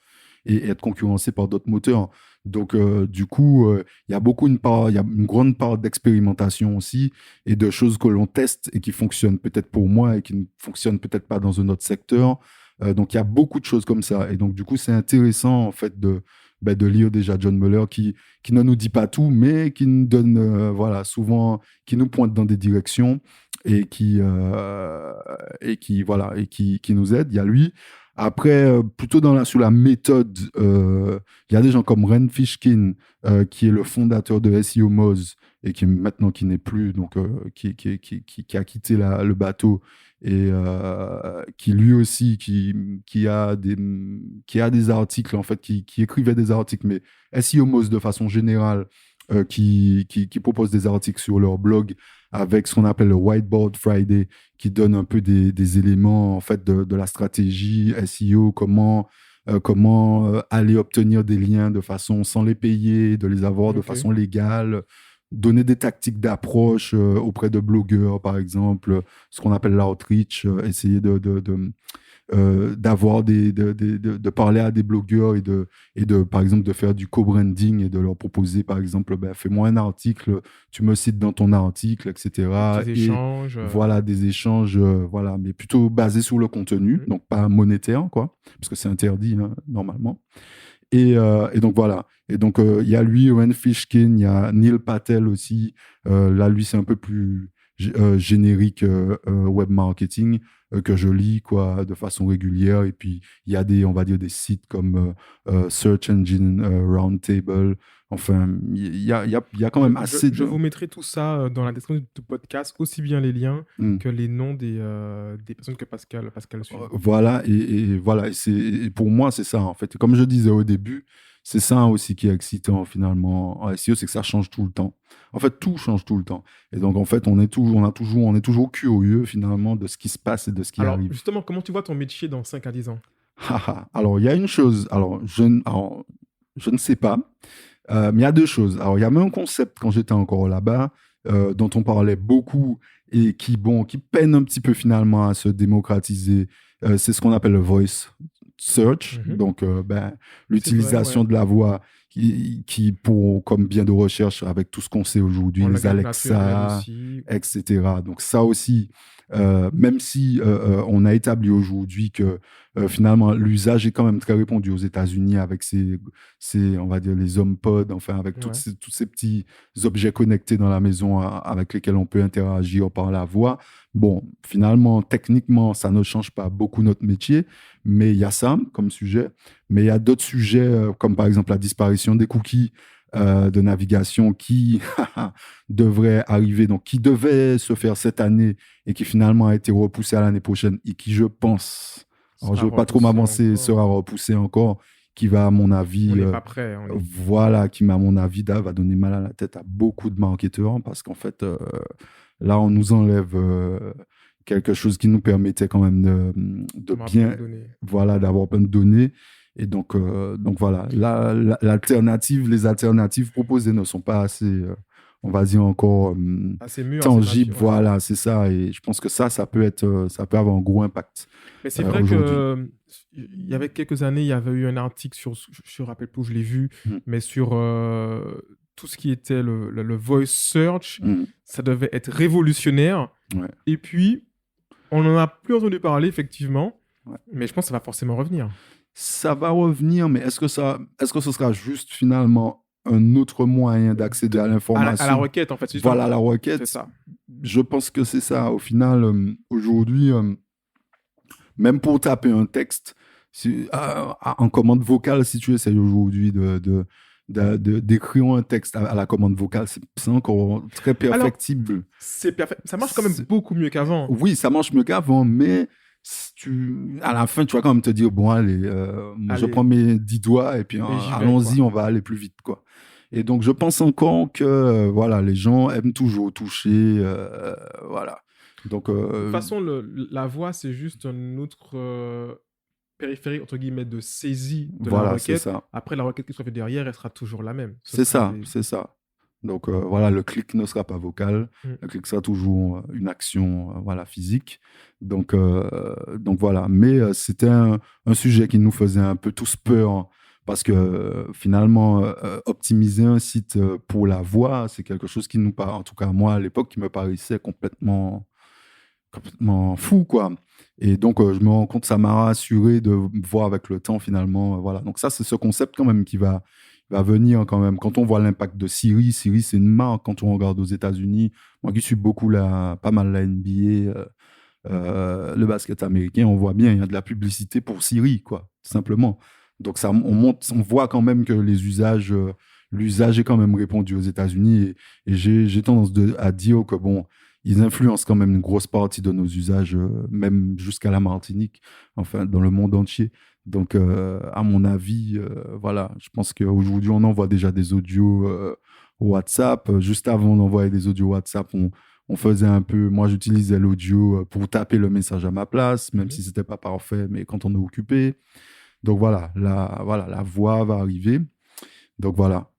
et être concurrencés par d'autres moteurs. Donc, du coup, il y a il y a une grande part d'expérimentation aussi et de choses que l'on teste et qui fonctionnent peut-être pour moi et qui ne fonctionnent peut-être pas dans un autre secteur. Donc, il y a beaucoup de choses comme ça. Et donc, du coup, c'est intéressant, en fait, de lire déjà John Mueller qui ne nous dit pas tout, mais qui nous donne, voilà, souvent, qui nous pointe dans des directions et voilà, qui nous aide. Il y a lui. Après, plutôt sur la méthode, il y a des gens comme Ren Fishkin, qui est le fondateur de SEO Moz et qui n'est plus, donc qui a quitté le bateau et qui lui aussi qui a des articles en fait, qui écrivait des articles, mais SEO Moz de façon générale, qui propose des articles sur leur blog avec ce qu'on appelle le Whiteboard Friday, qui donne un peu des éléments en fait de la stratégie SEO, comment aller obtenir des liens de façon sans les payer, de les avoir de Ok. façon légale, donner des tactiques d'approche auprès de blogueurs, par exemple, ce qu'on appelle l'outreach, essayer d'avoir de parler à des blogueurs par exemple, de faire du co-branding et de leur proposer, par exemple, ben, fais-moi un article, tu me cites dans ton article, Des etc. petits Et échanges. voilà, des échanges, voilà, mais plutôt basés sur le contenu, Mhm. donc pas monétaire, quoi, parce que c'est interdit, hein, normalement. Et donc voilà. Et donc il y a lui, Ren Fishkin, il y a Neil Patel aussi. Là, lui, c'est un peu plus générique web marketing que je lis quoi de façon régulière. Et puis il y a on va dire des sites comme Search Engine Roundtable. Enfin, il y a quand même assez Je de. vous mettrai tout ça dans la description du podcast, aussi bien les liens Hmm. que les noms des personnes que Pascal suit. Voilà, et voilà, et pour moi, c'est ça, en fait. Comme je disais au début, c'est ça aussi qui est excitant, finalement, en SEO, c'est que ça change tout le temps. En fait, tout change tout le temps. Et donc, en fait, on est toujours curieux, finalement, de ce qui se passe et de ce qui Alors, arrive. justement, comment tu vois ton métier dans 5 à 10 ans? Alors, il y a une chose, je ne sais pas, mais il y a deux choses. Alors, il y a même un concept, quand j'étais encore là-bas, dont on parlait beaucoup et qui peine un petit peu finalement à se démocratiser. C'est ce qu'on appelle le voice search, Mhm. donc C'est vrai, l'utilisation ouais. de la voix comme bien de recherche avec tout ce qu'on sait aujourd'hui, En les langage naturel Alexa, aussi. etc. Donc ça aussi, même si on a établi aujourd'hui que finalement l'usage est quand même très répandu aux États-Unis avec on va dire les HomePod, enfin avec Ouais. tous ces petits objets connectés dans la maison avec lesquels on peut interagir par la voix. Bon, finalement, techniquement, ça ne change pas beaucoup notre métier, mais il y a ça comme sujet. Mais il y a d'autres sujets, comme par exemple la disparition des cookies de navigation qui devrait arriver, donc qui devait se faire cette année et qui finalement a été repoussé à l'année prochaine et qui, je pense, alors je Sera ne veux pas trop repoussé m'avancer, encore. sera repoussé encore, qui va, à mon On avis, n'est pas prêt. voilà, à mon avis, va donner mal à la tête à beaucoup de marketeurs parce qu'en fait, là, on nous enlève quelque chose qui nous permettait quand même de D'avoir plein de bien, données. voilà, d'avoir plein de données. Et donc voilà, les alternatives proposées ne sont pas assez, on va dire encore Assez mûr, assez tangibles. mature. Ouais. Voilà, c'est ça. Et je pense que ça peut avoir un gros impact Mais c'est vrai aujourd'hui. que il y avait quelques années, il y avait eu un article je ne me rappelle plus où je l'ai vu, Mm. mais sur tout ce qui était le voice search, Mm. ça devait être révolutionnaire. Ouais. Et puis, on n'en a plus entendu parler, effectivement. Ouais. Mais je pense que ça va forcément revenir. Ça va revenir, mais est-ce que ce sera juste finalement un autre moyen d'accéder à À la l'information? requête, en fait. C'est juste Voilà la requête. C'est ça. Je pense que c'est ça. Au final, aujourd'hui, même pour taper un texte en commande vocale, si tu essayes aujourd'hui d'écrire un texte à la commande vocale, c'est encore très perfectible. Alors, c'est parfait. Ça marche quand même beaucoup mieux qu'avant. Oui, ça marche mieux qu'avant, mais à la fin, tu vas quand même te dire, bon, allez, je prends mes 10 doigts et puis allons-y, on va aller plus vite, quoi. Et donc, je pense encore que voilà, les gens aiment toujours toucher, voilà. Donc, de toute façon, la voix, c'est juste un autre périphérique, entre guillemets, de saisie de la requête. C'est ça. Après, la requête qui sera faite derrière, elle sera toujours la même. C'est ça. Donc, voilà, le clic ne sera pas vocal. Le clic sera toujours une action voilà, physique. Donc voilà. Mais c'était un sujet qui nous faisait un peu tous peur. Parce que finalement, optimiser un site pour la voix, c'est quelque chose qui nous paraît, en tout cas moi à l'époque, qui me paraissait complètement fou, quoi. Et donc, je me rends compte, ça m'a rassuré de voir avec le temps, finalement. Voilà. Donc ça, c'est ce concept quand même qui va venir quand même. Quand on voit l'impact de Siri, c'est une marque. Quand on regarde aux États-Unis, moi qui suis pas mal la NBA, le basket américain, on voit bien, il y a de la publicité pour Siri, quoi, tout simplement. Donc, on voit quand même que l'usage est quand même répandu aux États-Unis. Et j'ai tendance à dire que, bon, ils influencent quand même une grosse partie de nos usages, même jusqu'à la Martinique, enfin, dans le monde entier. Donc, à mon avis, voilà, je pense qu'aujourd'hui, on envoie déjà des audios WhatsApp. Juste avant d'envoyer des audios WhatsApp, on faisait un peu... Moi, j'utilisais l'audio pour taper le message à ma place, même si ce n'était pas parfait, mais quand on est occupé. Donc voilà, la voix va arriver. Donc voilà.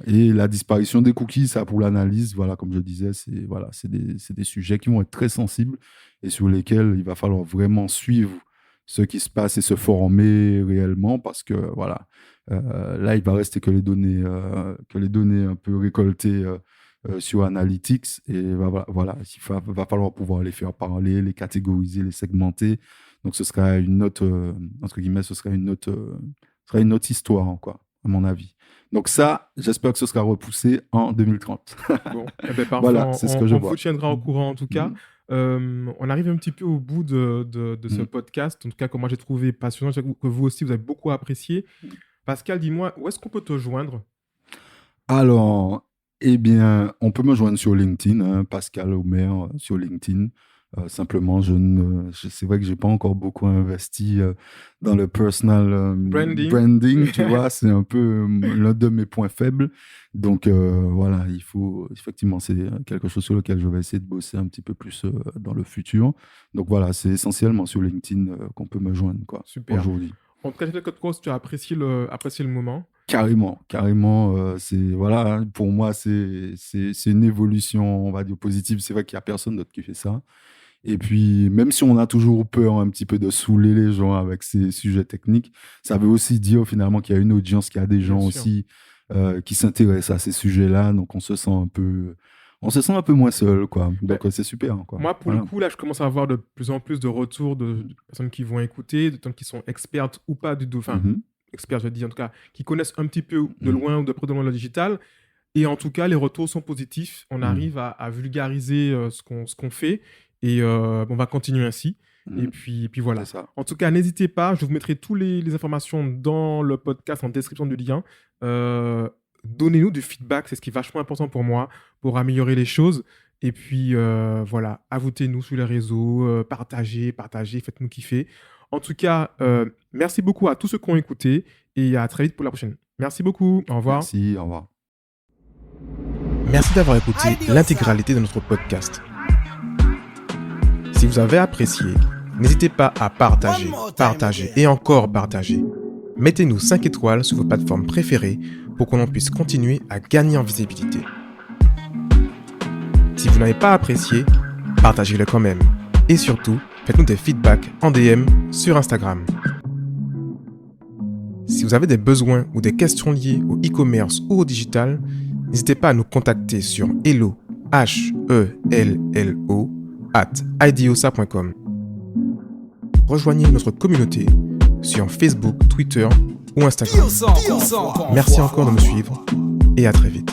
Et la disparition des cookies, ça pour l'analyse, voilà, comme je disais, c'est des sujets qui vont être très sensibles et sur lesquels il va falloir vraiment suivre ce qui se passe et se former réellement parce que voilà, là il va rester que les données un peu récoltées sur Analytics et voilà, il va falloir pouvoir les faire parler, les catégoriser, les segmenter. Donc, ce sera une autre, entre guillemets, ce sera une autre histoire, quoi, à mon avis. Donc ça, j'espère que ce sera repoussé en 2030. Bon, parfait, voilà, c'est ce que je vois. On vous tiendra au courant, en tout cas. On arrive un petit peu au bout de ce podcast, en tout cas, que moi j'ai trouvé passionnant, que vous aussi, vous avez beaucoup apprécié. Pascal, dis-moi, où est-ce qu'on peut te joindre ? Alors, eh bien, on peut me joindre sur LinkedIn, hein, Pascal Omer sur LinkedIn. Simplement, c'est vrai que j'ai pas encore beaucoup investi dans le personal branding, tu vois, c'est un peu l'un de mes points faibles. Donc voilà, effectivement, c'est quelque chose sur lequel je vais essayer de bosser un petit peu plus dans le futur. Donc voilà, c'est essentiellement sur LinkedIn qu'on peut me joindre, quoi. Super. Aujourd'hui. En tout cas, tu as apprécié le moment. Carrément. Voilà, pour moi, c'est une évolution, on va dire, positive. C'est vrai qu'il n'y a personne d'autre qui fait ça. Et puis, même si on a toujours peur un petit peu de saouler les gens avec ces sujets techniques, ça veut aussi dire finalement qu'il y a une audience, qu'il y a des gens aussi qui s'intéressent à ces sujets-là. Donc, on se sent un peu moins seul, quoi. Donc, c'est super, quoi. Moi, pour le coup, là, je commence à avoir de plus en plus de retours de personnes qui vont écouter, de personnes qui sont expertes ou pas du tout. Enfin, experts, je dis en tout cas, qui connaissent un petit peu de loin ou de près le digital. Et en tout cas, les retours sont positifs. On arrive à vulgariser ce qu'on fait. Et on va continuer ainsi. Et puis voilà. En tout cas, n'hésitez pas. Je vous mettrai toutes les informations dans le podcast, en description du lien. Donnez-nous du feedback. C'est ce qui est vachement important pour moi, pour améliorer les choses. Et puis voilà, ajoutez-nous sur les réseaux, partagez, faites-nous kiffer. En tout cas, merci beaucoup à tous ceux qui ont écouté. Et à très vite pour la prochaine. Merci beaucoup. Au revoir. Merci, au revoir. Merci d'avoir écouté l'intégralité de notre podcast. Si vous avez apprécié, n'hésitez pas à partager et encore partager. Mettez-nous 5 étoiles sur vos plateformes préférées pour qu'on puisse continuer à gagner en visibilité. Si vous n'avez pas apprécié, partagez-le quand même. Et surtout, faites-nous des feedbacks en DM sur Instagram. Si vous avez des besoins ou des questions liées au e-commerce ou au digital, n'hésitez pas à nous contacter sur hello, HELLO, @idiosa.com. Rejoignez notre communauté sur Facebook, Twitter ou Instagram. Merci encore de me suivre et à très vite.